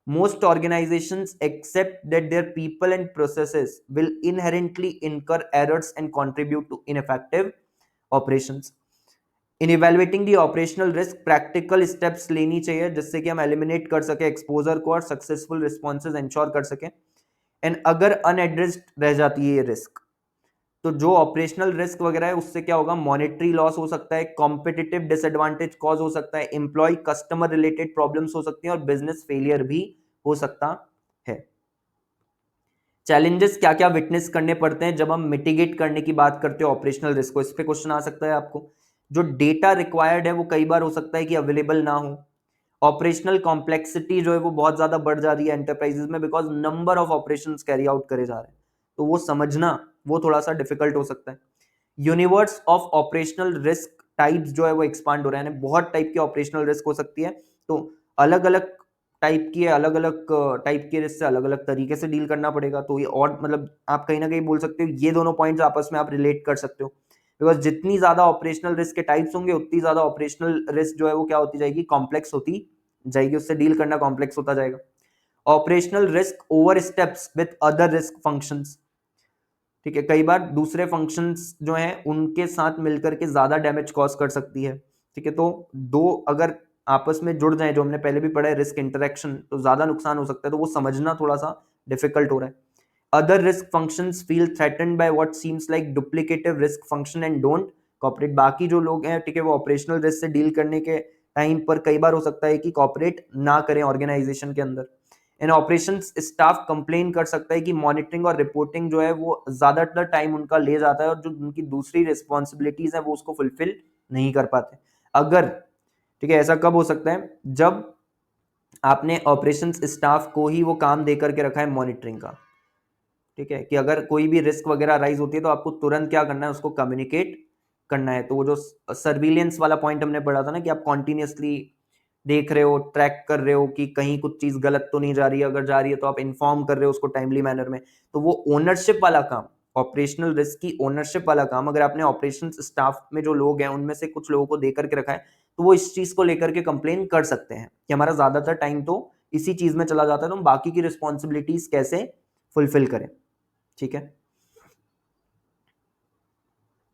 Most organizations accept that their people and processes will inherently incur errors and contribute to ineffective operations. In evaluating the operational risk, practical steps लेनी चाहिए जिससे कि हम eliminate कर सके exposure को और successful responses ensure कर सके। And अगर unaddressed रह जाती है ये रिस्क, तो जो ऑपरेशनल रिस्क वगैरह है उससे क्या होगा? मॉनेटरी लॉस हो सकता है, कॉम्पिटिटिव डिसएडवांटेज कॉज हो सकता है, एम्प्लॉय कस्टमर रिलेटेड प्रॉब्लम्स हो सकती हैं और बिजनेस फेलियर भी हो सकता है। चैलेंजेस क्या क्या विटनेस करने पड़ते हैं जब हम मिटिगेट करने की बात करते हैं ऑपरेशनल रिस्क को? इस पे क्वेश्चन आ सकता है आपको। जो डेटा रिक्वायर्ड है वो कई बार हो सकता है कि अवेलेबल ना हो। ऑपरेशनल कॉम्प्लेक्सिटी जो है वो बहुत ज्यादा बढ़ जा रही है एंटरप्राइजेस में, because number of operations carry out करे जा रहे हैं, तो वो समझना वो थोड़ा सा डिफिकल्ट हो सकता है। Universe of operational risk types जो है वो एक्सपांड हो रहा है, बहुत टाइप की ऑपरेशनल रिस्क हो सकती है, तो अलग अलग टाइप की, अलग अलग टाइप के रिस्क से अलग अलग तरीके से डील करना पड़ेगा। तो ये और मतलब आप कहीं ना कहीं बोल सकते हो ये दोनों पॉइंट्स आपस में आप रिलेट कर सकते हो, बिकॉज जितनी ज्यादा ऑपरेशनल रिस्क के टाइप्स होंगे उतनी ज्यादा ऑपरेशनल रिस्क जो है वो क्या होती जाएगी? कॉम्प्लेक्स होती जाएगी, उससे डील करना कॉम्प्लेक्स होता जाएगा। Operational risk over steps with other risk functions, ठीक है, कई बार दूसरे फंक्शंस जो हैं उनके साथ मिलकर के ज्यादा डैमेज कॉज कर सकती है, ठीक है। तो दो अगर आपस में जुड़ जाए, जो हमने पहले भी पढ़ा है रिस्क इंटरेक्शन, तो ज्यादा नुकसान हो सकता है, तो वो समझना थोड़ा सा डिफिकल्ट हो रहा है। Other risk functions feel threatened by what seems like duplicative risk function and don't cooperate. बाकी जो लोग हैं, ठीक है, वो ऑपरेशनल रिस्क से डील करने के टाइम पर कई बार हो सकता है कि कॉपरेट ना करें ऑर्गेनाइजेशन के अंदर। इन ऑपरेशंस स्टाफ कंप्लेन कर सकता है कि मॉनिटरिंग और रिपोर्टिंग जो है वो ज्यादातर टाइम उनका ले जाता है और जो उनकी दूसरी रिस्पॉन्सिबिलिटीज है वो उसको फुलफिल नहीं कर पाते। अगर, ठीक है, ऐसा कब हो सकता है? जब आपने ऑपरेशंस स्टाफ को ही वो काम दे करके रखा है मॉनिटरिंग का, ठीक है, कि अगर कोई भी रिस्क वगैरह राइज होती है तो आपको तुरंत क्या करना है? उसको कम्युनिकेट करना है। तो वो जो सर्विलियंस वाला पॉइंट हमने पढ़ा था ना, कि आप कॉन्टिन्यूसली देख रहे हो, ट्रैक कर रहे हो कि कहीं कुछ चीज गलत तो नहीं जा रही है, अगर जा रही है तो आप इन्फॉर्म कर रहे हो उसको टाइमली मैनर में, तो वो ओनरशिप वाला काम, ऑपरेशनल रिस्क की ओनरशिप वाला काम, अगर आपने ऑपरेशन स्टाफ में जो लोग हैं उनमें से कुछ लोगों को दे करके रखा है, तो वो इस चीज को लेकर के कंप्लेन कर सकते हैं कि हमारा ज्यादातर टाइम तो इसी चीज में चला जाता है, तो हम बाकी की रिस्पॉन्सिबिलिटीज कैसे फुलफिल करें, ठीक है।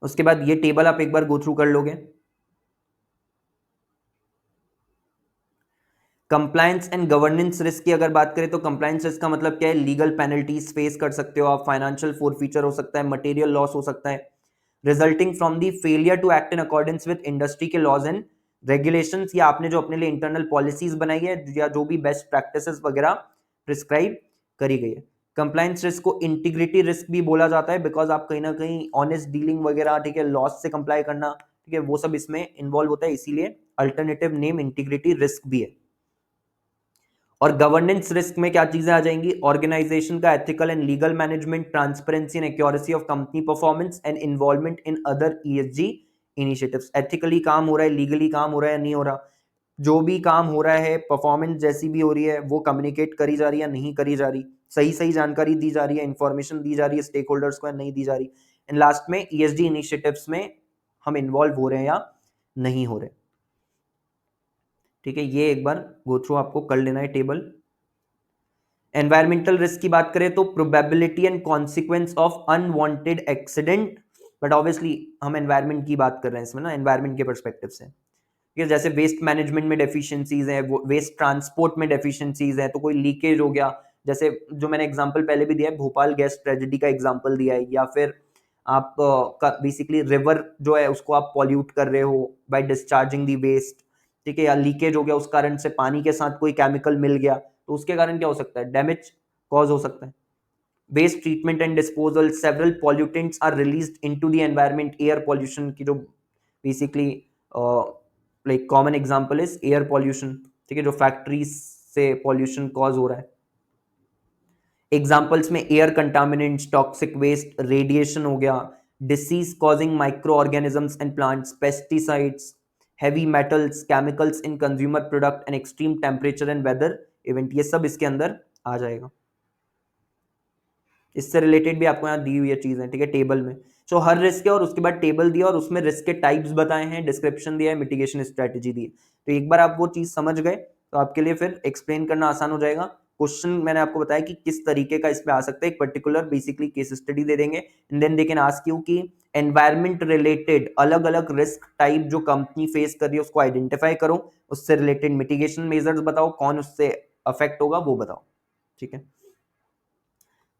उसके बाद ये टेबल आप एक बार गो थ्रू कर लोगे। कंप्लायंस एंड गवर्नेंस रिस्क की अगर बात करें तो कंप्लायंस रिस्क का मतलब क्या है? लीगल पेनल्टीज फेस कर सकते हो आप, फाइनेंशियल फोरफीचर हो सकता है, मटेरियल लॉस हो सकता है, resulting from the failure to act in accordance with industry के लॉज एंड रेगुलेशंस, या आपने जो अपने लिए इंटरनल पॉलिसीज बनाई है या जो भी बेस्ट प्रैक्टिसेस वगैरह प्रिस्क्राइब करी गई है। कंप्लायंस रिस्क को इंटीग्रिटी रिस्क भी बोला जाता है, बिकॉज आप कहीं ना कहीं ऑनेस्ट डीलिंग वगैरह, ठीक है, लॉस से कंप्लाई करना, ठीक है, वो सब इसमें इन्वॉल्व होता है, इसीलिए अल्टरनेटिव नेम इंटीग्रिटी रिस्क भी है। और गवर्नेंस रिस्क में क्या चीजें आ जाएंगी? ऑर्गेनाइजेशन का ethical and legal management, transparency and accuracy of company performance and involvement in other ESG initiatives. Ethically काम हो रहा है, लीगली काम हो रहा है या नहीं हो रहा, जो भी काम हो रहा है, परफॉर्मेंस जैसी भी हो रही है, वो कम्युनिकेट करी जा रही है नहीं करी जा रही, सही सही जानकारी दी जा रही है, इंफॉर्मेशन दी जा रही है स्टेक होल्डर्स को या नहीं दी जा रही, एंड लास्ट में ईएसजी इनिशिएटिव्स में हम इन्वॉल्व हो रहे हैं या नहीं हो रहे। ठीक है, ये एक बार गो थ्रू आपको कर लेना है टेबल। एनवायरमेंटल रिस्क की बात करें तो probability and consequence of unwanted accident, but obviously हम एनवायरमेंट की बात कर रहे हैं इसमें ना, एनवायरमेंट के परस्पेक्टिव से। ठीक है, जैसे वेस्ट मैनेजमेंट में डेफिशिएंसीज है, वेस्ट ट्रांसपोर्ट में डेफिशिएंसीज है, तो कोई लीकेज हो गया, जैसे जो मैंने एग्जांपल पहले भी दिया है, भोपाल गैस ट्रेजेडी का एग्जांपल दिया है, या फिर आप बेसिकली रिवर जो है उसको आप पॉल्यूट कर रहे हो बाय डिस्चार्जिंग दी वेस्ट। ठीक है, या लीकेज हो गया, उस कारण से पानी के साथ कोई केमिकल मिल गया, तो उसके कारण क्या हो सकता है, डैमेज कॉज हो सकता है। Waste treatment and disposal, several pollutants are released into the environment, air pollution की जो basically like common example is air pollution. ठीक है, जो फैक्ट्रीज से पॉल्यूशन कॉज हो रहा है। एग्जांपल्स में air contaminants, toxic waste, radiation हो गया, disease causing microorganisms and plants, pesticides, heavy metals, chemicals in consumer product and extreme temperature and weather event, ये सब इसके अंदर आ जाएगा। इससे रिलेटेड भी आपको यहाँ दी हुई है चीजें। ठीक है, टेबल में सो हर रिस्क है और उसके बाद टेबल दिया और उसमें रिस्क के टाइप्स बताए हैं, डिस्क्रिप्शन दिया है, मिटिगेशन स्ट्रेटेजी दी है। तो एक बार आप वो चीज समझ गए तो आपके लिए फिर एक्सप्लेन करना आसान हो जाएगा। क्वेश्चन मैंने आपको बताया कि किस तरीके का इस पे आ सकता है, एक पर्टिकुलर बेसिकली केस स्टडी दे देंगे, and then they can ask you कि एनवायरमेंट रिलेटेड अलग अलग रिस्क टाइप जो कंपनी फेस कर रही है उसको आइडेंटिफाई करो, उससे रिलेटेड मिटिगेशन मेजर्स बताओ, कौन उससे अफेक्ट होगा वो बताओ। ठीक है,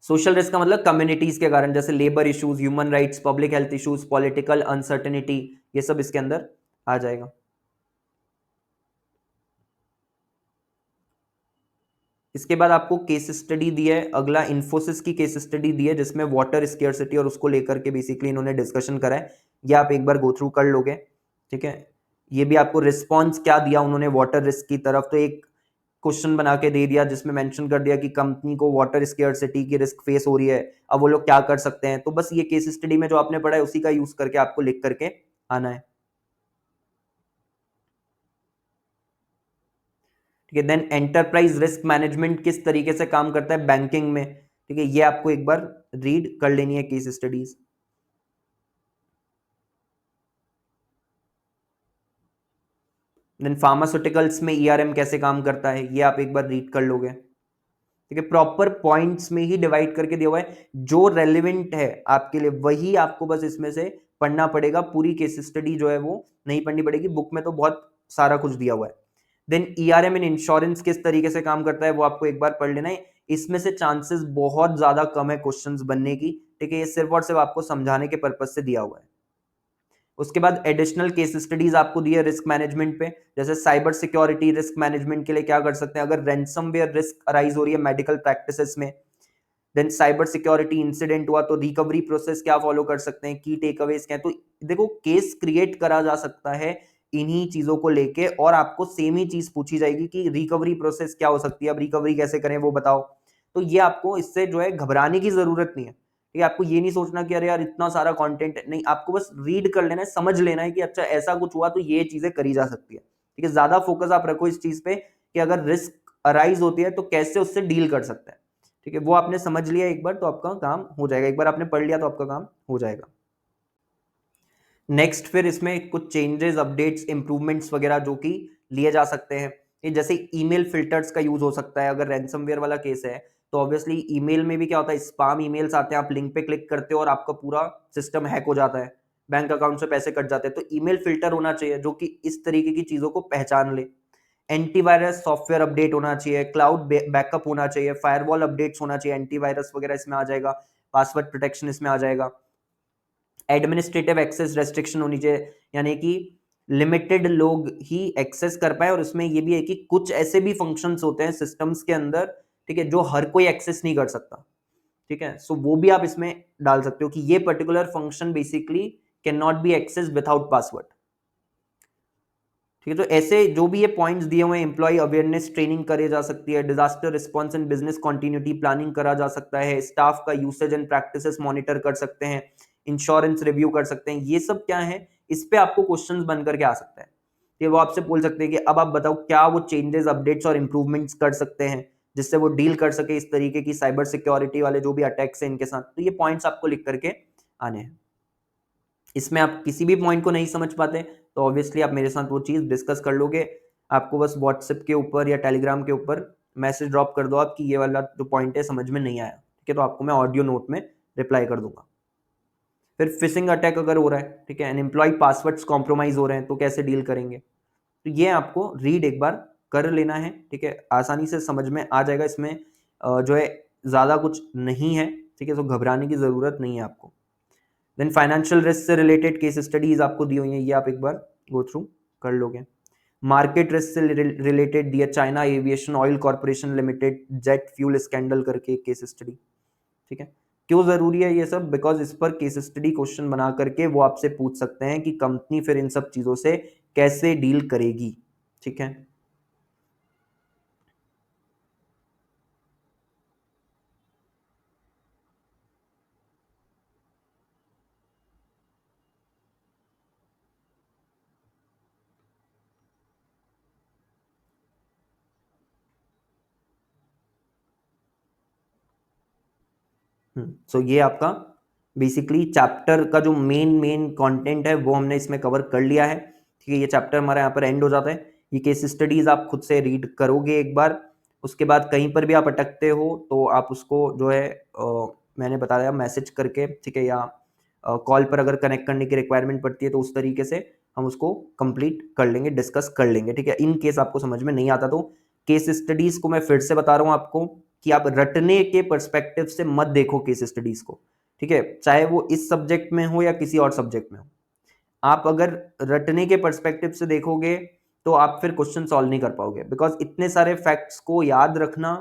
सोशल रिस्क का मतलब कम्युनिटीज के कारण, जैसे labour issues, human rights, public health issues, political uncertainty, ये सब इसके अंदर आ जाएगा। इसके बाद आपको केस स्टडी दी है, अगला इन्फोसिस की केस स्टडी दी है जिसमें वाटर स्केर्सिटी और उसको लेकर के बेसिकली इन्होंने डिस्कशन करा है, ये आप एक बार गो थ्रू कर लोगे। ठीक है, ये भी आपको रिस्पॉन्स क्या दिया उन्होंने वाटर रिस्क की तरफ, तो एक क्वेश्चन बना के दे दिया जिसमें मेंशन कर दिया कि कंपनी को वाटर स्केर्सिटी की रिस्क फेस हो रही है, अब वो लोग क्या कर सकते हैं। तो बस ये केस स्टडी में जो आपने पढ़ा है उसी का यूज करके आपको लिख करके आना है। ठीक है, देन एंटरप्राइज रिस्क मैनेजमेंट किस तरीके से काम करता है बैंकिंग में। ठीक है, ये आपको एक बार रीड कर लेनी है केस स्टडीज। देन फार्मास्यूटिकल्स में ईआरएम कैसे काम करता है, ये आप एक बार रीड कर लोगे। ठीक है, प्रॉपर पॉइंट्स में ही डिवाइड करके दिया हुआ है, जो रेलिवेंट है आपके लिए वही आपको बस इसमें से पढ़ना पड़ेगा, पूरी केस स्टडी जो है वो नहीं पढ़नी पड़ेगी, बुक में तो बहुत सारा कुछ दिया हुआ है। देन ईआरएम इन इंश्योरेंस किस तरीके से काम करता है वो आपको एक बार पढ़ लेना है, इसमें से चांसेस बहुत ज्यादा कम है क्वेश्चंस बनने की। ठीक है, ये सिर्फ और सिर्फ आपको समझाने के पर्पज से दिया हुआ है। उसके बाद एडिशनल केस स्टडीज आपको दी है रिस्क मैनेजमेंट पे, जैसे साइबर सिक्योरिटी रिस्क मैनेजमेंट के लिए क्या कर सकते हैं अगर रैंसमवेयर रिस्क अराइज हो रही है मेडिकल प्रैक्टिसेस में। देन साइबर सिक्योरिटी इंसिडेंट हुआ तो रिकवरी प्रोसेस क्या फॉलो कर सकते हैं, की टेक अवेज क्या है। तो देखो केस क्रिएट करा जा सकता है इन्हीं चीजों को लेके, और आपको सेम ही चीज पूछी जाएगी कि रिकवरी प्रोसेस क्या हो सकती है, अब रिकवरी कैसे करें वो बताओ। तो ये आपको इससे जो है घबराने की जरूरत नहीं है। ठीक है, आपको ये नहीं सोचना कि अरे यार इतना सारा कंटेंट है, नहीं, आपको बस रीड कर लेना है, समझ लेना है कि अच्छा ऐसा कुछ हुआ तो ये चीजें करी जा सकती है। ठीक है, ज्यादा फोकस आप रखो इस चीज पे कि अगर रिस्क अराइज होती है तो कैसे उससे डील कर सकते हैं। ठीक है, वो आपने समझ लिया एक बार तो आपका काम हो जाएगा, एक बार आपने पढ़ लिया तो आपका काम हो जाएगा। नेक्स्ट फिर इसमें कुछ चेंजेस, अपडेट्स, इंप्रूवमेंट्स वगैरह जो कि लिए जा सकते हैं, ये जैसे ईमेल फिल्टर्स का यूज हो सकता है। अगर रैंसमवेयर वाला केस है तो ऑब्वियसली ईमेल में भी क्या होता है, स्पैम ईमेल्स आते हैं, आप लिंक पे क्लिक करते हो और आपका पूरा सिस्टम हैक हो जाता है, बैंक अकाउंट से पैसे कट जाते हैं। तो ईमेल फिल्टर होना चाहिए जो कि इस तरीके की चीजों को पहचान ले। एंटीवायरस सॉफ्टवेयर अपडेट होना चाहिए, क्लाउड बैकअप होना चाहिए, फायरवॉल अपडेट्स होना चाहिए, एंटीवायरस वगैरह इसमें आ जाएगा, पासवर्ड प्रोटेक्शन इसमें आ जाएगा। एडमिनिस्ट्रेटिव एक्सेस रेस्ट्रिक्शन होनी चाहिए, यानी कि लिमिटेड लोग ही एक्सेस कर पाए, और इसमें ये भी है कि कुछ ऐसे भी फंक्शंस होते हैं सिस्टम्स के अंदर, ठीक है, जो हर कोई एक्सेस नहीं कर सकता। ठीक है, सो वो भी आप इसमें डाल सकते हो कि ये particular function basically can not be access without password. ठीक है, तो ऐसे जो भी ये पॉइंट्स दिए हुए हैं, एम्प्लॉय अवेयरनेस ट्रेनिंग करे जा सकती है, disaster response and business continuity planning करा जा सकता है, स्टाफ का यूसेज एंड प्रैक्टिसेस मॉनिटर कर सकते हैं, इंश्योरेंस रिव्यू कर सकते हैं, ये सब क्या है, इस पे आपको क्वेश्चंस बन करके आ सकता है। ये वो आपसे बोल सकते हैं कि अब आप बताओ क्या वो चेंजेस, अपडेट्स और इंप्रूवमेंट्स कर सकते हैं जिससे वो डील कर सके इस तरीके की साइबर सिक्योरिटी वाले जो भी अटैक्स हैं इनके साथ। तो ये पॉइंट्स आपको लिख करके आने हैं। इसमें आप किसी भी पॉइंट को नहीं समझ पाते तो ऑब्वियसली आप मेरे साथ वो चीज डिस्कस कर लोगे, आपको बस व्हाट्सएप के ऊपर या टेलीग्राम के ऊपर मैसेज ड्रॉप कर दो आप कि ये वाला जो पॉइंट है समझ में नहीं आया, ठीक है, तो आपको मैं ऑडियो नोट में रिप्लाई कर दूंगा। फिर फिशिंग अटैक अगर हो रहा है, ठीक है, अनएम्प्लॉयड पासवर्ड्स कॉम्प्रोमाइज हो रहे हैं तो कैसे डील करेंगे, तो ये आपको रीड एक बार कर लेना है, ठीक है, आसानी से समझ में आ जाएगा। इसमें जो है ज़्यादा कुछ नहीं है, ठीक है, तो घबराने की ज़रूरत नहीं है आपको। देन फाइनेंशियल रिस्क से रिलेटेड केस स्टडीज आपको दी हुई है, ये आप एक बार गो थ्रू कर लोगे। मार्केट रिस्क से रिलेटेड दिया China aviation oil corporation limited jet fuel scandal करके केस स्टडी, ठीक है। क्यों जरूरी है ये सब, बिकॉज इस पर केस स्टडी क्वेश्चन बना करके वो आपसे पूछ सकते हैं कि कंपनी फिर इन सब चीजों से कैसे डील करेगी, ठीक है। सो ये आपका बेसिकली चैप्टर का जो मेन कंटेंट है वो हमने इसमें कवर कर लिया है, ठीक है। ये चैप्टर हमारा यहाँ पर एंड हो जाता है। ये केस स्टडीज आप खुद से रीड करोगे एक बार, उसके बाद कहीं पर भी आप अटकते हो तो आप उसको जो है मैंने बताया मैसेज करके, ठीक है, या कॉल पर अगर कनेक्ट करने की रिक्वायरमेंट पड़ती है तो उस तरीके से हम उसको कंप्लीट कर लेंगे, डिस्कस कर लेंगे, ठीक है। इन केस आपको समझ में नहीं आता तो केस स्टडीज को मैं फिर से बता रहा हूँ आपको कि आप रटने के पर्सपेक्टिव से मत देखो केस स्टडीज को, ठीक है, चाहे वो इस सब्जेक्ट में हो या किसी और सब्जेक्ट में हो। आप अगर रटने के पर्सपेक्टिव से देखोगे तो आप फिर क्वेश्चन सॉल्व नहीं कर पाओगे, बिकॉज इतने सारे फैक्ट्स को याद रखना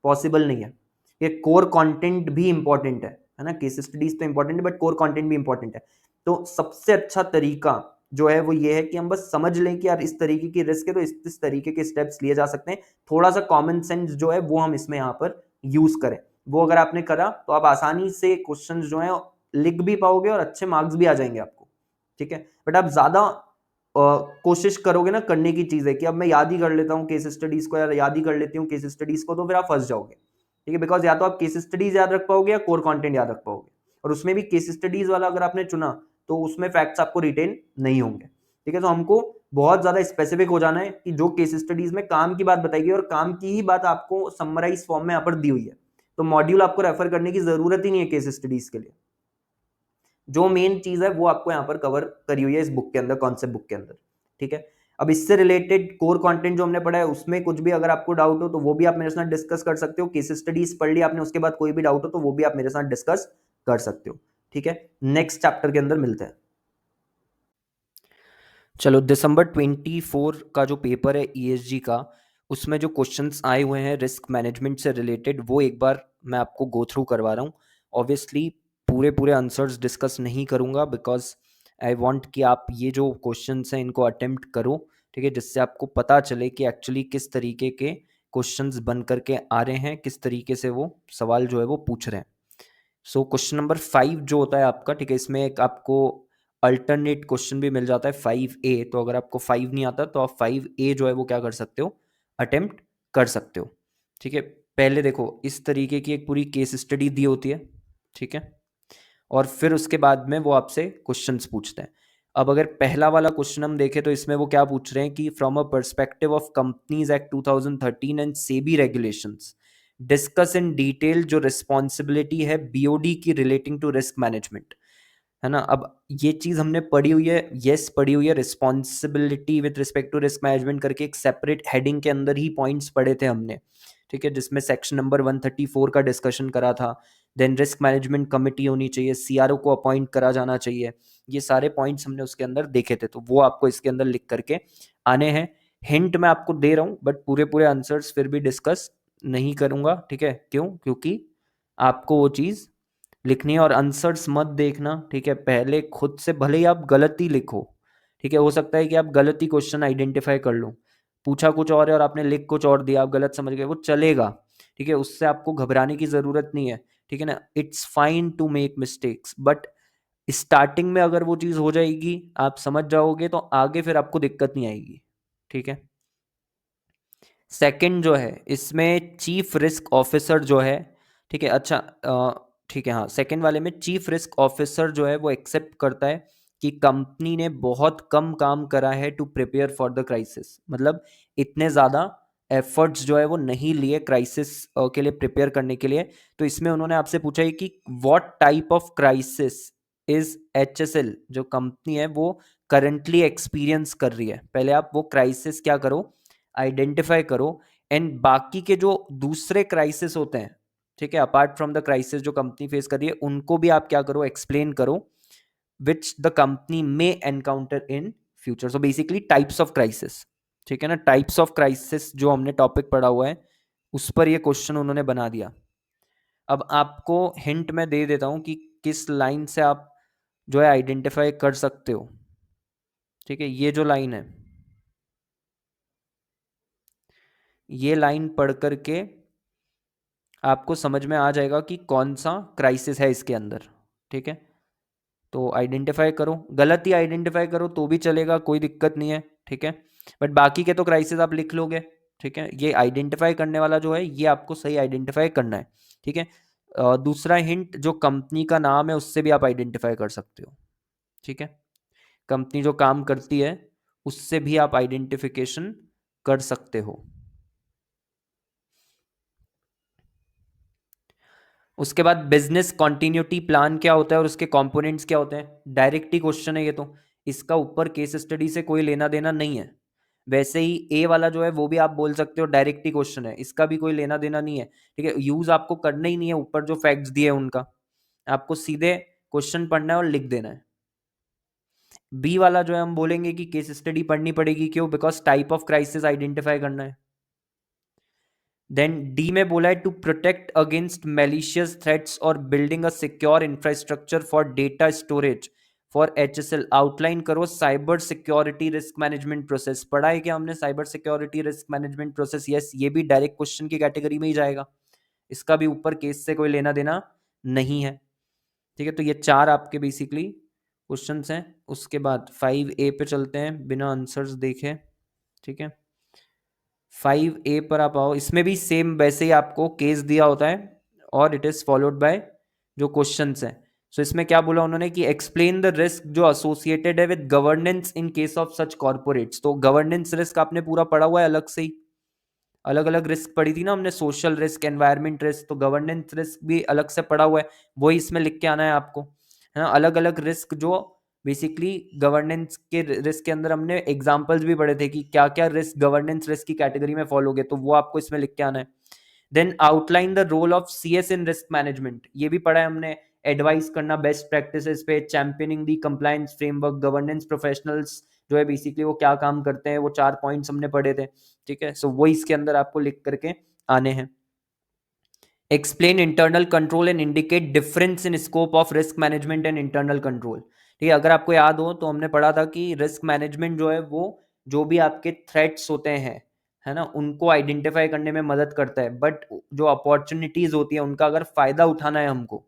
पॉसिबल नहीं है। ये कोर कंटेंट भी इंपॉर्टेंट है ना, केस स्टडीज तो इंपॉर्टेंट है बट कोर कंटेंट भी इंपॉर्टेंट है। तो सबसे अच्छा तरीका जो है वो ये है कि हम बस समझ लें कि यार इस तरीके की रिस्क है तो इस तरीके के स्टेप्स लिए जा सकते हैं, थोड़ा सा कॉमन सेंस जो है वो हम इसमें यहाँ पर यूज करें। वो अगर आपने करा तो आप आसानी से क्वेश्चन जो है लिख भी पाओगे और अच्छे मार्क्स भी आ जाएंगे आपको, ठीक है। बट आप ज्यादा कोशिश करोगे ना करने की चीज है कि अब मैं याद ही कर लेता हूँ केस स्टडीज को, या याद ही कर लेती हूँ केस स्टडीज को, तो फिर आप फंस जाओगे, ठीक है। बिकॉज या तो आप केस स्टडीज याद रख पाओगे या कोर कंटेंट याद रख पाओगे, और उसमें भी केस स्टडीज वाला अगर आपने चुना तो उसमें फैक्ट्स आपको रिटेन नहीं होंगे, ठीक है। तो हमको बहुत ज्यादा स्पेसिफिक हो जाना है कि जो केस स्टडीज में काम की बात बताई गई और काम की ही बात आपको समराइज फॉर्म में यहाँ पर दी हुई है, तो मॉड्यूल आपको रेफर करने की जरूरत ही नहीं है केस स्टडीज के लिए। जो मेन चीज है वो आपको यहाँ पर कवर करी हुई है इस बुक के अंदर, कॉन्सेप्ट बुक के अंदर, ठीक है। अब इससे रिलेटेड कोर कंटेंट जो हमने पढ़ा है उसमें कुछ भी अगर आपको डाउट हो तो वो भी आप मेरे साथ डिस्कस कर सकते हो। केस स्टडीज पढ़ लिया आपने, उसके बाद कोई भी डाउट हो तो वो भी आप मेरे साथ डिस्कस कर सकते हो, ठीक है। नेक्स्ट चैप्टर के अंदर मिलते हैं। चलो, दिसंबर 24 का जो पेपर है ईएसजी का, उसमें जो क्वेश्चंस आए हुए हैं रिस्क मैनेजमेंट से रिलेटेड वो एक बार मैं आपको गो थ्रू करवा रहा हूँ। ऑब्वियसली पूरे पूरे आंसर्स डिस्कस नहीं करूँगा बिकॉज आई वांट कि आप ये जो क्वेश्चंस हैं इनको अटेम्प्ट करो, ठीक है, जिससे आपको पता चले कि एक्चुअली किस तरीके के क्वेश्चंस बन करके आ रहे हैं, किस तरीके से वो सवाल जो है वो पूछ रहे हैं। सो क्वेश्चन नंबर 5 जो होता है आपका, ठीक है, इसमें एक आपको अल्टरनेट क्वेश्चन भी मिल जाता है 5A। तो अगर आपको 5 नहीं आता तो आप 5A जो है वो क्या कर सकते हो, अटेम्प्ट कर सकते हो, ठीक है। पहले देखो इस तरीके की एक पूरी केस स्टडी दी होती है, ठीक है, और फिर उसके बाद में वो आपसे क्वेश्चंस पूछते हैं। अब अगर पहला वाला क्वेश्चन हम देखें तो इसमें वो क्या पूछ रहे हैं कि from a perspective of companies act 2013 and SEBI regulations discuss in detail जो रिस्पॉन्सिबिलिटी है बीओडी की रिलेटिंग टू रिस्क मैनेजमेंट, है ना। अब ये चीज हमने पढ़ी हुई है, यस पढ़ी हुई है, responsibility with respect to risk management करके एक सेपरेट हेडिंग के अंदर ही पॉइंट्स पढ़े थे हमने, ठीक है, जिसमें सेक्शन नंबर 134 का डिस्कशन करा था। देन रिस्क मैनेजमेंट कमेटी होनी चाहिए, सीआरओ को अपॉइंट करा जाना चाहिए, ये सारे पॉइंट्स हमने उसके अंदर देखे थे, तो वो आपको इसके अंदर लिख करके आने हैं। हिंट मैं आपको दे रहा हूँ बट पूरे पूरे आंसर्स फिर भी डिस्कस नहीं करूंगा, ठीक है, क्यों, क्योंकि आपको वो चीज लिखनी है और आंसर्स मत देखना, ठीक है, पहले खुद से भले ही आप गलती लिखो, ठीक है, हो सकता है कि आप गलती क्वेश्चन आइडेंटिफाई कर लो, पूछा कुछ और है और आपने लिख कुछ और दिया, आप गलत समझ गए, वो चलेगा, ठीक है, उससे आपको घबराने की जरूरत नहीं है, ठीक है ना। It's fine to make mistakes but starting में अगर वो चीज हो जाएगी आप समझ जाओगे तो आगे फिर आपको दिक्कत नहीं आएगी, ठीक है। सेकंड जो है इसमें चीफ रिस्क ऑफिसर जो है, ठीक है, अच्छा ठीक है, हाँ, सेकंड वाले में चीफ रिस्क ऑफिसर जो है वो एक्सेप्ट करता है कि कंपनी ने बहुत कम काम करा है to prepare for the crisis, मतलब इतने ज़्यादा एफर्ट्स जो है वो नहीं लिए क्राइसिस के लिए प्रिपेयर करने के लिए। तो इसमें उन्होंने आपसे पूछा है कि what type of crisis is HSL, जो कंपनी है वो करंटली एक्सपीरियंस कर रही है। पहले आप वो क्राइसिस क्या करो, आइडेंटिफाई करो, एंड बाकी के जो दूसरे क्राइसिस होते हैं, ठीक है, अपार्ट फ्रॉम द क्राइसिस जो कंपनी फेस कर रही है, उनको भी आप क्या करो, एक्सप्लेन करो, which the company may encounter in future. So basically types of crisis, ठीक है ना, टाइप्स ऑफ क्राइसिस जो हमने टॉपिक पढ़ा हुआ है उस पर ये क्वेश्चन उन्होंने बना दिया। अब आपको हिंट मैं दे देता हूं कि किस लाइन से आप जो है आइडेंटिफाई कर सकते हो। ठीक है, ये जो लाइन है, ये लाइन पढ़ करके आपको समझ में आ जाएगा कि कौन सा क्राइसिस है इसके अंदर। ठीक है, तो आइडेंटिफाई करो, गलत ही आइडेंटिफाई करो तो भी चलेगा, कोई दिक्कत नहीं है। ठीक है, बट बाकी के तो क्राइसिस आप लिख लोगे। ठीक है, ये आइडेंटिफाई करने वाला जो है ये आपको सही आइडेंटिफाई करना है। ठीक है, दूसरा हिंट, जो कंपनी का नाम है उससे भी आप आइडेंटिफाई कर सकते हो। ठीक है, कंपनी जो काम करती है उससे भी आप आइडेंटिफिकेशन कर सकते हो। उसके बाद बिजनेस कॉन्टिन्यूटी प्लान क्या होता है और उसके कंपोनेंट्स क्या होते हैं, डायरेक्ट ही क्वेश्चन है ये तो, इसका ऊपर केस स्टडी से कोई लेना देना नहीं है। वैसे ही ए वाला जो है वो भी आप बोल सकते हो डायरेक्ट ही क्वेश्चन है, इसका भी कोई लेना देना नहीं है। ठीक है, यूज आपको करना ही नहीं है ऊपर जो फैक्ट्स दिए उनका, आपको सीधे क्वेश्चन पढ़ना है और लिख देना है। बी वाला जो है हम बोलेंगे कि केस स्टडी पढ़नी पड़ेगी, क्यों, because type of crisis identify करना है। देन डी में बोला है to protect against malicious threats और building a secure infrastructure for data storage for HSL, outline करो cyber security risk management process. पढ़ा है क्या हमने cyber security risk management process? Yes, ये भी डायरेक्ट क्वेश्चन की कैटेगरी में ही जाएगा, इसका भी ऊपर केस से कोई लेना देना नहीं है। ठीक है, तो ये चार आपके बेसिकली क्वेश्चंस हैं। उसके बाद 5A पे चलते हैं बिना आंसर्स देखे। ठीक है, 5A पर आप आओ, इसमें भी सेम वैसे ही आपको केस दिया होता है और इट इज फॉलोड बाय जो क्वेश्चंस हैं। सो इसमें क्या बोला उन्होंने कि एक्सप्लेन द रिस्क जो एसोसिएटेड है with governance in case of such corporates. तो गवर्नेंस रिस्क आपने पूरा पढ़ा हुआ है अलग से ही, अलग अलग रिस्क पढ़ी थी ना हमने, सोशल रिस्क, एनवायरमेंट रिस्क, तो गवर्नेंस रिस्क भी अलग से पढ़ा हुआ है, वही इसमें लिख के आना है आपको, है ना। अलग अलग रिस्क जो बेसिकली गवर्नेंस के रिस्क के अंदर हमने एग्जांपल्स भी पढ़े थे कि क्या क्या रिस्क गवर्नेंस रिस्क की कैटेगरी में फॉलो होगे, तो वो आपको इसमें लिख के आना है। Then outline the role of CS in risk management, ये भी पढ़ा है हमने, एडवाइस करना बेस्ट प्रैक्टिसेस पे, चैंपियनिंग दी कंप्लायंस फ्रेमवर्क, गवर्नेंस प्रोफेशनल्स जो है बेसिकली वो क्या काम करते हैं, वो 4 पॉइंट्स हमने पढ़े थे। ठीक है, सो वो इसके अंदर आपको लिख करके आने हैं। Explain internal control and indicate difference in scope of risk management and internal control. ठीक है, अगर आपको याद हो तो हमने पढ़ा था कि रिस्क मैनेजमेंट जो है वो जो भी आपके थ्रेट्स होते हैं, है ना, उनको आइडेंटिफाई करने में मदद करता है, बट जो अपॉर्चुनिटीज होती है उनका अगर फायदा उठाना है हमको,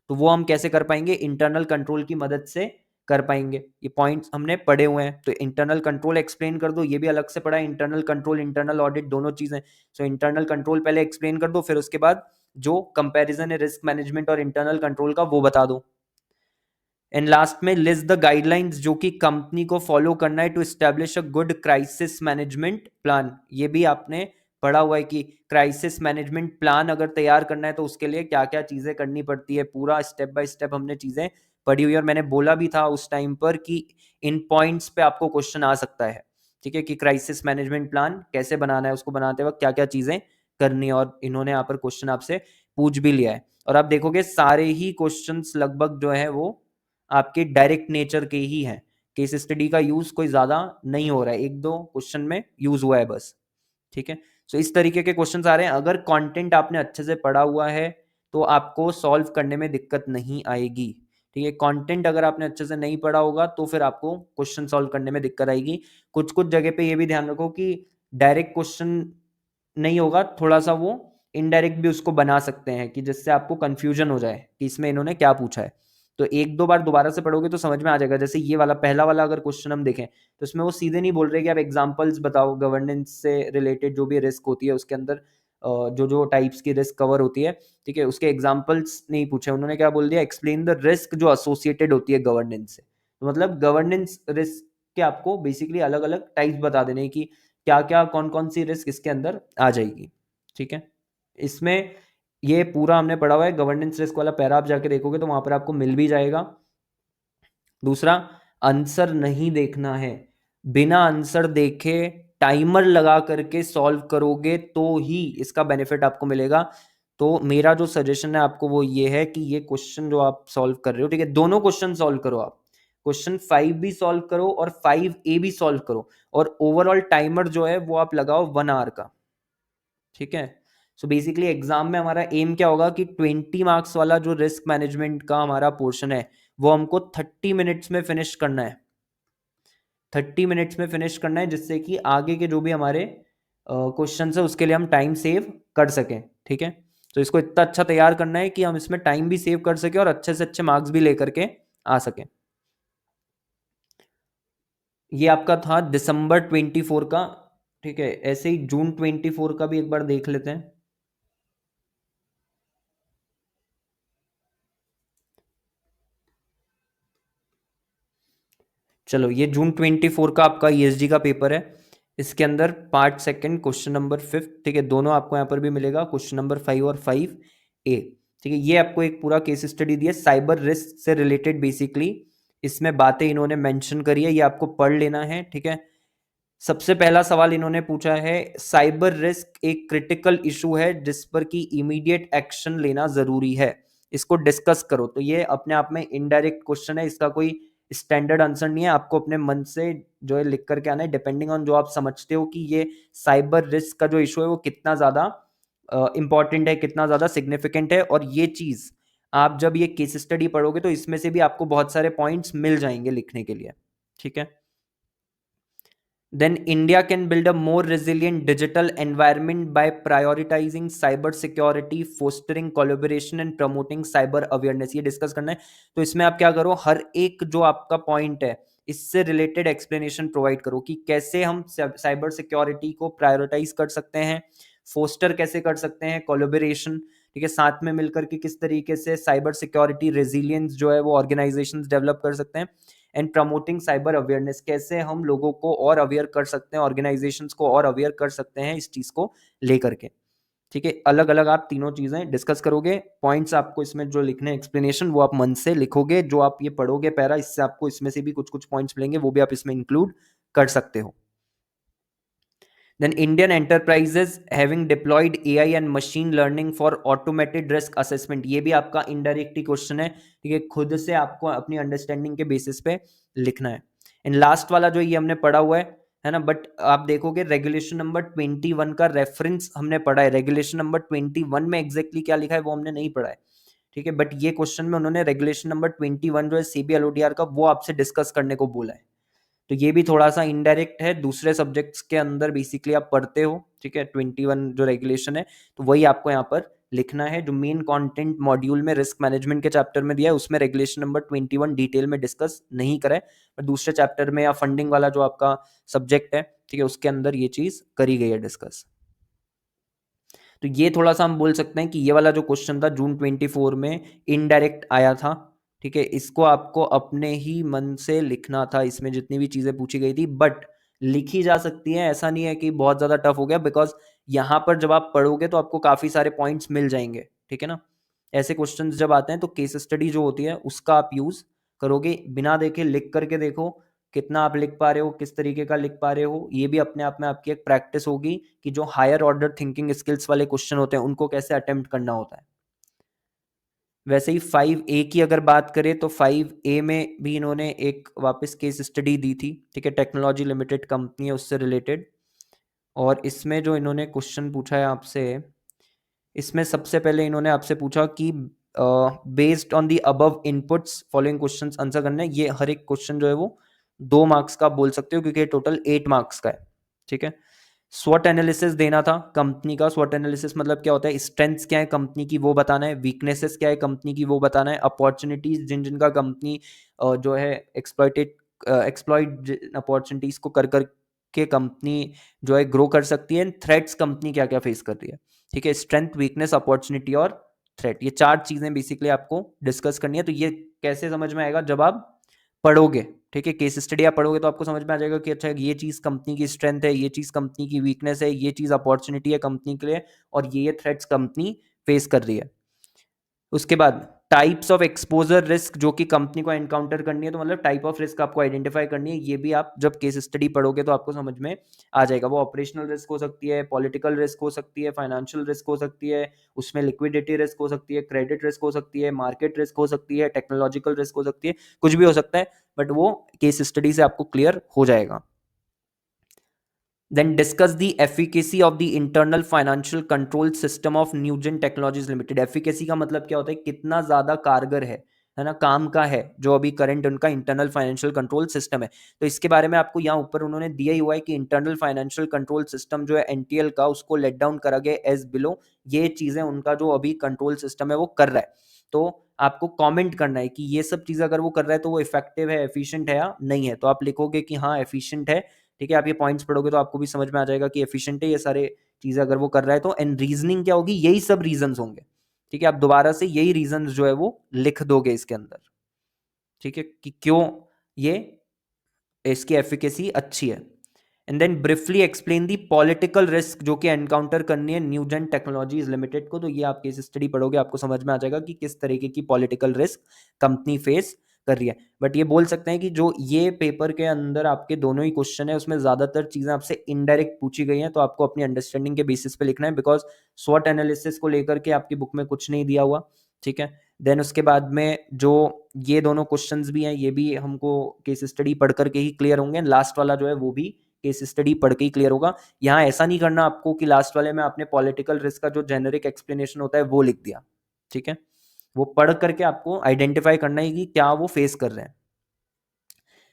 तो वो हम कैसे कर पाएंगे, इंटरनल कंट्रोल की मदद से कर पाएंगे। ये पॉइंट्स हमने पढ़े हुए हैं, तो इंटरनल कंट्रोल एक्सप्लेन कर दो, ये भी अलग से पढ़ा है, इंटरनल कंट्रोल इंटरनल ऑडिट दोनों चीजें। सो इंटरनल कंट्रोल पहले एक्सप्लेन कर दो, फिर उसके बाद जो कंपैरिजन है रिस्क मैनेजमेंट और इंटरनल कंट्रोल का वो बता दो। एंड लास्ट में लिस्ट द गाइडलाइंस जो कि कंपनी को फॉलो करना है to establish a good crisis management plan. ये भी आपने पढ़ा हुआ है कि क्राइसिस मैनेजमेंट प्लान अगर तैयार करना है तो उसके लिए क्या क्या चीजें करनी पड़ती है, पूरा स्टेप बाय स्टेप हमने चीजें पढ़ी हुई है। और मैंने बोला भी था उस टाइम पर कि इन पॉइंट्स पे आपको क्वेश्चन आ सकता है। ठीक है, कि क्राइसिस मैनेजमेंट प्लान कैसे बनाना है, उसको बनाते वक्त क्या क्या चीजें करनी है, और इन्होंने यहाँ पर क्वेश्चन आपसे पूछ भी लिया है। और आप देखोगे सारे ही क्वेश्चंस लगभग जो है वो आपके डायरेक्ट नेचर के ही हैं, केस स्टडी का यूज कोई ज्यादा नहीं हो रहा है, एक दो क्वेश्चन में यूज हुआ है बस। ठीक है, सो इस तरीके के क्वेश्चंस आ रहे हैं। अगर कंटेंट आपने अच्छे से पढ़ा हुआ है तो आपको सॉल्व करने में दिक्कत नहीं आएगी। ठीक है, कंटेंट अगर आपने अच्छे से नहीं पढ़ा होगा तो फिर आपको क्वेश्चन सॉल्व करने में दिक्कत आएगी। कुछ कुछ जगह पे ये भी ध्यान रखो कि डायरेक्ट क्वेश्चन नहीं होगा, थोड़ा सा वो इनडायरेक्ट भी उसको बना सकते हैं कि जिससे आपको कंफ्यूजन हो जाए कि इसमें इन्होंने क्या पूछा है। तो एक दो बार दोबारा से पढ़ोगे तो समझ में आ जाएगा। जैसे ये वाला पहला वाला अगर क्वेश्चन हम देखें तो इसमें वो सीधे नहीं बोल रहे कि आप एग्जांपल्स बताओ गवर्नेंस से रिलेटेड जो भी रिस्क होती है उसके अंदर, जो जो टाइप्स की रिस्क कवर होती है, ठीक है, उसके एग्जांपल्स नहीं पूछे उन्होंने, क्या बोल दिया, एक्सप्लेन द रिस्क जो एसोसिएटेड होती है गवर्नेंस से। तो मतलब गवर्नेंस रिस्क के आपको बेसिकली अलग अलग टाइप्स बता देने कि क्या क्या कौन कौन सी रिस्क इसके अंदर आ जाएगी। ठीक है, इसमें ये पूरा हमने पढ़ा हुआ है, गवर्नेंस रिस्क वाला पैरा आप जाके देखोगे तो वहां पर आपको मिल भी जाएगा। दूसरा, आंसर नहीं देखना है, बिना आंसर देखे टाइमर लगा करके सॉल्व करोगे तो ही इसका बेनिफिट आपको मिलेगा। तो मेरा जो सजेशन है आपको वो ये है कि ये क्वेश्चन जो आप सॉल्व कर रहे हो, ठीक है, दोनों क्वेश्चन सॉल्व करो आप, क्वेश्चन 5 भी सॉल्व करो और 5A भी सॉल्व करो, और ओवरऑल टाइमर जो है वो आप लगाओ 1 आवर का। ठीक है, सो बेसिकली एग्जाम में हमारा एम क्या होगा कि 20 मार्क्स वाला जो रिस्क मैनेजमेंट का हमारा पोर्शन है वो हमको 30 मिनट्स में फिनिश करना है, 30 मिनट्स में फिनिश करना है, जिससे कि आगे के जो भी हमारे क्वेश्चन है उसके लिए हम टाइम सेव कर सकें। ठीक है, तो इसको इतना अच्छा तैयार करना है कि हम इसमें टाइम भी सेव कर सकें और अच्छे से अच्छे मार्क्स भी लेकर के आ सकें। ये आपका था दिसंबर 24 का। ठीक है, ऐसे ही जून 24 का भी एक बार देख लेते हैं। चलो, ये जून 24 का आपका ईएसजी का पेपर है। इसके अंदर पार्ट सेकंड क्वेश्चन नंबर 5, ठीक है, दोनों आपको यहाँ पर भी मिलेगा, क्वेश्चन नंबर 5 और 5A। ठीक है, ये आपको एक पूरा केस स्टडी दिया साइबर रिस्क से रिलेटेड, बेसिकली इसमें बातें इन्होंने मेंशन करी है, ये आपको पढ़ लेना है। ठीक है, सबसे पहला सवाल इन्होंने पूछा है, साइबर रिस्क एक क्रिटिकल इशू है जिस पर कि इमीडिएट एक्शन लेना जरूरी है, इसको डिस्कस करो। तो ये अपने आप में इनडायरेक्ट क्वेश्चन है, इसका कोई स्टैंडर्ड आंसर नहीं है, आपको अपने मन से जो है लिख करके आना है, डिपेंडिंग ऑन जो आप समझते हो कि ये साइबर रिस्क का जो इशू है वो कितना ज्यादा इंपॉर्टेंट है, कितना ज्यादा सिग्निफिकेंट है। और ये चीज आप जब ये केस स्टडी पढ़ोगे तो इसमें से भी आपको बहुत सारे पॉइंट्स मिल जाएंगे लिखने के लिए। ठीक है, then India can build a more resilient digital environment by prioritizing cyber security, fostering collaboration and promoting cyber awareness। ये डिस्कस करना है। तो इसमें आप क्या करो, हर एक जो आपका पॉइंट है इससे रिलेटेड एक्सप्लेनेशन प्रोवाइड करो कि कैसे हम साइबर सिक्योरिटी को प्रायोरिटाइज कर सकते हैं, फोस्टर कैसे कर सकते हैं कोलैबोरेशन, ठीक है, साथ में मिलकर के किस तरीके से साइबर सिक्योरिटी रेजिलियंस जो है वो ऑर्गेनाइजेशंस डेवलप कर सकते हैं, एंड प्रमोटिंग साइबर अवेयरनेस, कैसे हम लोगों को और अवेयर कर सकते हैं, ऑर्गेनाइजेशंस को और अवेयर कर सकते हैं इस चीज को लेकर के। ठीक है, अलग अलग आप तीनों चीजें डिस्कस करोगे, पॉइंट्स आपको इसमें जो लिखने एक्सप्लेनेशन वो आप मन से लिखोगे, जो आप ये पढ़ोगे पैरा इससे आपको इसमें से भी कुछ कुछ पॉइंट्स मिलेंगे, वो भी आप इसमें इंक्लूड कर सकते हो। Then Indian enterprises having deployed AI and machine learning for automated risk assessment, ये भी आपका इनडायरेक्टली क्वेश्चन है। ठीक है, खुद से आपको अपनी अंडरस्टैंडिंग के बेसिस पे लिखना है। एंड लास्ट वाला जो ये हमने पढ़ा हुआ है ना, बट आप देखोगे रेगुलेशन नंबर 21 का रेफरेंस हमने पढ़ा है, रेगुलेशन नंबर 21 में एग्जैक्टली क्या लिखा है वो हमने नहीं पढ़ा है। ठीक है, बट ये क्वेश्चन में उन्होंने रेगुलेशन नंबर 21 जो है CBLODR का वो आपसे डिस्कस करने को बोला है। तो ये भी थोड़ा सा इनडायरेक्ट है, दूसरे सब्जेक्ट्स के अंदर बेसिकली आप पढ़ते हो। ठीक है, 21 जो रेगुलेशन है तो वही आपको यहाँ पर लिखना है, जो मेन कंटेंट मॉड्यूल में रिस्क मैनेजमेंट के चैप्टर में दिया है उसमें रेगुलेशन नंबर 21 डिटेल में डिस्कस नहीं करा है, पर दूसरे चैप्टर में या फंडिंग वाला जो आपका सब्जेक्ट है, ठीक है, उसके अंदर ये चीज करी गई है डिस्कस। तो ये थोड़ा सा हम बोल सकते हैं कि ये वाला जो क्वेश्चन था जून 24 में इनडायरेक्ट आया था। ठीक है, इसको आपको अपने ही मन से लिखना था, इसमें जितनी भी चीजें पूछी गई थी, बट लिखी जा सकती है, ऐसा नहीं है कि बहुत ज्यादा टफ हो गया, बिकॉज यहाँ पर जब आप पढ़ोगे तो आपको काफी सारे पॉइंट्स मिल जाएंगे। ठीक है ना, ऐसे क्वेश्चंस जब आते हैं तो केस स्टडी जो होती है उसका आप यूज करोगे, बिना देखे लिख करके देखो कितना आप लिख पा रहे हो, किस तरीके का लिख पा रहे हो, ये भी अपने आप में आपकी एक प्रैक्टिस होगी कि जो हायर ऑर्डर थिंकिंग स्किल्स वाले क्वेश्चन होते हैं उनको कैसे अटेम्प्ट करना होता है। वैसे ही 5A की अगर बात करें तो 5A में भी इन्होंने एक वापस केस स्टडी दी थी। ठीक है, टेक्नोलॉजी लिमिटेड कंपनी है उससे रिलेटेड, और इसमें जो इन्होंने क्वेश्चन पूछा है आपसे, इसमें सबसे पहले इन्होंने आपसे पूछा कि based on the above inputs following questions answer करना है। ये हर एक क्वेश्चन जो है वो 2 मार्क्स का बोल सकते हो क्योंकि टोटल 8 मार्क्स का है। ठीक है, स्वॉट एनालिसिस देना था कंपनी का। स्वॉट एनालिसिस मतलब क्या होता है, स्ट्रेंथ्स क्या है कंपनी की वो बताना है, वीकनेसेस क्या है कंपनी की वो बताना है, अपॉर्चुनिटीज जिन जिनका कंपनी जो है एक्सप्लॉइट अपॉर्चुनिटीज को कर कर के कंपनी जो है ग्रो कर सकती है, थ्रेट्स कंपनी क्या क्या फेस कर रही है। ठीक है, स्ट्रेंथ, वीकनेस, अपॉर्चुनिटी और थ्रेट, ये 4 चीजें बेसिकली आपको डिस्कस करनी है। तो ये कैसे समझ में आएगा, जब आप पढ़ोगे, ठीक है, केस स्टडी आप पढ़ोगे तो आपको समझ में आ जाएगा कि अच्छा ये चीज़ कंपनी की स्ट्रेंथ है, ये चीज़ कंपनी की वीकनेस है, ये चीज़ अपॉर्चुनिटी है कंपनी के लिए, और ये थ्रेट्स कंपनी फेस कर रही है। उसके बाद टाइप्स ऑफ एक्सपोजर रिस्क जो कि कंपनी को एनकाउंटर करनी है, तो मतलब टाइप ऑफ रिस्क आपको आइडेंटिफाई करनी है, ये भी आप जब केस स्टडी पढ़ोगे तो आपको समझ में आ जाएगा। वो ऑपरेशनल रिस्क हो सकती है, पॉलिटिकल रिस्क हो सकती है, फाइनेंशियल रिस्क हो सकती है, उसमें लिक्विडिटी रिस्क हो सकती है, क्रेडिट रिस्क हो सकती है, मार्केट रिस्क हो सकती है, टेक्नोलॉजिकल रिस्क हो सकती है, कुछ भी हो सकता है, बट वो केस स्टडी से आपको क्लियर हो जाएगा। Then discuss the efficacy of the internal financial control system of Newgen Technologies Limited। efficacy का मतलब क्या होता है, कितना ज्यादा कारगर है ना, काम का है जो अभी करंट उनका इंटरनल फाइनेंशियल कंट्रोल सिस्टम है। तो इसके बारे में आपको यहाँ ऊपर उन्होंने दिया ही हुआ है कि इंटरनल फाइनेंशियल कंट्रोल सिस्टम जो है एनटीएल का, उसको लेट डाउन करा गया एज बिलो। ये चीजें उनका जो अभी कंट्रोल सिस्टम है वो कर रहा है, तो आपको कमेंट करना है कि ये सब चीजें अगर वो कर रहा है तो वो इफेक्टिव है, एफिशिएंट है या नहीं है। तो आप लिखोगे कि हाँ एफिशिएंट है, ठीक है। आप ये पॉइंट्स पढ़ोगे तो आपको भी समझ में आ जाएगा कि एफिशिएंट है ये सारे चीजें अगर वो कर रहा है तो। एंड रीजनिंग क्या होगी, यही सब रीजंस होंगे, ठीक है। आप दोबारा से यही रीजंस जो है वो लिख दोगे इसके अंदर, ठीक है, कि क्यों ये इसकी एफिकेसी अच्छी है। And then briefly explain the political risk जो कि एनकाउंटर करनी है न्यूजेन टेक्नोलॉजीज लिमिटेड को। तो ये आप केस स्टडी पढ़ोगे आपको समझ में आ जाएगा कि किस तरीके की पॉलिटिकल रिस्क कंपनी फेस कर रही है। बट ये बोल सकते हैं कि जो ये पेपर के अंदर आपके दोनों ही क्वेश्चन है उसमें ज्यादातर चीजें आपसे इनडायरेक्ट पूछी गई हैं, तो आपको अपनी अंडरस्टैंडिंग के बेसिस पे लिखना है, बिकॉज स्वॉट एनालिसिस को लेकर के आपकी बुक में कुछ नहीं दिया हुआ, ठीक है। देन उसके बाद में जो ये दोनों क्वेश्चंस भी हैं ये भी हमको केस स्टडी पढ़ करके ही क्लियर होंगे। लास्ट वाला जो है वो भी केस स्टडी पढ़ के ही क्लियर होगा। यहाँ ऐसा नहीं करना आपको कि लास्ट वाले में आपने पॉलिटिकल रिस्क का जो जेनेरिक एक्सप्लेनेशन होता है वो लिख दिया, ठीक है। वो पढ़ करके आपको आइडेंटिफाई करना है कि क्या वो फेस कर रहे हैं।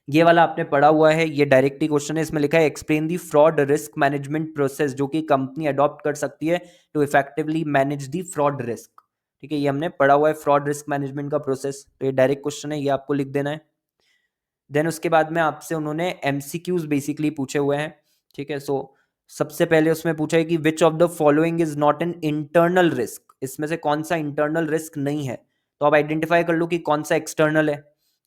ये वाला आपने पढ़ा हुआ है, ये डायरेक्ट ही क्वेश्चन है। इसमें लिखा है explain the fraud risk management process जो कि कंपनी अडॉप्ट कर सकती है to effectively manage the fraud risk, ठीक है। ये हमने पढ़ा हुआ है फ्रॉड रिस्क मैनेजमेंट का प्रोसेस, तो ये डायरेक्ट क्वेश्चन है, ये आपको लिख देना है। देन उसके बाद में आपसे उन्होंने एमसीक्यूज बेसिकली पूछे हुए हैं, ठीक है। सो सबसे पहले उसमें पूछा है कि which of the following is not an internal risk, इसमें से कौन सा इंटरनल रिस्क नहीं है। तो आप आइडेंटिफाई कर लो कि कौन सा एक्सटर्नल है,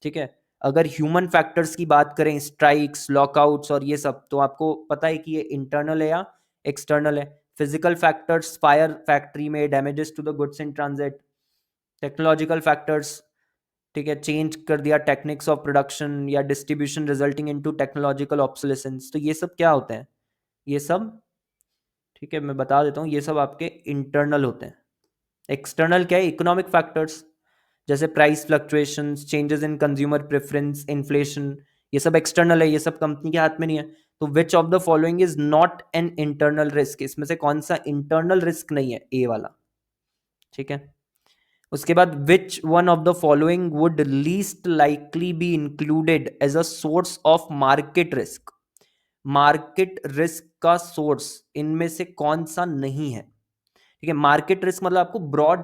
ठीक है। अगर ह्यूमन फैक्टर्स की बात करें, स्ट्राइक्स, लॉकआउट्स और ये सब, तो आपको पता है कि ये इंटरनल है या एक्सटर्नल है। फिजिकल फैक्टर्स, फायर फैक्ट्री में damages to the goods in transit. Technological factors, ठीक है, चेंज कर दिया टेक्निक्स ऑफ प्रोडक्शन या distribution resulting into technological obsolescence. तो ये सब क्या होते हैं, ये सब, ठीक है, मैं बता देता हूँ, ये सब आपके इंटरनल होते हैं। एक्सटर्नल क्या है, इकोनॉमिक फैक्टर्स जैसे price fluctuations, changes in consumer preference, inflation, ये सब एक्सटर्नल है, ये सब कंपनी के हाथ में नहीं है। तो which of the following is not an internal risk, इसमें से कौन सा इंटरनल रिस्क नहीं है, ए वाला, ठीक है। उसके बाद which one of the following would least likely be included as a source of market risk, market risk का सोर्स इनमें से कौन सा नहीं है, ठीक है। मार्केट रिस्क मतलब आपको ब्रॉड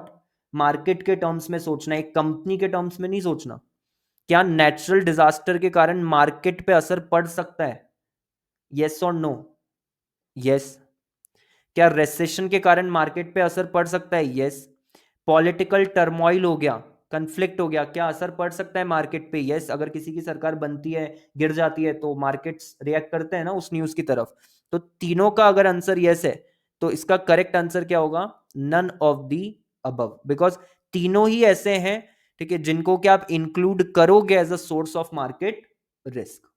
मार्केट के टर्म्स में सोचना है, एक कंपनी के टर्म्स में नहीं सोचना। क्या नेचुरल डिजास्टर के कारण मार्केट पे असर पड़ सकता है, यस और नो, यस। क्या रेसेशन के कारण मार्केट पे असर पड़ सकता है, यस। पॉलिटिकल टर्मोइल हो गया, कंफ्लिक्ट हो गया, क्या असर पड़ सकता है मार्केट पे, यस। अगर किसी की सरकार बनती है, गिर जाती है, तो मार्केट्स रिएक्ट करते हैं ना उस न्यूज की तरफ। तो तीनों का अगर आंसर यस है तो इसका करेक्ट आंसर क्या होगा, none of the above, because तीनों ही ऐसे हैं, ठीक है, जिनको क्या आप इंक्लूड करोगे as a source of market risk.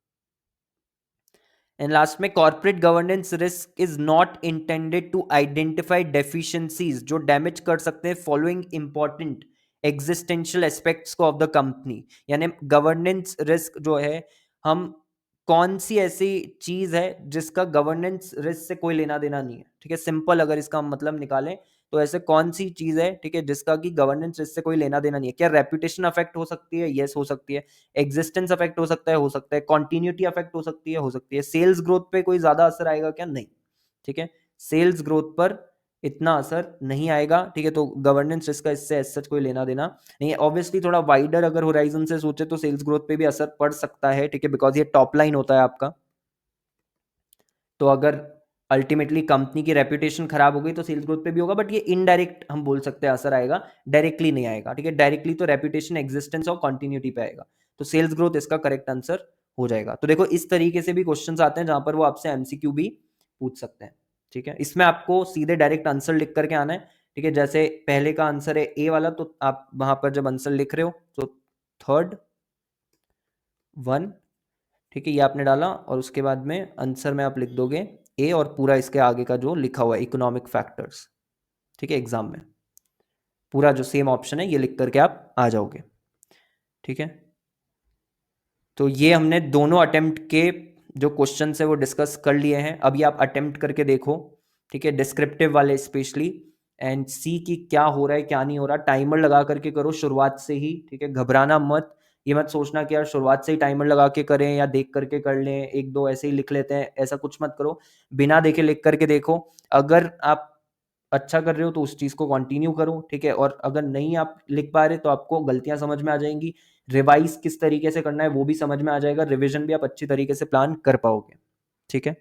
And last में corporate governance risk is not intended to identify deficiencies जो डैमेज कर सकते हैं फॉलोइंग इंपॉर्टेंट एग्जिस्टेंशियल एस्पेक्ट्स को ऑफ द कंपनी। यानी गवर्नेंस रिस्क जो है, हम कौन सी ऐसी चीज है जिसका गवर्नेंस रिस्क से कोई लेना देना नहीं है, ठीक है। सिंपल अगर इसका हम मतलब निकालें तो ऐसे कौन सी चीज है, ठीक है, जिसका कि गवर्नेंस रिस्क से कोई लेना देना नहीं है। क्या रेपुटेशन अफेक्ट हो सकती है, यस हो सकती है। एग्जिस्टेंस अफेक्ट हो सकता है, हो सकता है। कॉन्टिन्यूटी अफेक्ट हो सकती है, हो सकती है। सेल्स ग्रोथ पे कोई ज्यादा असर आएगा क्या, नहीं, ठीक है। सेल्स ग्रोथ पर इतना असर नहीं आएगा, ठीक है। तो गवर्नेंस रिस्क का इससे सच कोई लेना देना नहीं है। ऑब्वियसली थोड़ा वाइडर अगर होराइजन से सोचे तो सेल्स ग्रोथ पे भी असर पड़ सकता है, ठीक है, बिकॉज ये टॉप लाइन होता है आपका। तो अगर अल्टीमेटली कंपनी की रेपुटेशन खराब हो गई तो सेल्स ग्रोथ पे भी होगा, बट ये इनडायरेक्ट हम बोल सकते हैं असर आएगा, डायरेक्टली नहीं आएगा, ठीक है। डायरेक्टली तो रेपुटेशन, एग्जिस्टेंस और कंटिन्यूटी पे आएगा, तो सेल्स ग्रोथ इसका करेक्ट आंसर हो जाएगा। तो देखो इस तरीके से भी क्वेश्चंस आते हैं जहां पर वो आपसे एमसीक्यू भी पूछ सकते हैं, ठीक है। इसमें आपको सीधे डायरेक्ट आंसर लिख करके आना है, ठीक है। जैसे पहले का आंसर है ए वाला, तो आप वहां पर जब आंसर लिख रहे हो तो थर्ड वन, ठीक है, ये आपने डाला और उसके बाद में आंसर में आप लिख दोगे ए और पूरा इसके आगे का जो लिखा हुआ है इकोनॉमिक फैक्टर्स, ठीक है। एग्जाम में पूरा जो सेम ऑप्शन है ये लिख करके आप आ जाओगे, ठीक है। तो ये हमने दोनों अटेम्प्ट के जो क्वेश्चन है वो डिस्कस कर लिए हैं। अभी आप अटेम्प्ट करके देखो, ठीक है, डिस्क्रिप्टिव वाले स्पेशली, एंड सी की क्या हो रहा है क्या नहीं हो रहा। टाइमर लगा करके करो शुरुआत से ही, ठीक है, घबराना मत। ये मत सोचना कि यार शुरुआत से ही टाइमर लगा के करें या देख करके कर लें, एक दो ऐसे ही लिख लेते हैं, ऐसा कुछ मत करो। बिना देखे लिख करके देखो, अगर आप अच्छा कर रहे हो तो उस चीज़ को कंटिन्यू करो, ठीक है। और अगर नहीं आप लिख पा रहे तो आपको गलतियां समझ में आ जाएंगी, रिवाइज किस तरीके से करना है वो भी समझ में आ जाएगा, रिवीजन भी आप अच्छी तरीके से प्लान कर पाओगे, ठीक है।